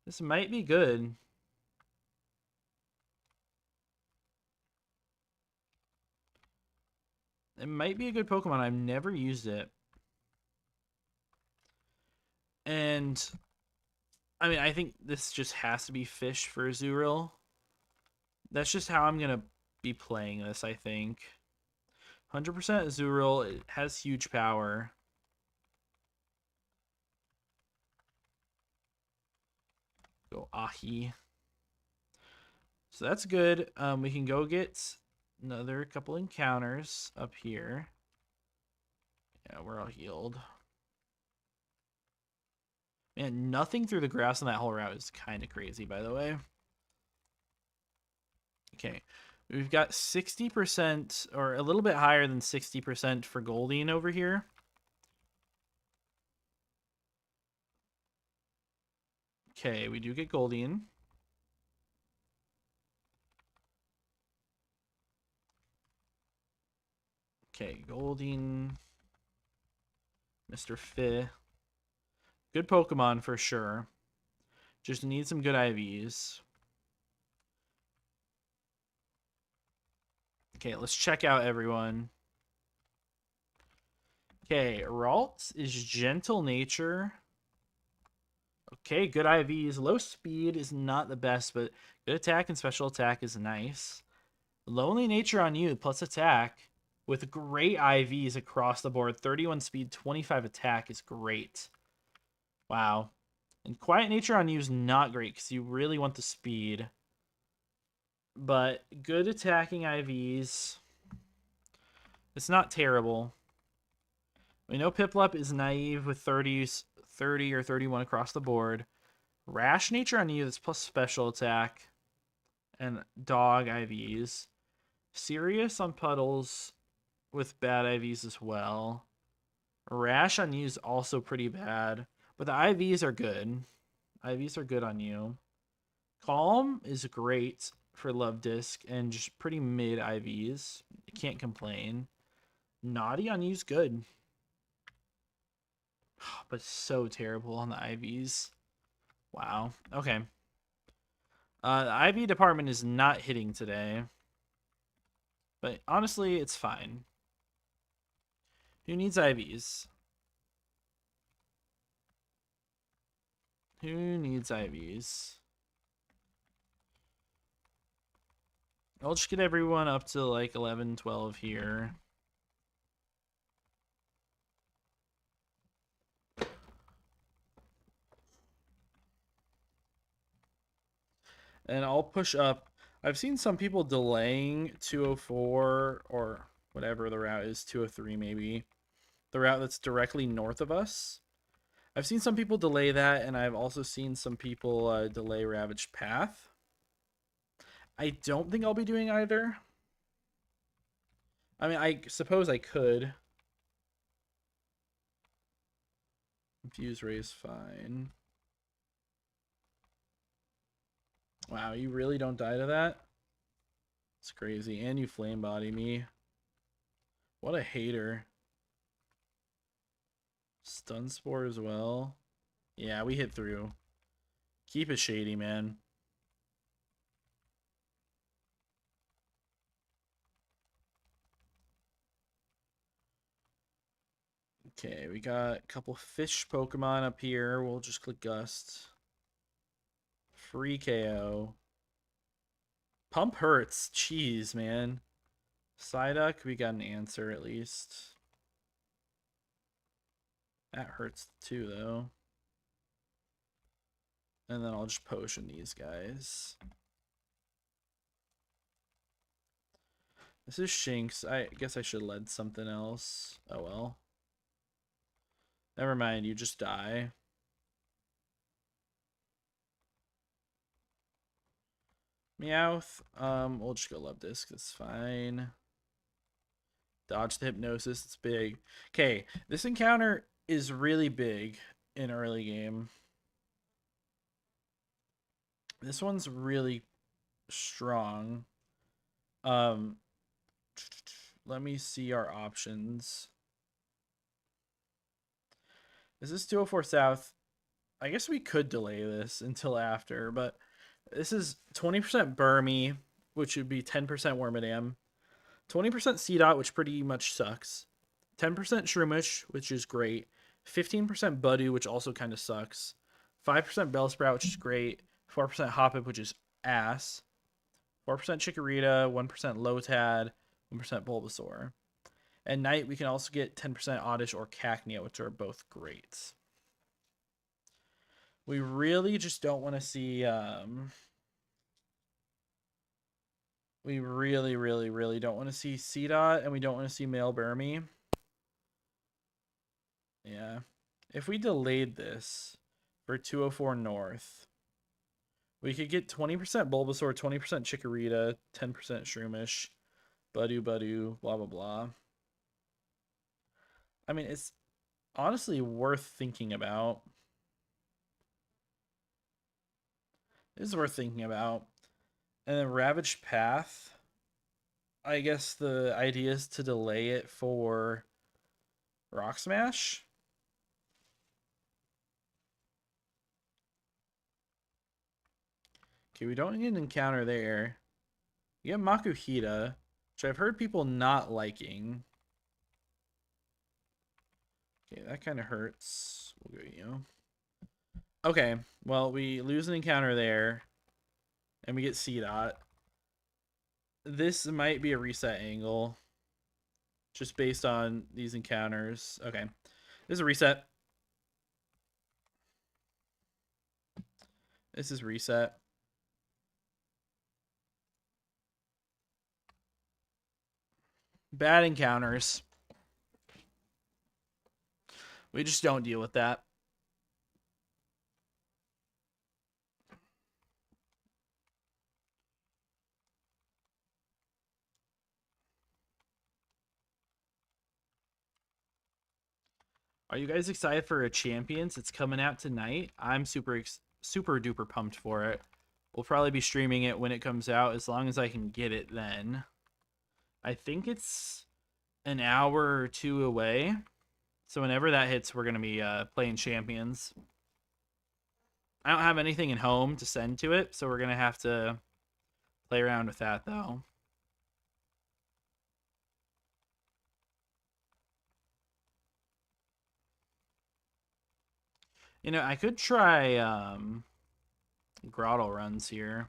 [SPEAKER 1] This might be good. It might be a good Pokemon. I've never used it. And, I mean, I think this just has to be Fish for Azurill. That's just how I'm going to be playing this, I think. 100% Azurill. It has huge power. Go Ahi. So that's good. We can go get another couple encounters up here. Yeah, we're all healed. Man, nothing through the grass on that whole route is kind of crazy, by the way. Okay, we've got 60%, or a little bit higher than 60% for Goldeen over here. Okay, we do get Goldeen. Okay, Goldeen. Mr. Fi. Good Pokemon for sure. Just need some good IVs. Okay, let's check out everyone. Okay, Ralt is Gentle Nature. Okay, good IVs. Low speed is not the best, but good attack and special attack is nice. Lonely Nature on you, plus attack, with great IVs across the board. 31 speed, 25 attack is great. Wow. And Quiet Nature on you is not great, because you really want the speed. But good attacking IVs. It's not terrible. We know Piplup is naive with 30 or 31 across the board. Rash Nature on you, that's plus special attack. And dog IVs. Serious on Puddles with bad IVs as well. Rash on you is also pretty bad. But the IVs are good. IVs are good on you. Calm is great for Love Disc and just pretty mid IVs. Can't complain. Naughty on you is good. But so terrible on the IVs. Wow. Okay. The IV department is not hitting today. But honestly, it's fine. Who needs IVs? Who needs IVs? I'll just get everyone up to like 11, 12 here. And I'll push up. I've seen some people delaying 204 or whatever the route is, 203 maybe. The route that's directly north of us. I've seen some people delay that, and I've also seen some people delay Ravaged Path. I don't think I'll be doing either. I mean, I suppose I could. Confuse Ray is fine. Wow, you really don't die to that? It's crazy. And you flame body me. What a hater. Stun Spore as well. Yeah, we hit through. Keep it shady, man. Okay, we got a couple fish Pokemon up here. We'll just click Gust. Free KO. Pump hurts. Jeez, man. Psyduck, we got an answer at least. That hurts too, though. And then I'll just potion these guys. This is Shinx. I guess I should have led something else. Oh well. Never mind, you just die. Meowth. We'll just go Love Disc. That's fine. Dodge the Hypnosis. It's big. Okay, this encounter is really big in early game. This one's really strong. Let me see our options. Is this 204 South? I guess we could delay this until after, but this is 20% Burmy, which would be 10% Wormadam, 20% Seedot, which pretty much sucks, 10% Shroomish, which is great, 15% Budew, which also kind of sucks, 5% Bellsprout, which is great, 4% Hoppip, which is ass, 4% Chikorita, 1% Lotad, 1% Bulbasaur. At night, we can also get 10% Oddish or Cacnea, which are both great. We really just don't want to see... we really, really, really don't want to see Seedot, and we don't want to see Male Burmy. Yeah. If we delayed this for 204 North, we could get 20% Bulbasaur, 20% Chikorita, 10% Shroomish, Budew, blah, blah, blah. I mean, it's honestly worth thinking about. It is worth thinking about. And then Ravaged Path, I guess the idea is to delay it for Rock Smash. Okay, we don't need an encounter there. You get Makuhita, which I've heard people not liking. Okay, that kind of hurts. We'll go, Okay, well, we lose an encounter there, and we get Seedot. This might be a reset angle, just based on these encounters. Okay, this is a reset. This is reset. Bad encounters. We just don't deal with that. Are you guys excited for a Champions? It's coming out tonight. I'm super duper pumped for it. We'll probably be streaming it when it comes out, as long as I can get it then. I think it's an hour or two away. So whenever that hits, we're going to be playing Champions. I don't have anything at home to send to it, so we're going to have to play around with that, though. You know, I could try Grottle runs here.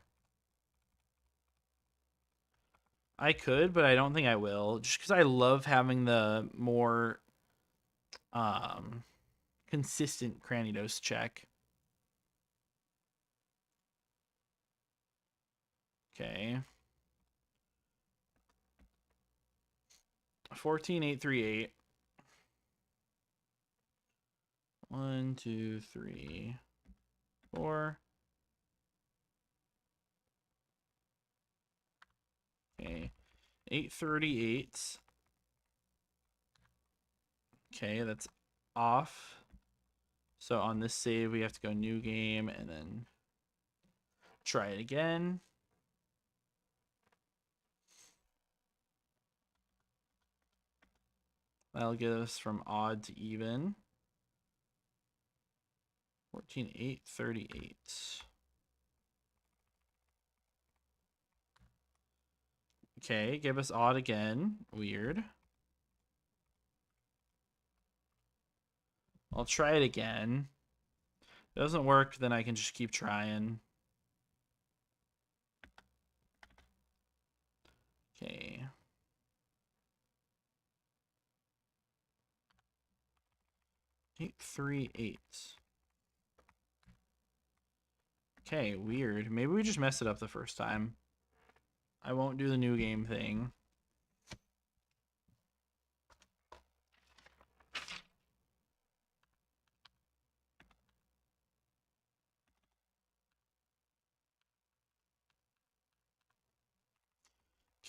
[SPEAKER 1] I could, but I don't think I will. Just because I love having the more consistent Cranidos check. Okay. 14838. 1, 2, 3, 4. Okay. 838. Okay, that's off. So on this save, we have to go new game and then try it again. That'll get us from odd to even. 14838. Okay, give us odd again. Weird. I'll try it again. If it doesn't work, then I can just keep trying. Okay. Eight, 3, 8. Okay, weird. Maybe we just messed it up the first time. I won't do the new game thing.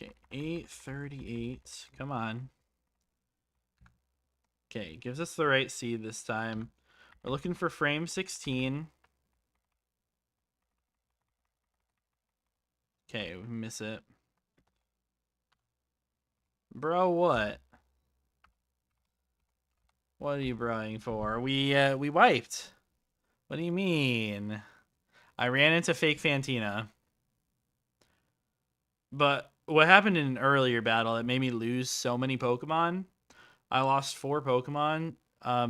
[SPEAKER 1] Okay, 838. Come on. Okay, gives us the right seed this time. We're looking for frame 16. Okay, we miss it. Bro, what? What are you broing for? We wiped. What do you mean? I ran into fake Fantina. But what happened in an earlier battle that made me lose so many Pokemon? I lost 4 Pokemon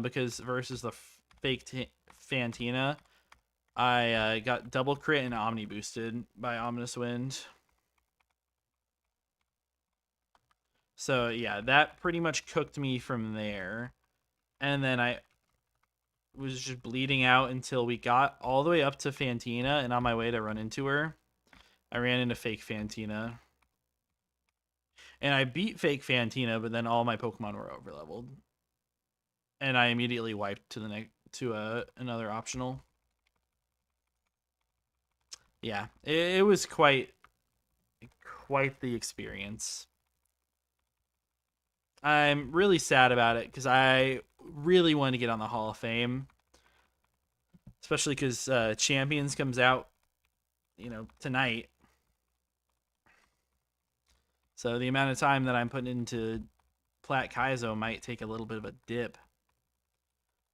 [SPEAKER 1] because versus the fake Fantina, I got double crit and Omni boosted by Ominous Wind. So yeah, that pretty much cooked me from there. And then I was just bleeding out until we got all the way up to Fantina, and on my way to run into her, I ran into fake Fantina. And I beat fake Fantina, but then all my Pokemon were overleveled. And I immediately wiped to the next to another optional. Yeah, it was quite the experience. I'm really sad about it because I really want to get on the Hall of Fame, especially because Champions comes out, tonight. So the amount of time that I'm putting into Plat Kaizo might take a little bit of a dip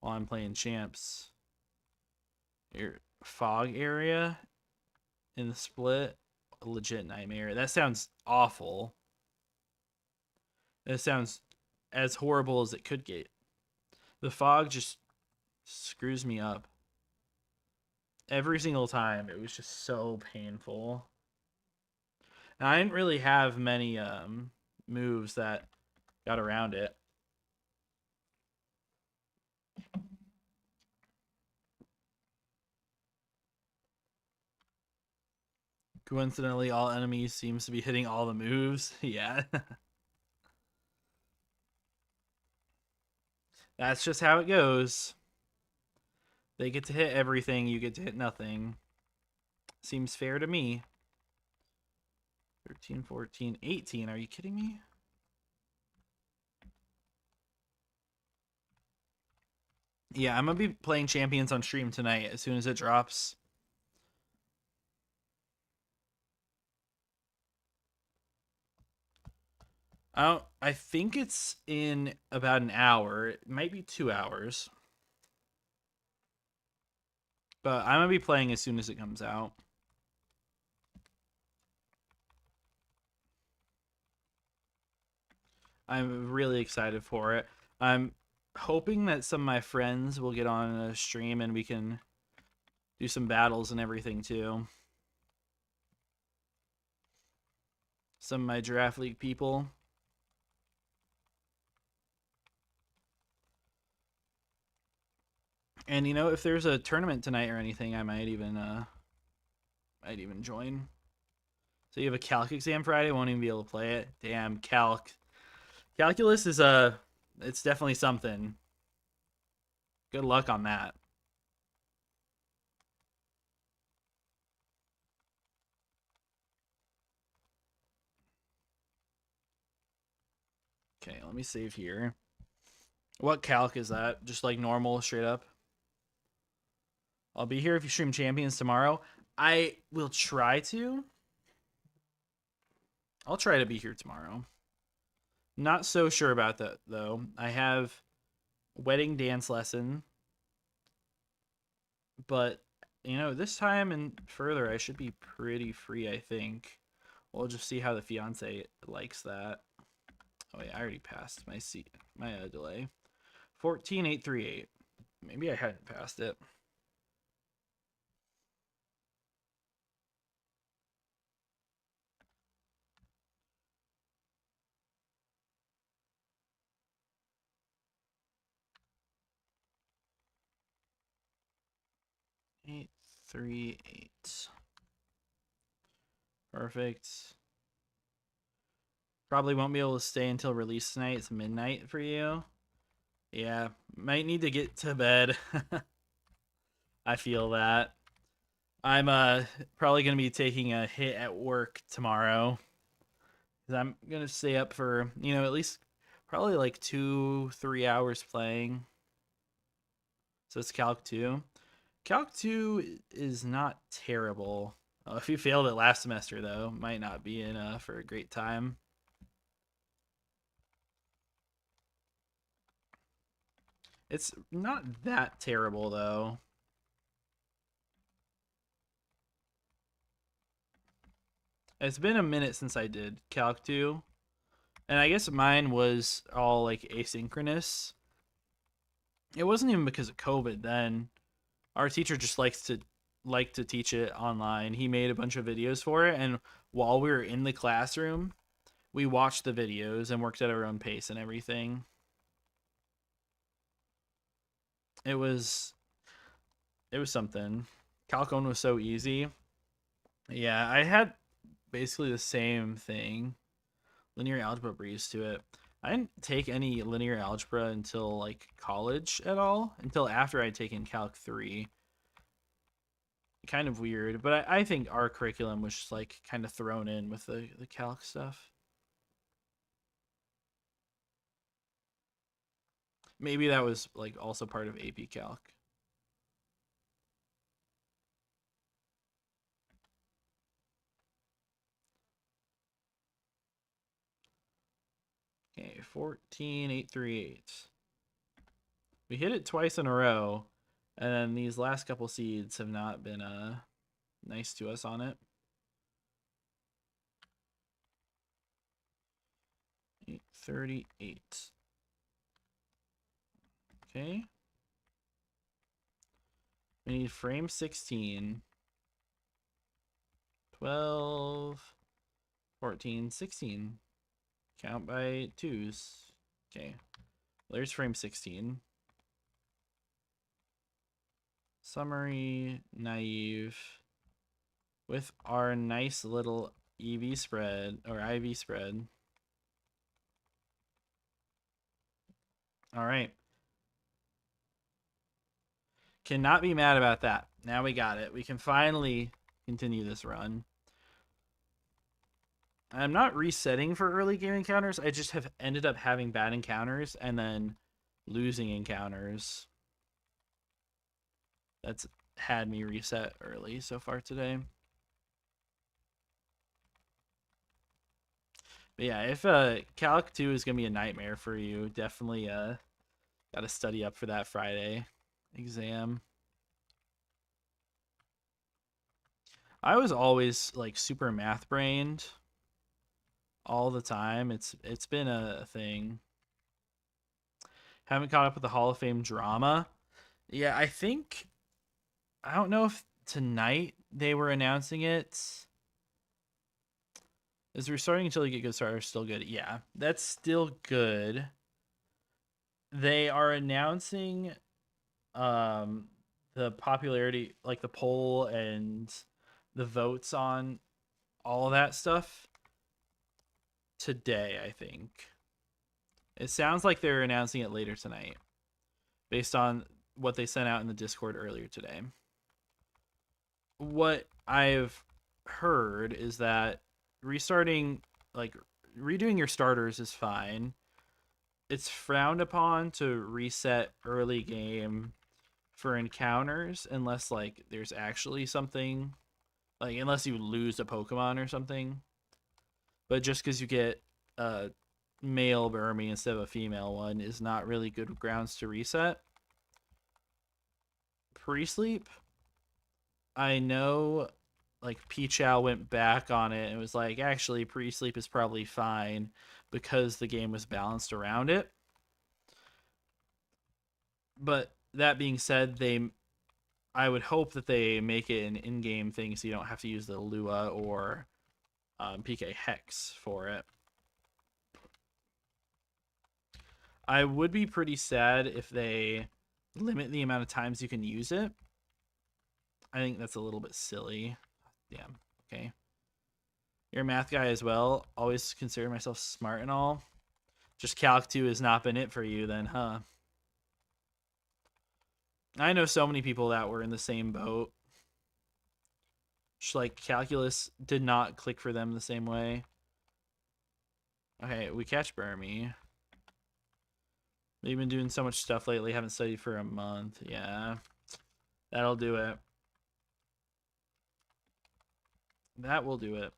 [SPEAKER 1] while I'm playing champs. Your fog area in the split, a legit nightmare. That sounds awful. That sounds as horrible as it could get. The fog just screws me up. Every single time, it was just so painful. And I didn't really have many moves that got around it. Coincidentally, all enemies seems to be hitting all the moves. Yeah. That's just how it goes. They get to hit everything, you get to hit nothing. Seems fair to me. 13, 14, 18. Are you kidding me? Yeah, I'm going to be playing Champions on stream tonight as soon as it drops. I think it's in about an hour. It might be 2 hours. But I'm going to be playing as soon as it comes out. I'm really excited for it. I'm hoping that some of my friends will get on a stream and we can do some battles and everything too. Some of my Giraffe League people. And if there's a tournament tonight or anything, I might even join. So you have a calc exam Friday, won't even be able to play it. Damn, calculus is it's definitely something. Good luck on that. Okay, let me save here. What calc is that? Just like normal, straight up? I'll be here if you stream Champions tomorrow. I will try to. I'll try to be here tomorrow. Not so sure about that, though. I have wedding dance lesson. But, this time and further, I should be pretty free, I think. We'll just see how the fiance likes that. Oh, yeah, I already passed my delay. 14,838. Maybe I hadn't passed it. Eight, 3, 8. Perfect. Probably won't be able to stay until release tonight. It's midnight for you. Yeah, might need to get to bed. I feel that. I'm probably gonna be taking a hit at work tomorrow. Cause I'm gonna stay up for at least probably like 2-3 hours playing. So it's Calc 2. Calc 2 is not terrible. If you failed it last semester, though, might not be in for a great time. It's not that terrible, though. It's been a minute since I did Calc 2. And I guess mine was all like asynchronous. It wasn't even because of COVID then. Our teacher just liked to teach it online. He made a bunch of videos for it, and while we were in the classroom, we watched the videos and worked at our own pace and everything. It was something. Calc 1 was so easy. Yeah, I had basically the same thing. Linear algebra breeze to it. I didn't take any linear algebra until like college at all, until after I'd taken Calc 3. Kind of weird, but I think our curriculum was just like kind of thrown in with the Calc stuff. Maybe that was like also part of AP Calc. Okay, 14,838. We hit it twice in a row, and then these last couple seeds have not been nice to us on it. 838. Okay. We need frame 16. 12, 14, 16. Count by twos. Okay. Well, there's frame 16. Summary, naive. With our nice little EV spread, or IV spread. All right. Cannot be mad about that. Now we got it. We can finally continue this run. I'm not resetting for early game encounters. I just have ended up having bad encounters and then losing encounters. That's had me reset early so far today. But yeah, if Calc 2 is going to be a nightmare for you, definitely got to study up for that Friday exam. I was always like super math brained all the time. It's been a thing. Haven't caught up with the Hall of Fame drama. Yeah, I don't know if tonight they were announcing it. Is restarting until you get good starters still good? Yeah, that's still good. They are announcing the popularity, like the poll and the votes on all that stuff today, I think. It sounds like they're announcing it later tonight based on what they sent out in the Discord earlier today. What I've heard is that restarting, like redoing your starters is fine. It's frowned upon to reset early game for encounters unless like there's actually something, like unless you lose a Pokemon or something. But just because you get a male Burmy instead of a female one is not really good grounds to reset. Pre-sleep, I know like Pichao went back on it and was like, actually pre-sleep is probably fine because the game was balanced around it. But that being said, I would hope that they make it an in-game thing so you don't have to use the Lua or PK Hex for it. I would be pretty sad if they limit the amount of times you can use it. I think that's a little bit silly. Damn. Okay. You're a math guy as well. Always consider myself smart and all. Just Calc 2 has not been it for you then, huh? I know so many people that were in the same boat. Just like calculus did not click for them the same way. Okay, we catch Burmy. We've been doing so much stuff lately. Haven't studied for a month. Yeah, that'll do it. That will do it.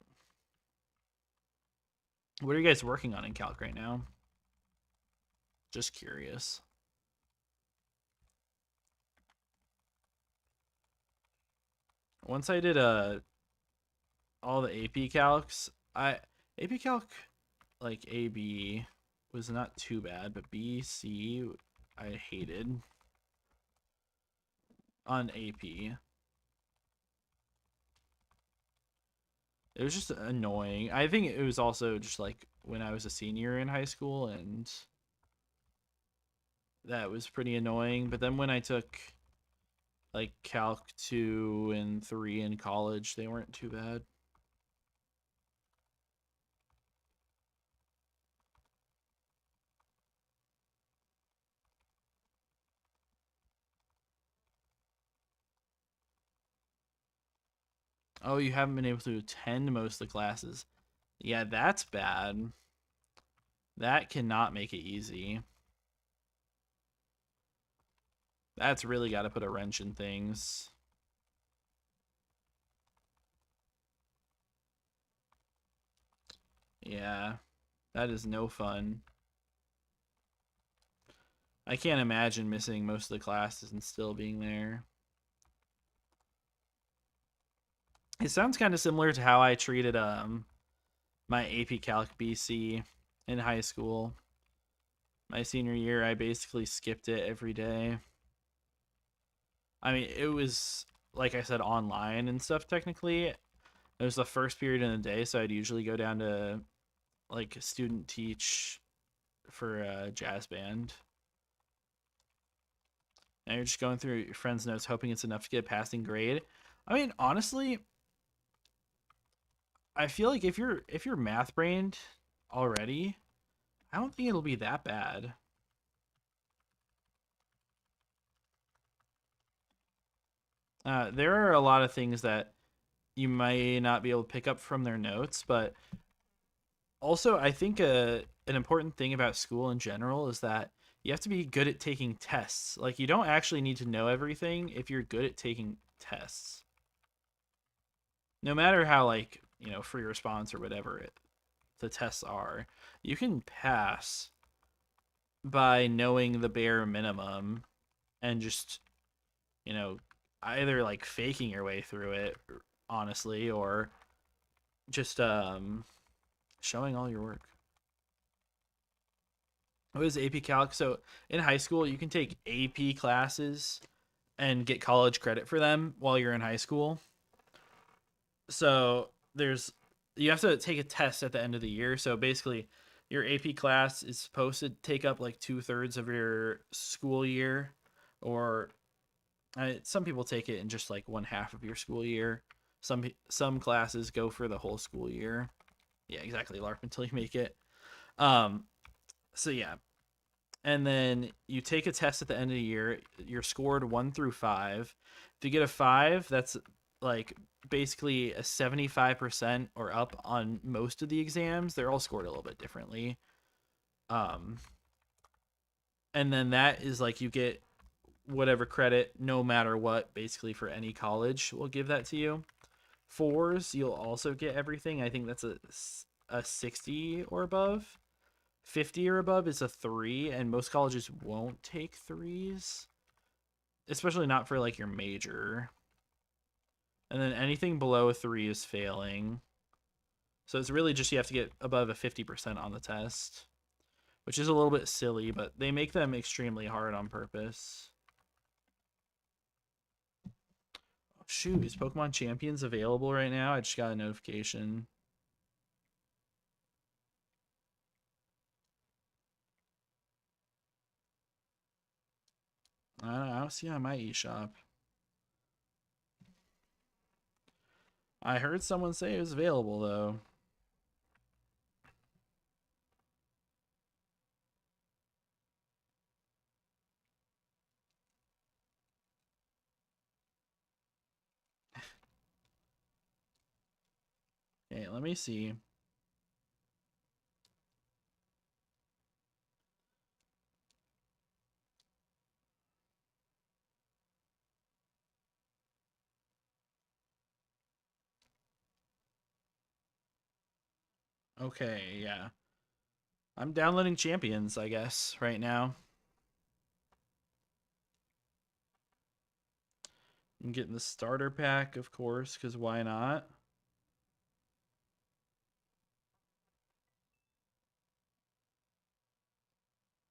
[SPEAKER 1] What are you guys working on in calc right now? Just curious. Once I did all the AP calcs, AP calc like AB was not too bad, but B, C I hated on AP. It was just annoying. I think it was also just like when I was a senior in high school, and that was pretty annoying. But then when I took like Calc 2 and 3 in college, they weren't too bad. Oh, you haven't been able to attend most of the classes. Yeah, that's bad. That cannot make it easy. That's really got to put a wrench in things. Yeah, that is no fun. I can't imagine missing most of the classes and still being there. It sounds kind of similar to how I treated my AP Calc BC in high school. My senior year, I basically skipped it every day. I mean, it was like I said, online and stuff. Technically, it was the first period in the day, so I'd usually go down to like student teach for a jazz band. And you're just going through your friend's notes, hoping it's enough to get a passing grade. I mean, honestly, I feel like if you're math brained already, I don't think it'll be that bad. There are a lot of things that you might not be able to pick up from their notes, but also I think an important thing about school in general is that you have to be good at taking tests. Like you don't actually need to know everything if you're good at taking tests. No matter how like, free response or whatever the tests are, you can pass by knowing the bare minimum and just, you know, either like faking your way through it honestly or just showing all your work. What is AP Calc? So in high school, you can take AP classes and get college credit for them while you're in high school. So there's you have to take a test at the end of the year. So basically, your AP class is supposed to take up like 2/3 of your school year, or some people take it in just like 1/2 of your school year. Some classes go for the whole school year. Yeah, exactly. LARP until you make it. Um, so yeah, and then you take a test at the end of the year. You're scored 1 through 5. If you get a 5, that's like basically a 75% or up on most of the exams. They're all scored a little bit differently. Um, and then that is like you get whatever credit, no matter what, basically for any college will give that to you. 4s, you'll also get everything. I think that's a 60 or above. 50 or above is a 3, and most colleges won't take 3s, especially not for like your major. And then anything below a 3 is failing. So it's really just you have to get above a 50% on the test, which is a little bit silly, but they make them extremely hard on purpose. Oh, shoot, is Pokemon Champions available right now? I just got a notification. I don't see it on my eShop. I heard someone say it was available though. Okay, let me see. Okay, yeah. I'm downloading Champions, I guess, right now. I'm getting the starter pack, of course, because why not?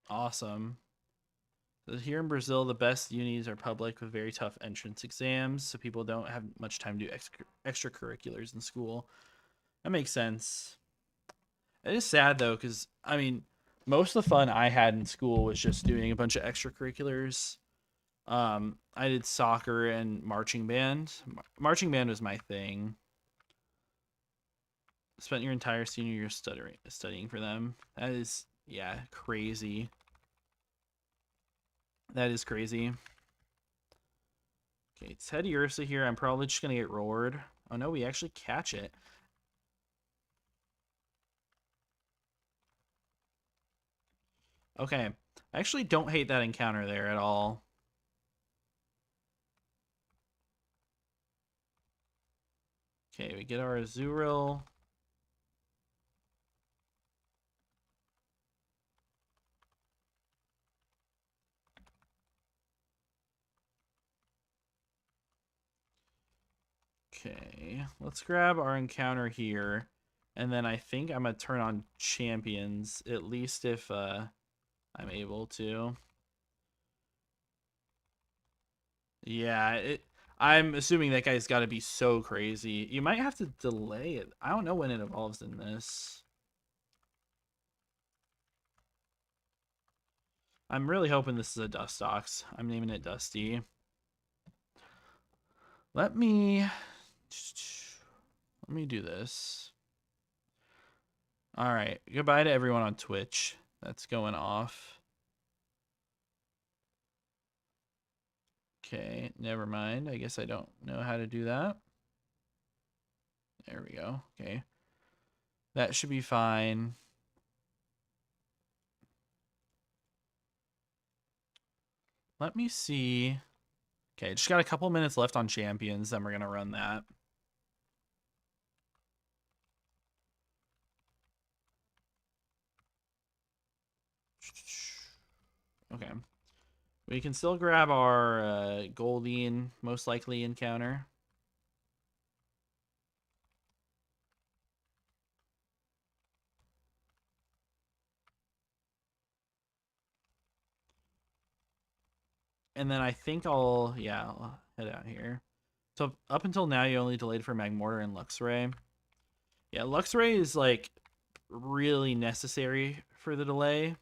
[SPEAKER 1] Awesome. So here in Brazil, the best unis are public with very tough entrance exams, so people don't have much time to do extracurriculars in school. That makes sense. It is sad though, because I mean, most of the fun I had in school was just doing a bunch of extracurriculars. I did soccer and marching band. Marching band was my thing. Spent your entire senior year studying for them. That is, yeah, crazy. That is crazy. Okay, Teddy Ursa here. I'm probably just gonna get roared. Oh no, we actually catch it. Okay, I actually don't hate that encounter there at all. Okay, we get our Azurill. Okay, let's grab our encounter here. And then I think I'm going to turn on champions, at least if I'm able to. Yeah, I'm assuming that guy's got to be so crazy. You might have to delay it. I don't know when it evolves in this. I'm really hoping this is a Dustox. I'm naming it Dusty. Let me do this. All right. Goodbye to everyone on Twitch. That's going off. Okay, never mind. I guess I don't know how to do that. There we go. Okay. That should be fine. Let me see. Okay, just got a couple minutes left on champions, then we're going to run that. Okay. We can still grab our Goldeen, most likely encounter. And then I think I'll head out here. So up until now, you only delayed for Magmortar and Luxray. Yeah, Luxray is like really necessary for the delay.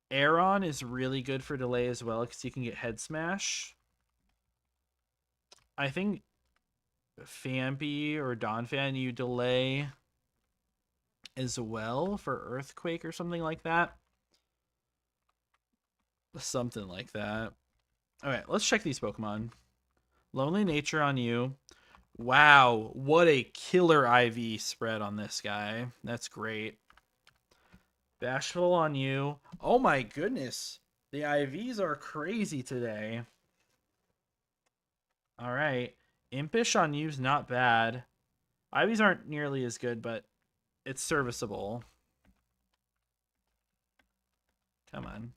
[SPEAKER 1] Aeron is really good for delay as well because you can get Head Smash. I think Phanpy or Donphan you delay as well for Earthquake or something like that. Something like that. All right, let's check these Pokemon. Lonely Nature on you. Wow, what a killer IV spread on this guy. That's great. Bashful on you. Oh my goodness. The IVs are crazy today. All right. Impish on you's not bad. IVs aren't nearly as good, but it's serviceable. Come on.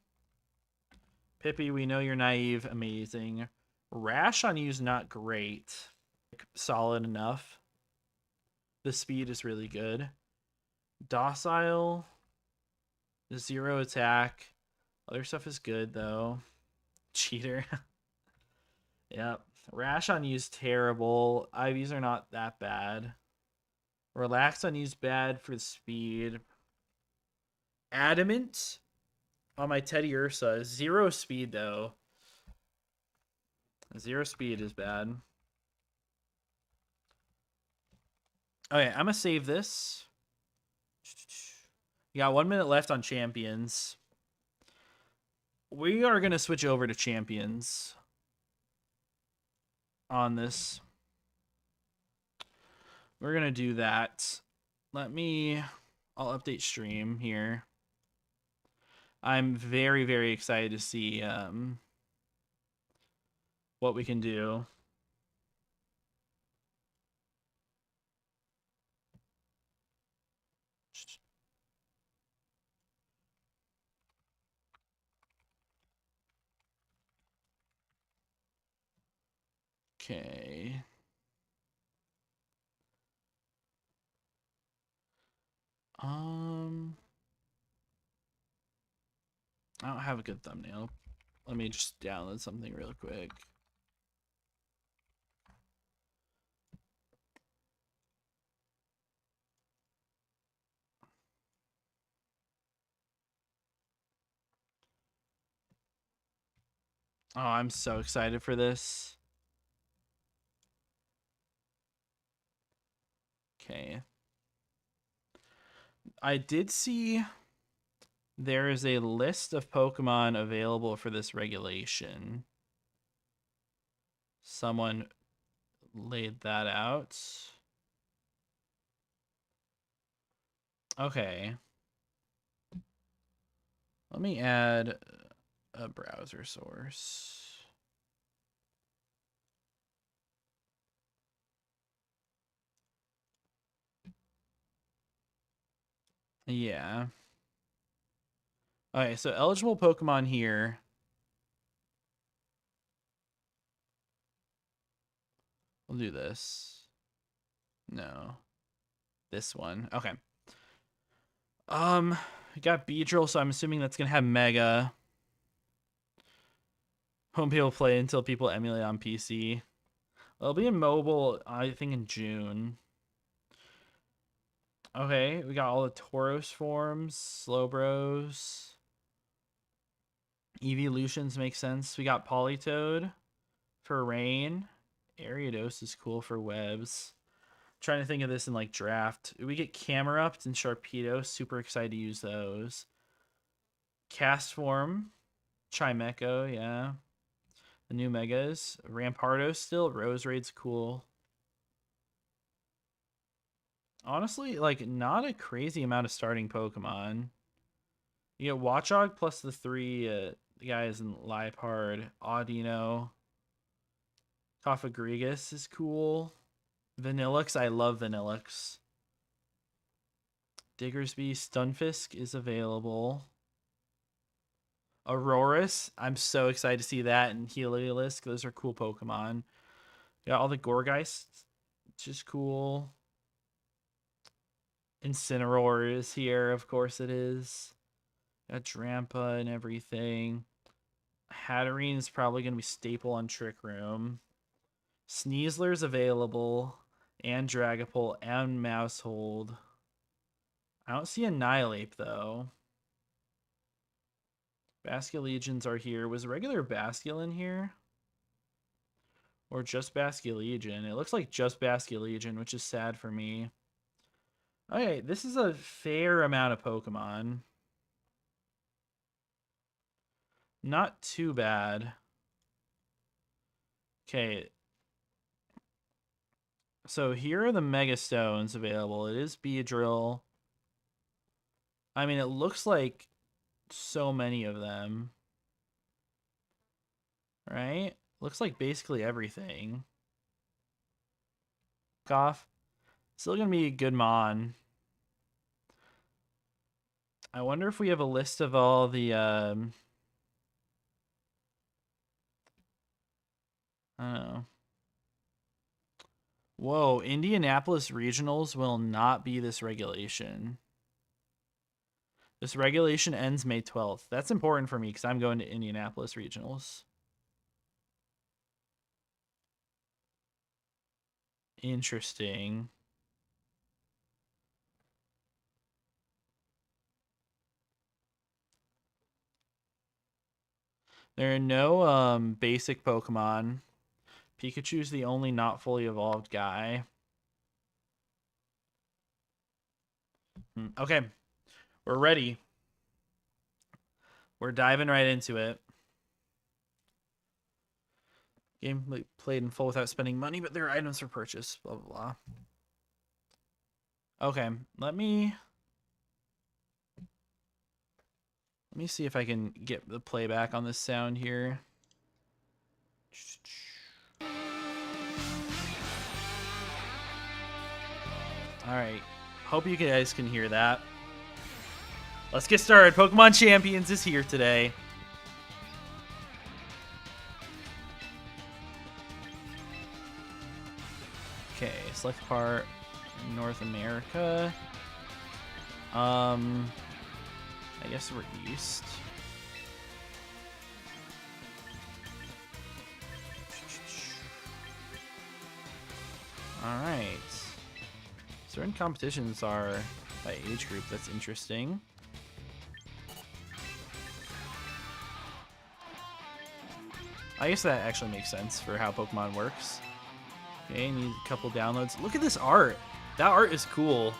[SPEAKER 1] Pippi, we know you're naive. Amazing. Rash on you's not great. Solid enough. The speed is really good. Docile. Zero attack. Other stuff is good, though. Cheater. Yep. Rash on you's terrible. IVs are not that bad. Relax on you's bad for speed. Adamant on my Teddy Ursa. Zero speed, though. Zero speed is bad. Okay, I'm going to save this. You got 1 minute left on champions. We are going to switch over to champions on this. We're going to do that. I'll update stream here. I'm very, very excited to see what we can do. Okay. I don't have a good thumbnail. Let me just download something real quick. Oh, I'm so excited for this. Okay. I did see there is a list of Pokemon available for this regulation. Someone laid that out. Okay. Let me add a browser source. Yeah. Okay, so eligible Pokemon here. We'll do this. No. This one. Okay. We got Beedrill, so I'm assuming that's gonna have Mega. Won't be able to play until people emulate on PC. It'll be in mobile, I think, in June. Okay, we got all the Tauros forms, Slowbros. Evolutions make sense. We got Politoed for rain. Ariados is cool for webs. Trying to think of this in like draft. We get Camerupt and Sharpedo. Super excited to use those. Cast form. Chimecho, yeah. The new megas. Rampardo still. Roserade's cool. Honestly, like, not a crazy amount of starting Pokemon. You get Watchog plus the 3 guys in Liepard. Audino. Cofagrigus is cool. Vanillux, I love Vanillux. Diggersby, Stunfisk is available. Aurorus, I'm so excited to see that, and Heliolisk, those are cool Pokemon. Got all the Gorgeist, which is cool. Incineroar is here, of course it is. Got Drampa and everything. Hatterene is probably going to be staple on Trick Room. Sneasler's available, and Dragapult, and Mousehold. I don't see Annihilape, though. Basculegions are here. Was regular Basculin here? Or just Basculegion? It looks like just Basculegion, which is sad for me. Okay, this is a fair amount of Pokemon. Not too bad. Okay. So here are the Mega Stones available. It is Beedrill. I mean, it looks like so many of them. Right? Looks like basically everything. Cough. Still gonna be a good Mon. I wonder if we have a list of all the I don't know. Whoa, Indianapolis Regionals will not be this regulation. This regulation ends May 12th. That's important for me because I'm going to Indianapolis Regionals. Interesting. There are no basic Pokemon. Pikachu's the only not fully evolved guy. Okay. We're ready. We're diving right into it. Game played in full without spending money, but there are items for purchase. Blah, blah, blah. Okay. Let me see if I can get the playback on this sound here. Alright. Hope you guys can hear that. Let's get started. Pokemon Champions is here today. select part, North America. I guess we're east. Alright. Certain competitions are by age group. That's interesting. I guess that actually makes sense for how Pokemon works. Okay, need a couple downloads. Look at this art. That art is cool.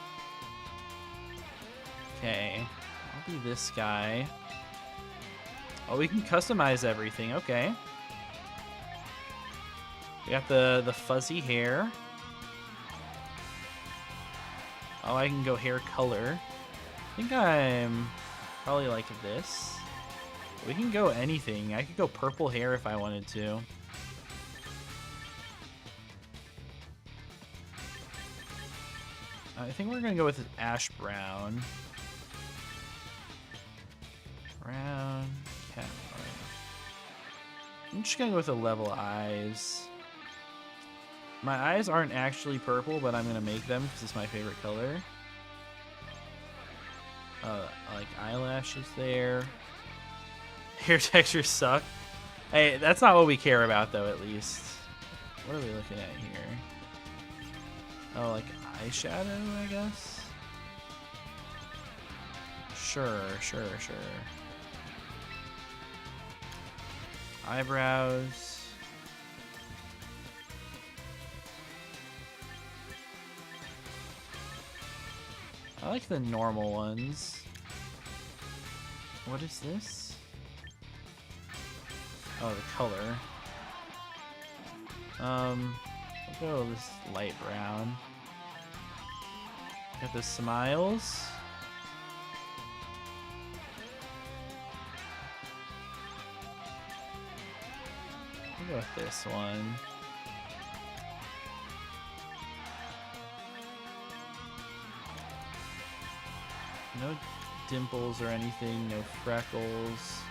[SPEAKER 1] Okay, I'll be this guy. Oh, we can customize everything. Okay. We got the fuzzy hair. Oh, I can go hair color. I think I'm probably like this. We can go anything. I could go purple hair if I wanted to. I think we're gonna go with ash brown. Brown, cat. I'm just gonna go with the level eyes. My eyes aren't actually purple, but I'm gonna make them because it's my favorite color. Like eyelashes there. Hair textures suck. Hey, that's not what we care about though, at least. What are we looking at here? Oh, like eyeshadow, I guess? Sure. Eyebrows. I like the normal ones. What is this? Oh, the color. I'll go this light brown. Got the smiles. I'll go with this one. No dimples or anything, no freckles.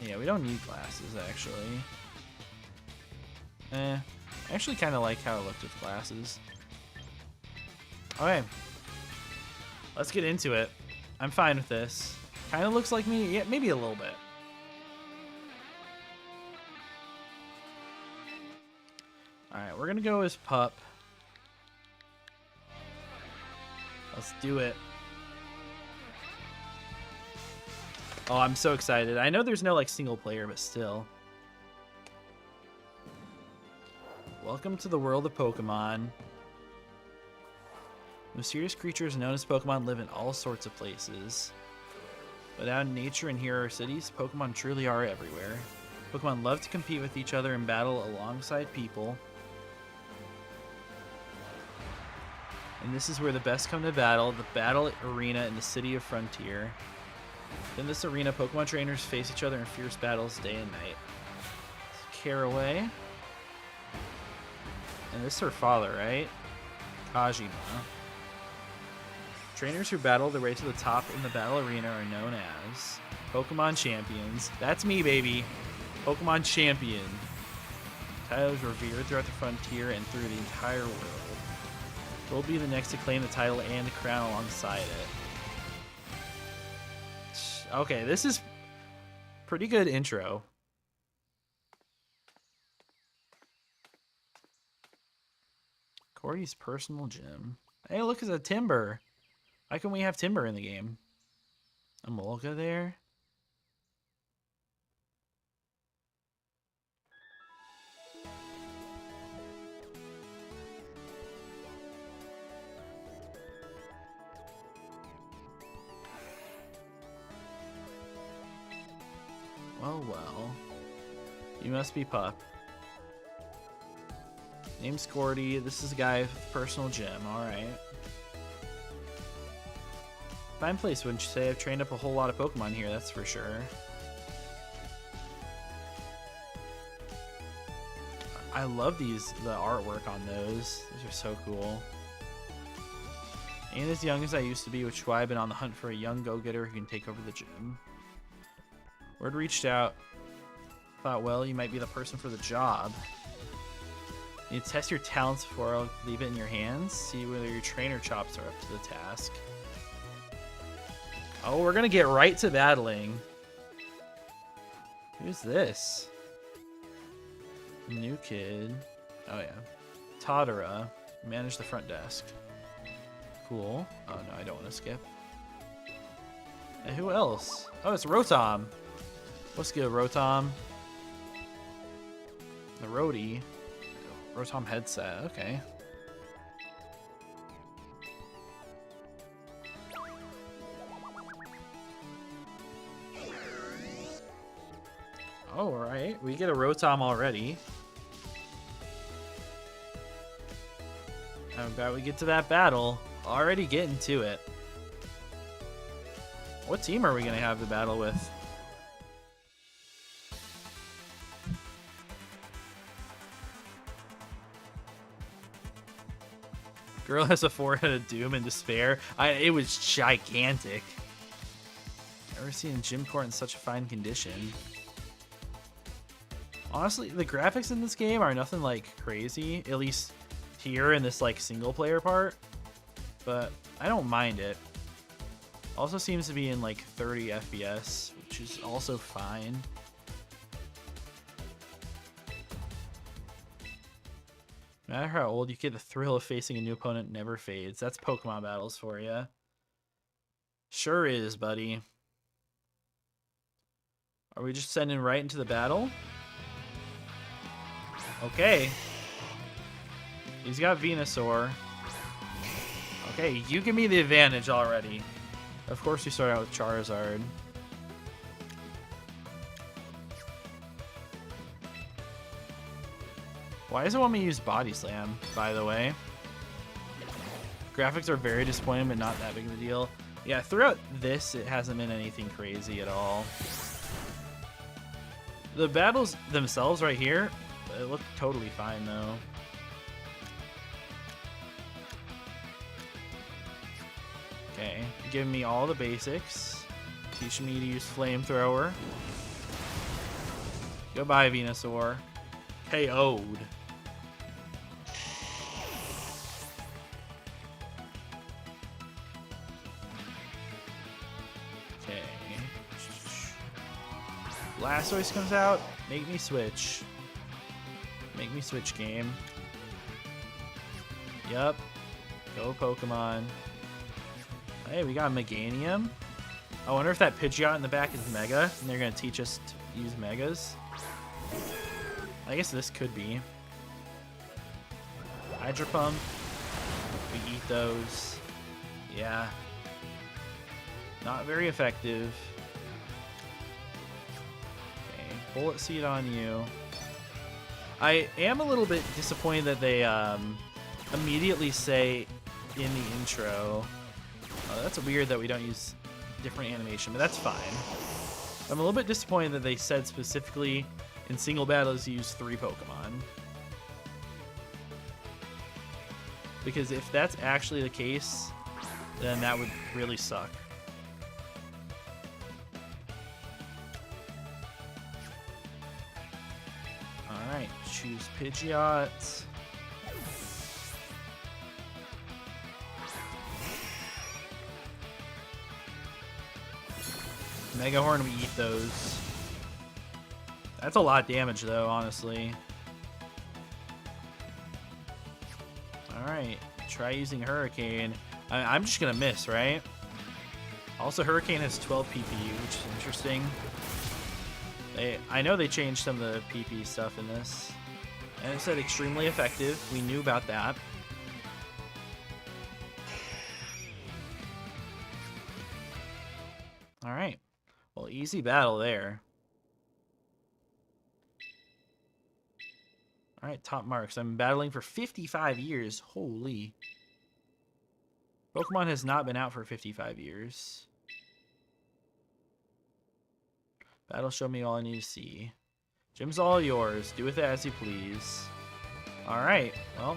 [SPEAKER 1] Yeah, we don't need glasses, actually. I actually kind of like how it looked with glasses. Okay. Let's get into it. I'm fine with this. Kind of looks like me. Yeah, maybe a little bit. Alright, we're gonna go as Pup. Let's do it. Oh, I'm so excited. I know there's no like single player, but still. Welcome to the world of Pokemon. Mysterious creatures known as Pokemon live in all sorts of places. But out in nature and here are cities, Pokemon truly are everywhere. Pokemon love to compete with each other and battle alongside people. And this is where the best come to battle, the battle arena in the city of Frontier. In this arena, Pokemon trainers face each other in fierce battles day and night. Caraway. And this is her father, right? Kajima. Trainers who battle their way to the top in the battle arena are known as Pokemon Champions. That's me, baby. Pokemon Champion. Title is revered throughout the frontier and through the entire world. We'll be the next to claim the title and the crown alongside it. Okay, this is pretty good intro. Corey's personal gym. Hey, look, it's a Timber. Why can't we have Timber in the game? A Molga there? Well. You must be Pup. Name's Gordy. This is a guy with personal gym. Alright. Fine place, wouldn't you say? I've trained up a whole lot of Pokemon here, that's for sure. I love the artwork on those. Those are so cool. Ain't as young as I used to be, which is why I've been on the hunt for a young go-getter who can take over the gym. Word reached out. Thought, well, you might be the person for the job. You test your talents before I'll leave it in your hands. See whether your trainer chops are up to the task. Oh, we're gonna get right to battling. Who's this? New kid. Oh yeah. Tadara. Manage the front desk. Cool. Oh no, I don't want to skip. And who else? Oh, it's Rotom. What's good, Rotom? The roadie. Rotom headset. Okay. Oh, alright. We get a Rotom already. How about we get to that battle? Already getting to it. What team are we going to have the battle with? Girl has a forehead of doom and despair. It was gigantic. Never seen a gym court in such a fine condition. Honestly, the graphics in this game are nothing like crazy, at least here in this like single player part, but I don't mind it. Also seems to be in like 30 FPS, which is also fine. No matter how old you get, the thrill of facing a new opponent never fades. That's Pokemon battles for you. Sure is, buddy. Are we just sending right into the battle? Okay. He's got Venusaur. Okay, you give me the advantage already. Of course we start out with Charizard. Why does it want me to use Body Slam, by the way? Graphics are very disappointing, but not that big of a deal. Yeah, throughout this, it hasn't been anything crazy at all. The battles themselves right here, they look totally fine, though. Okay, giving me all the basics. Teaching me to use Flamethrower. Goodbye, Venusaur. KO'd. Okay. Blastoise comes out. Make me switch. Make me switch, game. Yup. Go Pokemon. Hey, we got Meganium. I wonder if that Pidgeot in the back is Mega, and they're going to teach us to use Megas. I guess this could be. Hydro Pump. We eat those. Yeah. Not very effective. Okay, Bullet Seed on you. I am a little bit disappointed that they immediately say in the intro. Oh, that's weird that we don't use different animation, but that's fine. I'm a little bit disappointed that they said specifically in single battles you use 3 Pokemon. Because if that's actually the case, then that would really suck. Alright, choose Pidgeot. Mega Horn, we eat those. That's a lot of damage, though, honestly. Alright, try using Hurricane. I'm just gonna miss, right? Also, Hurricane has 12 PP, which is interesting. I know they changed some of the PP stuff in this. And it said extremely effective. We knew about that. Alright. Well, easy battle there. Alright, top marks. I'm battling for 55 years. Holy. Pokemon has not been out for 55 years. Battle show me all I need to see. Gym's all yours. Do with it as you please. Alright, well.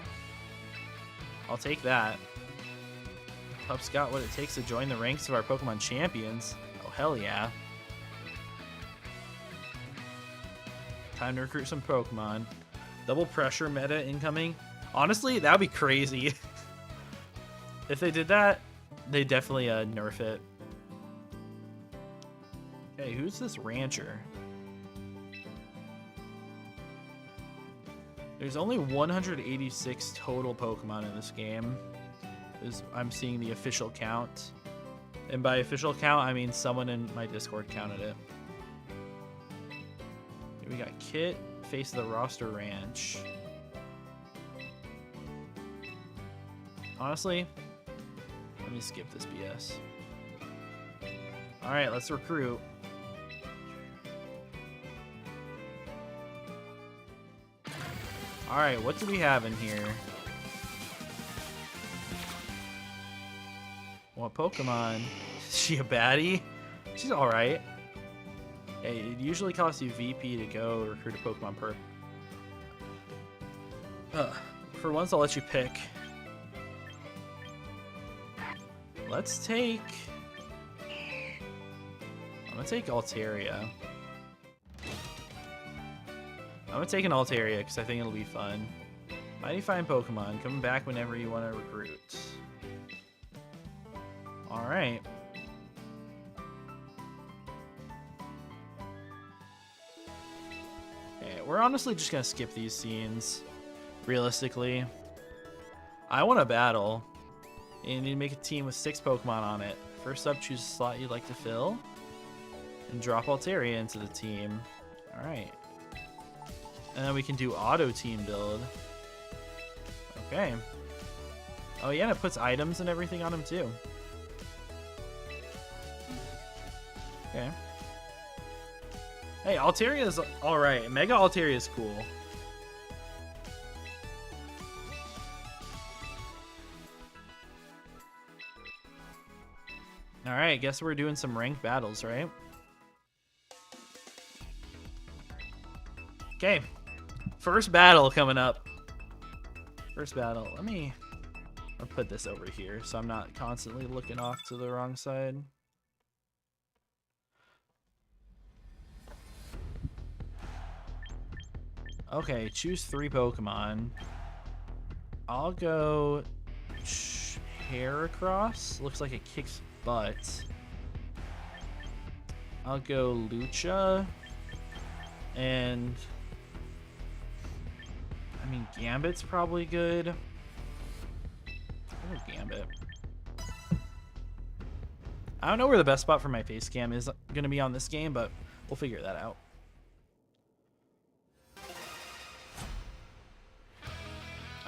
[SPEAKER 1] I'll take that. Pup's got what it takes to join the ranks of our Pokemon champions. Oh, hell yeah. Time to recruit some Pokemon. Double pressure meta incoming. Honestly, that would be crazy. If they did that, they definitely nerf it. Okay, who's this rancher? There's only 186 total Pokemon in this game. I'm seeing the official count. And by official count, I mean someone in my Discord counted it. Here we got Kit, Face of the Roster Ranch. Honestly, let me skip this BS. Alright, let's recruit. Alright, what do we have in here? What Pokemon? Is she a baddie? She's alright. Hey, it usually costs you VP to go recruit a Pokemon per. For once, I'll let you pick. Let's take... I'm gonna take Altaria. I'm gonna take an Altaria because I think it'll be fun. Mighty Fine Pokemon, coming back whenever you want to recruit. Alright. Okay, we're honestly just gonna skip these scenes. Realistically. I want to battle. You need to make a team with 6 Pokemon on it. First up, choose a slot you'd like to fill. And drop Altaria into the team. Alright. And then we can do auto team build. Okay. Oh yeah, and it puts items and everything on him too. Okay. Hey, Altaria is alright. Mega Altaria is cool. Alright, guess we're doing some ranked battles, right? Okay. First battle coming up. First battle. I'll put this over here so I'm not constantly looking off to the wrong side. Okay, choose 3 Pokemon. I'll go Heracross. Looks like it kicks butt. I'll go Lucha. And I mean, Gambit's probably good. I'll go Gambit. I don't know where the best spot for my face cam is going to be on this game, but we'll figure that out.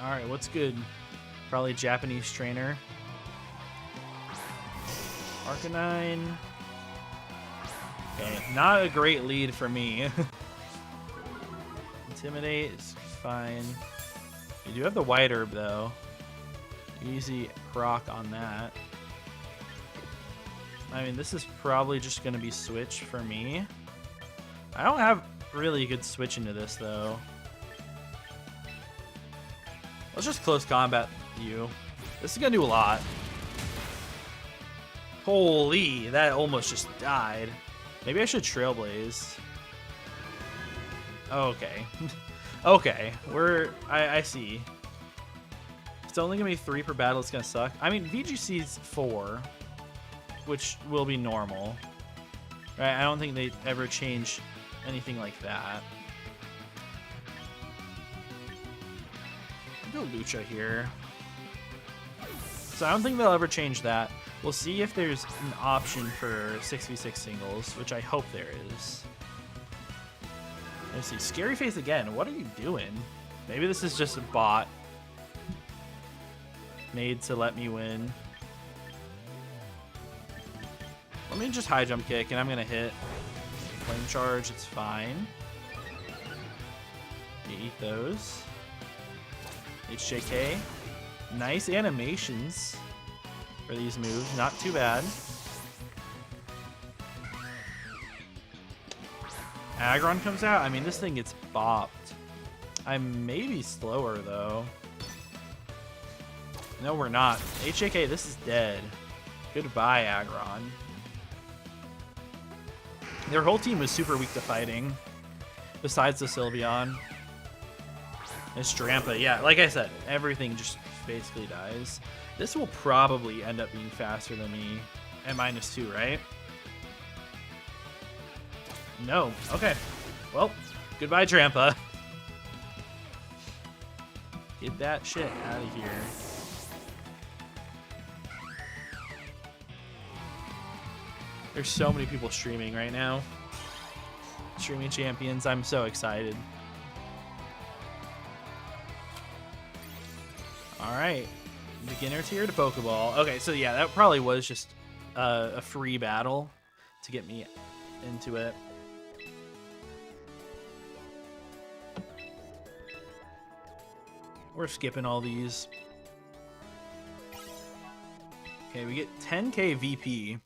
[SPEAKER 1] Alright, what's good? Probably Japanese trainer. Arcanine. Okay, not a great lead for me. Intimidate is fine. You do have the White Herb, though. Easy proc on that. I mean, this is probably just going to be switch for me. I don't have really a good switch into this, though. Let's just close combat you. This is going to do a lot. Holy, that almost just died. Maybe I should Trailblaze. Okay. Okay, I see. It's only going to be 3 per battle. It's going to suck. I mean, VGC's 4, which will be normal. Right? I don't think they ever change anything like that. I'll go Lucha here. So I don't think they'll ever change that. We'll see if there's an option for 6v6 singles, which I hope there is. Let's see. Scary Face again. What are you doing? Maybe this is just a bot made to let me win. Let me just high jump kick and I'm gonna hit. Flame charge, it's fine. You eat those. HJK. Nice animations for these moves, not too bad. Aggron comes out. I mean, this thing gets bopped. I'm maybe slower, though. No, we're not. HJK, this is dead. Goodbye, Aggron. Their whole team was super weak to fighting. Besides the Sylveon. It's Drampa. Yeah, like I said, everything just basically dies. This will probably end up being faster than me at -2, right? No. Okay. Well, goodbye, Drampa. Get that shit out of here. There's so many people streaming right now. Streaming champions. I'm so excited. Alright. Beginner tier to Pokeball. Okay, so yeah, that probably was just a free battle to get me into it. We're skipping all these. Okay, we get 10k VP.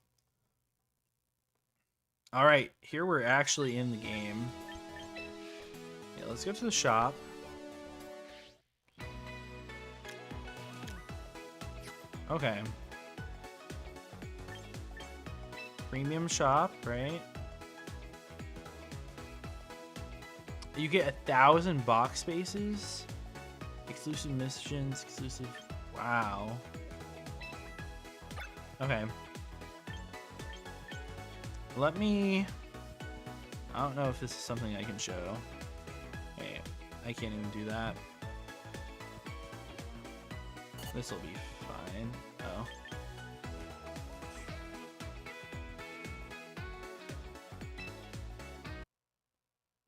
[SPEAKER 1] Alright, here we're actually in the game. Yeah, let's go to the shop. Okay. Premium shop, right? You get 1,000 box spaces. Exclusive missions, exclusive. Wow. Okay. Let me. I don't know if this is something I can show. Okay, I can't even do that. This will be fine. Oh.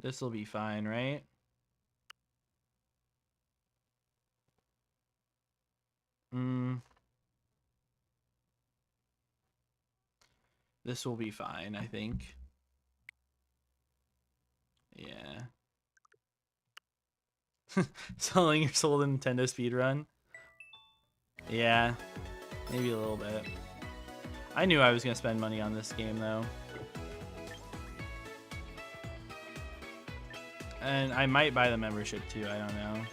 [SPEAKER 1] This will be fine, right? This will be fine, I think. Yeah. Selling your soul to Nintendo speedrun? Yeah, maybe a little bit. I knew I was going to spend money on this game, though. And I might buy the membership, too. I don't know.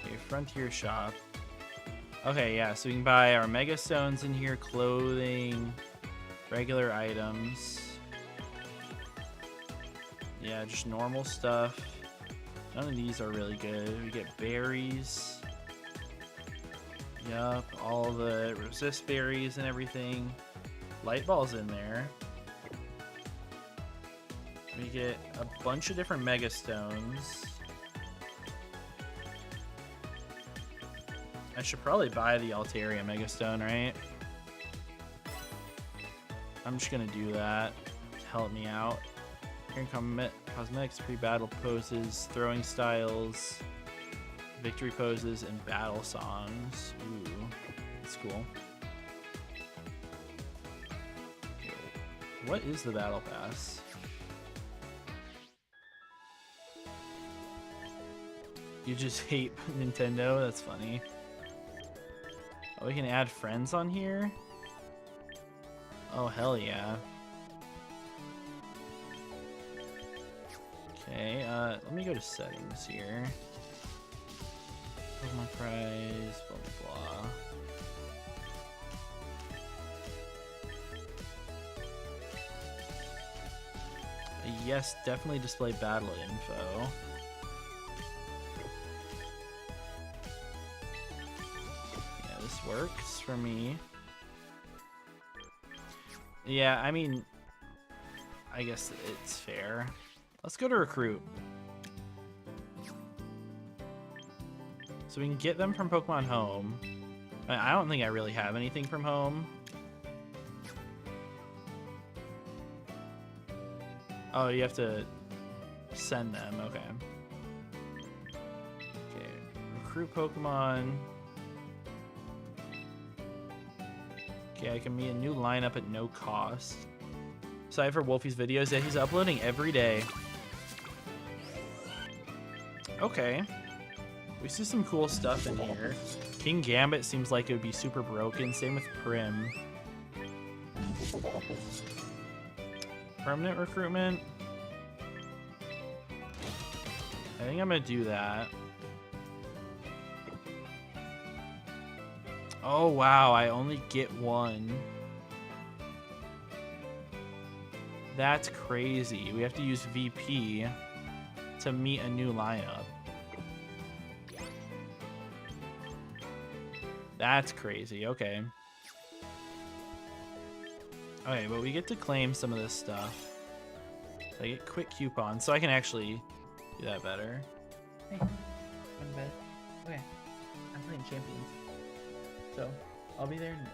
[SPEAKER 1] Okay, Frontier Shop. Okay, yeah, so we can buy our Mega Stones in here, clothing, regular items. Yeah, just normal stuff. None of these are really good. We get berries. Yup, all the resist berries and everything. Light Ball's in there. We get a bunch of different Mega Stones. I should probably buy the Altaria Mega Stone, right? I'm just gonna do that to help me out. Here come cosmetics, pre-battle poses, throwing styles, victory poses, and battle songs. Ooh, that's cool. Okay, what is the battle pass? You just hate Nintendo? That's funny. Oh, we can add friends on here? Oh, hell yeah. Okay, let me go to settings here. Pokemon prize, blah, blah, blah. Yes, definitely display battle info. Works for me. Yeah, I mean, I guess it's fair. Let's go to recruit. So we can get them from Pokemon Home. I don't think I really have anything from home. Oh, you have to send them. Okay. Okay. Recruit Pokemon. Okay, I can meet a new lineup at no cost. Sorry for Wolfie's videos. Yeah, he's uploading every day. Okay. We see some cool stuff in here. King Gambit seems like it would be super broken. Same with Prim. Permanent recruitment. I think I'm gonna do that. Oh wow, I only get one. That's crazy. We have to use VP to meet a new lineup. That's crazy. Okay. Okay, but we get to claim some of this stuff. So I get quick coupons, so I can actually do that better.
[SPEAKER 2] Hey, I'm in bed. Okay, I'm playing Champions. So, I'll be there in a minute.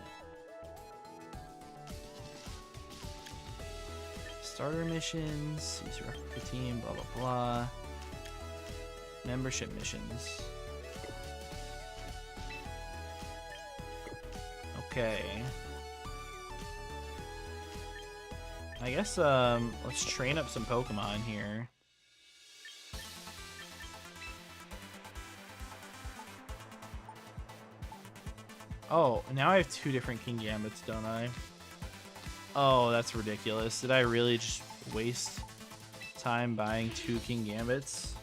[SPEAKER 1] Starter missions, use your replica team, blah blah blah. Membership missions. Okay. I guess let's train up some Pokemon here. Oh, now I have 2 different King Gambits, don't I? Oh, that's ridiculous. Did I really just waste time buying 2 King Gambits?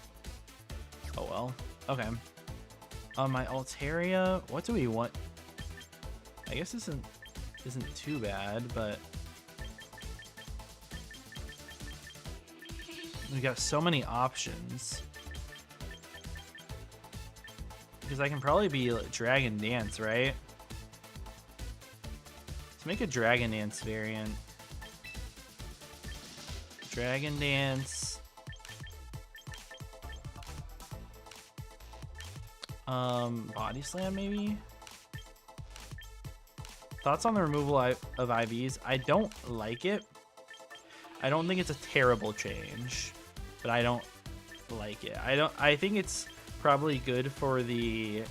[SPEAKER 1] Oh well. Okay. My Altaria, what do we want? I guess this isn't too bad, but we got so many options. Because I can probably be like Dragon Dance, right? Let's make a Dragon Dance variant. Dragon Dance. Body Slam maybe? Thoughts on the removal of IVs? I don't like it. I don't think it's a terrible change, but I don't like it. I think it's probably good for the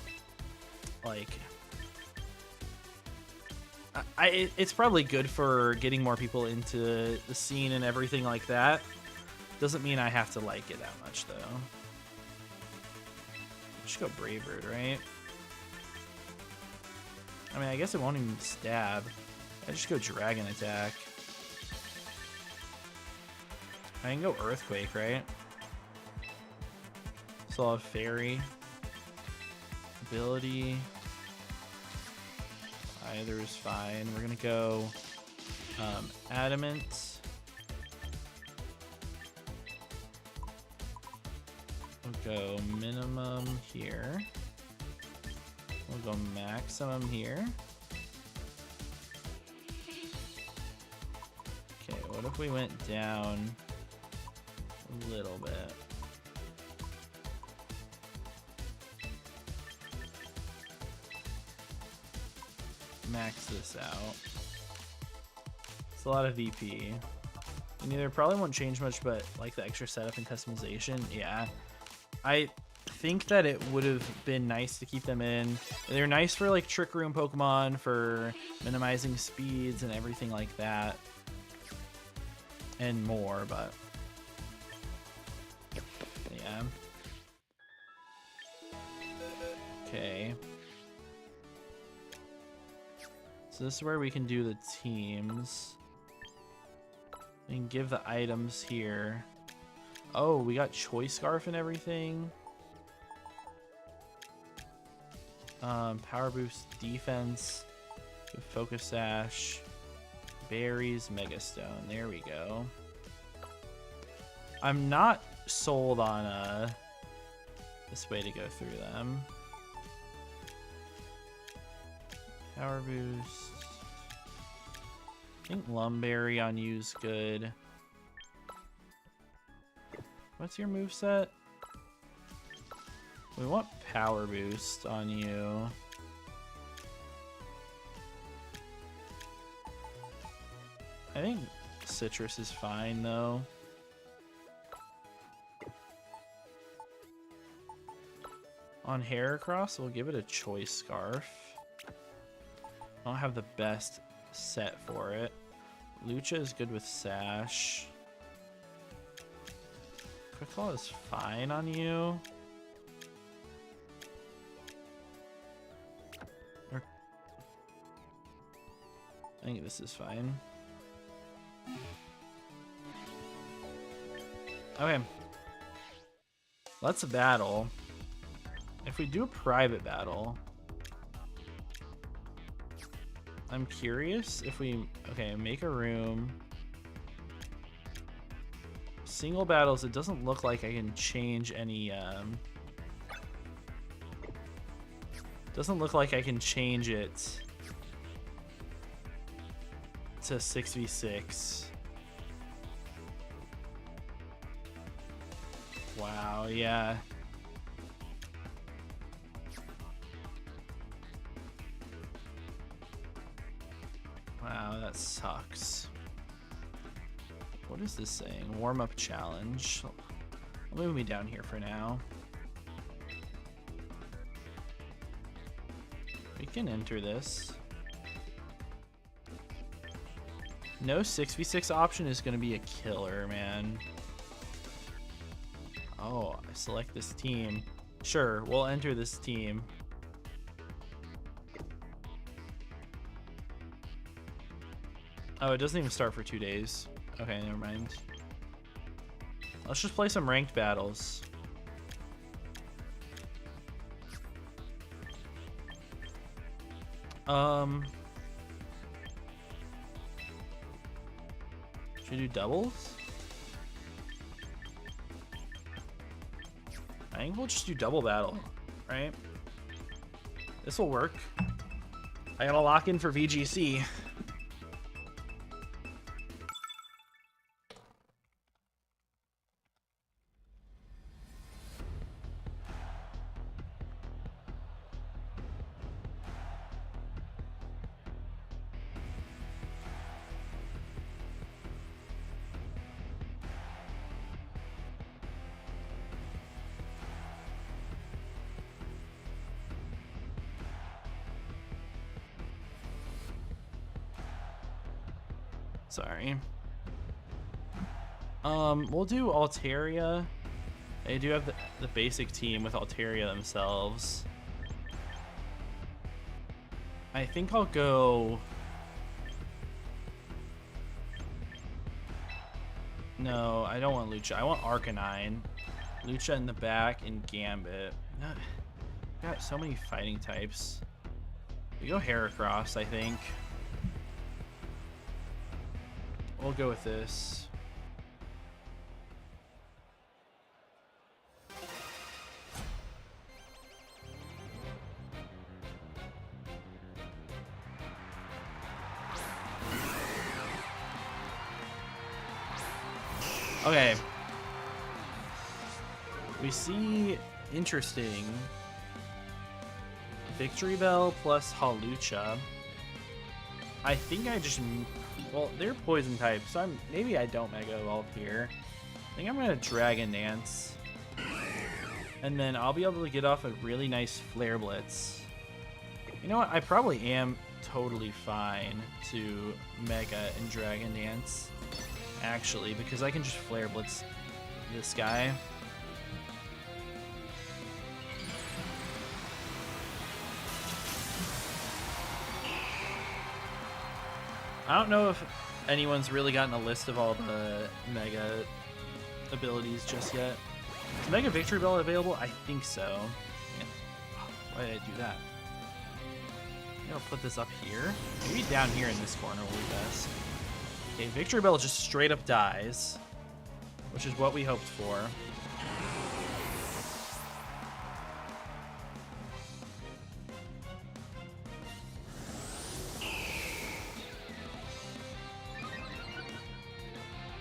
[SPEAKER 1] like it's probably good for getting more people into the scene and everything like that. Doesn't mean I have to like it that much though. Just go Brave Bird, right? I mean, I guess it won't even stab. I just go Dragon Attack. I can go Earthquake, right? So I'll have Fairy. Ability. Either is fine. We're gonna go Adamant. We'll go minimum here. We'll go maximum here. Okay, what if we went down a little bit? Max this out. It's a lot of VP. And either probably won't change much, but like the extra setup and customization, yeah. I think that it would have been nice to keep them in. They're nice for like Trick Room Pokemon, for minimizing speeds and everything like that. And more, but yeah. Okay. So this is where we can do the teams. We can give the items here. Oh, we got Choice Scarf and everything. Power Boost, Defense, Focus Sash, Berries, Mega Stone. There we go. I'm not sold on this way to go through them. Power Boost. I think Lumberry on you's good. What's your moveset? We want Power Boost on you. I think Citrus is fine though. On Heracross, we'll give it a Choice Scarf. I don't have the best set for it. Lucha is good with Sash. Quick Claw is fine on you. I think this is fine. Okay. Let's battle. If we do a private battle, I'm curious if we... Okay, make a room. single battles, it doesn't look like I can change any, doesn't look like I can change it to 6v6. Wow, yeah. Wow, that sucks. What is this saying? Warm-up challenge. I'll move me down here for now. We can enter this. No 6v6 option is going to be a killer, man. Oh, I select this team. Sure, we'll enter this team. Oh, it doesn't even start for 2 days. Okay, never mind. Let's just play some ranked battles. Should we do doubles? I think we'll just do double battle, right? This will work. I gotta lock in for VGC. Sorry. We'll do Altaria. They do have the basic team with Altaria themselves. I think I'll go... No, I don't want Lucha. I want Arcanine. Lucha in the back and Gambit. Got so many fighting types. We go Heracross, I think. We'll go with this. Okay. We see interesting Victory Bell plus Hawlucha. I think I just... Well, they're poison type, so maybe I don't Mega Evolve here. I think I'm going to Dragon Dance. And then I'll be able to get off a really nice Flare Blitz. You know what? I probably am totally fine to Mega and Dragon Dance, actually, because I can just Flare Blitz this guy. I don't know if anyone's really gotten a list of all the Mega abilities just yet. Is Mega Victory Bell available? I think so. Yeah. Why did I do that? I'm gonna put this up here. Maybe down here in this corner will be best. Okay, Victory Bell just straight up dies, which is what we hoped for.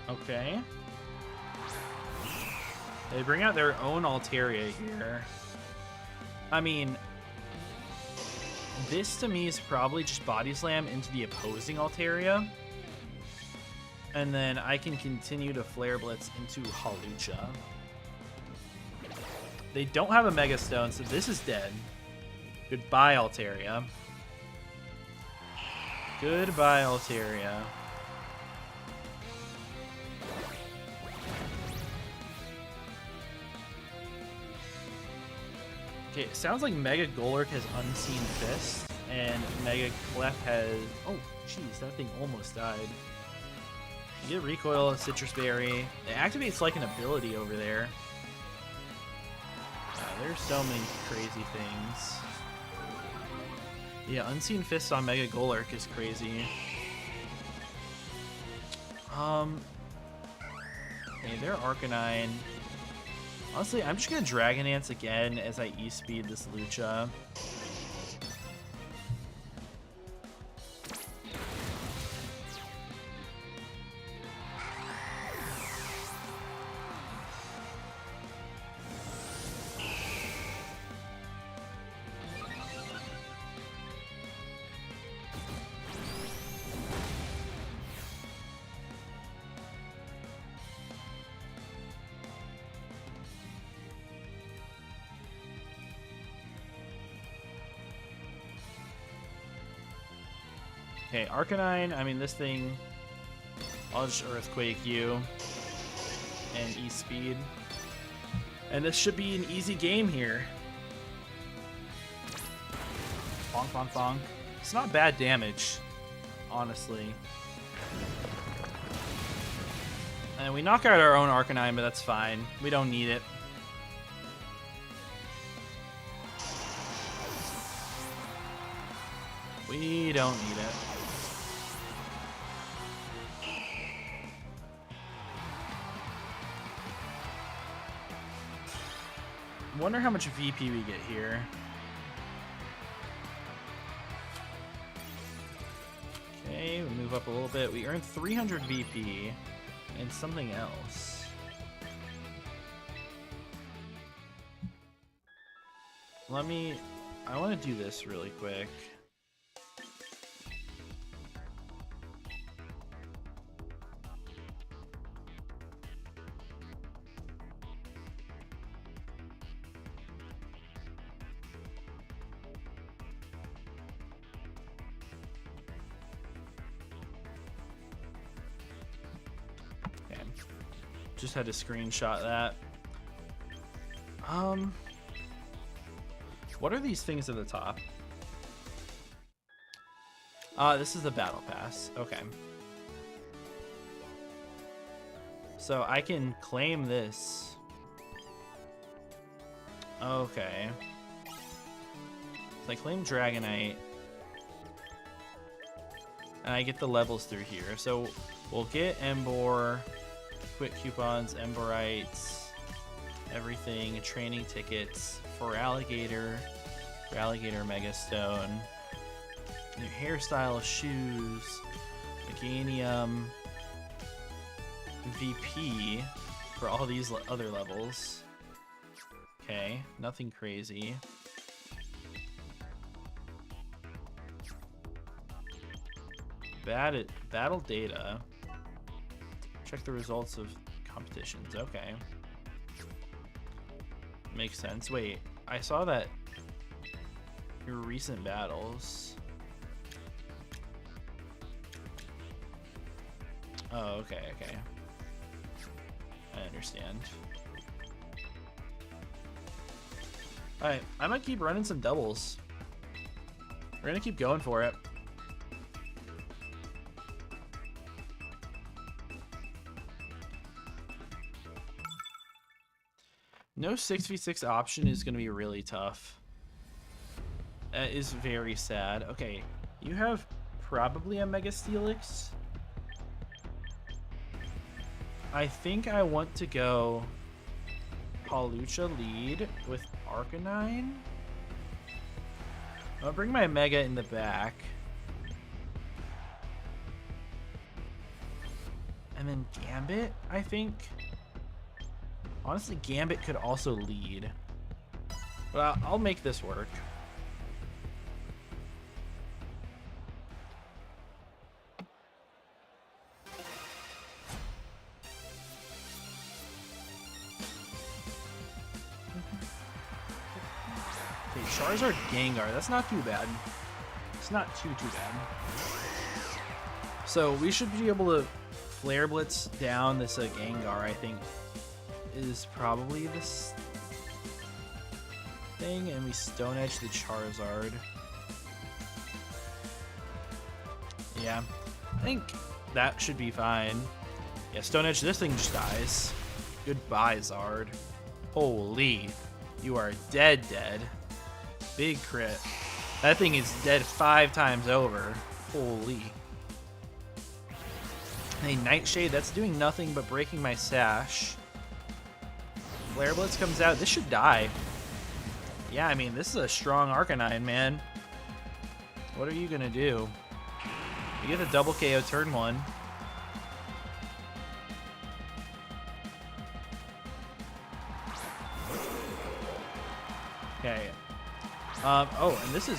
[SPEAKER 1] Okay. They bring out their own Altaria here. I mean, this to me is probably just Body Slam into the opposing Altaria. And then I can continue to Flare Blitz into Hawlucha. They don't have a Mega Stone, so this is dead. Goodbye, Altaria. Goodbye, Altaria. Okay, it sounds like Mega Golurk has Unseen Fist, and Mega Clef has... Oh, jeez, that thing almost died. You get Recoil, Citrus Berry. It activates like an ability over there. There's so many crazy things. Yeah, Unseen Fist on Mega Golurk is crazy. Okay, they're Arcanine. Honestly, I'm just gonna Dragon Dance again as I E-speed this Lucha. Okay, Arcanine, I mean, this thing, I'll just Earthquake you and E-Speed. And this should be an easy game here. Bonk, bonk, bonk. It's not bad damage, honestly. And we knock out our own Arcanine, but that's fine. We don't need it. We don't need it. Wonder how much VP we get here. Okay, we move up a little bit. We earned 300 VP and something else. I want to do this really quick. Just had to screenshot that. What are these things at the top? This is the battle pass. Okay. So I can claim this. Okay. So I claim Dragonite. And I get the levels through here. So we'll get Embor. Quick coupons, Emborites, everything, training tickets for Alligator Megastone, new hairstyle, shoes, Meganium, VP for all these other levels. Okay, nothing crazy. Battle data. Check the results of competitions. Okay. Makes sense. Wait, I saw that your recent battles. Oh, okay. I understand. Alright, I might keep running some doubles. We're gonna keep going for it. No 6v6 option is going to be really tough. That is very sad. Okay, you have probably a Mega Steelix. I think I want to go Palucha lead with Arcanine. I'll bring my Mega in the back. And then Gambit, I think. Honestly, Gambit could also lead. But I'll make this work. Okay, Charizard Gengar. That's not too bad. It's not too bad. So we should be able to Flare Blitz down this Gengar, I think. Is probably this thing, and we Stone Edge the Charizard. Yeah, I think that should be fine. Yeah, Stone Edge, this thing just dies. Goodbye, Zard. Holy, you are dead. Big crit. That thing is dead 5 times over. Holy. A Nightshade, that's doing nothing but breaking my sash. Flare Blitz comes out. This should die. Yeah, I mean, this is a strong Arcanine, man. What are you going to do? You get a double KO turn 1. Okay. Oh, and this is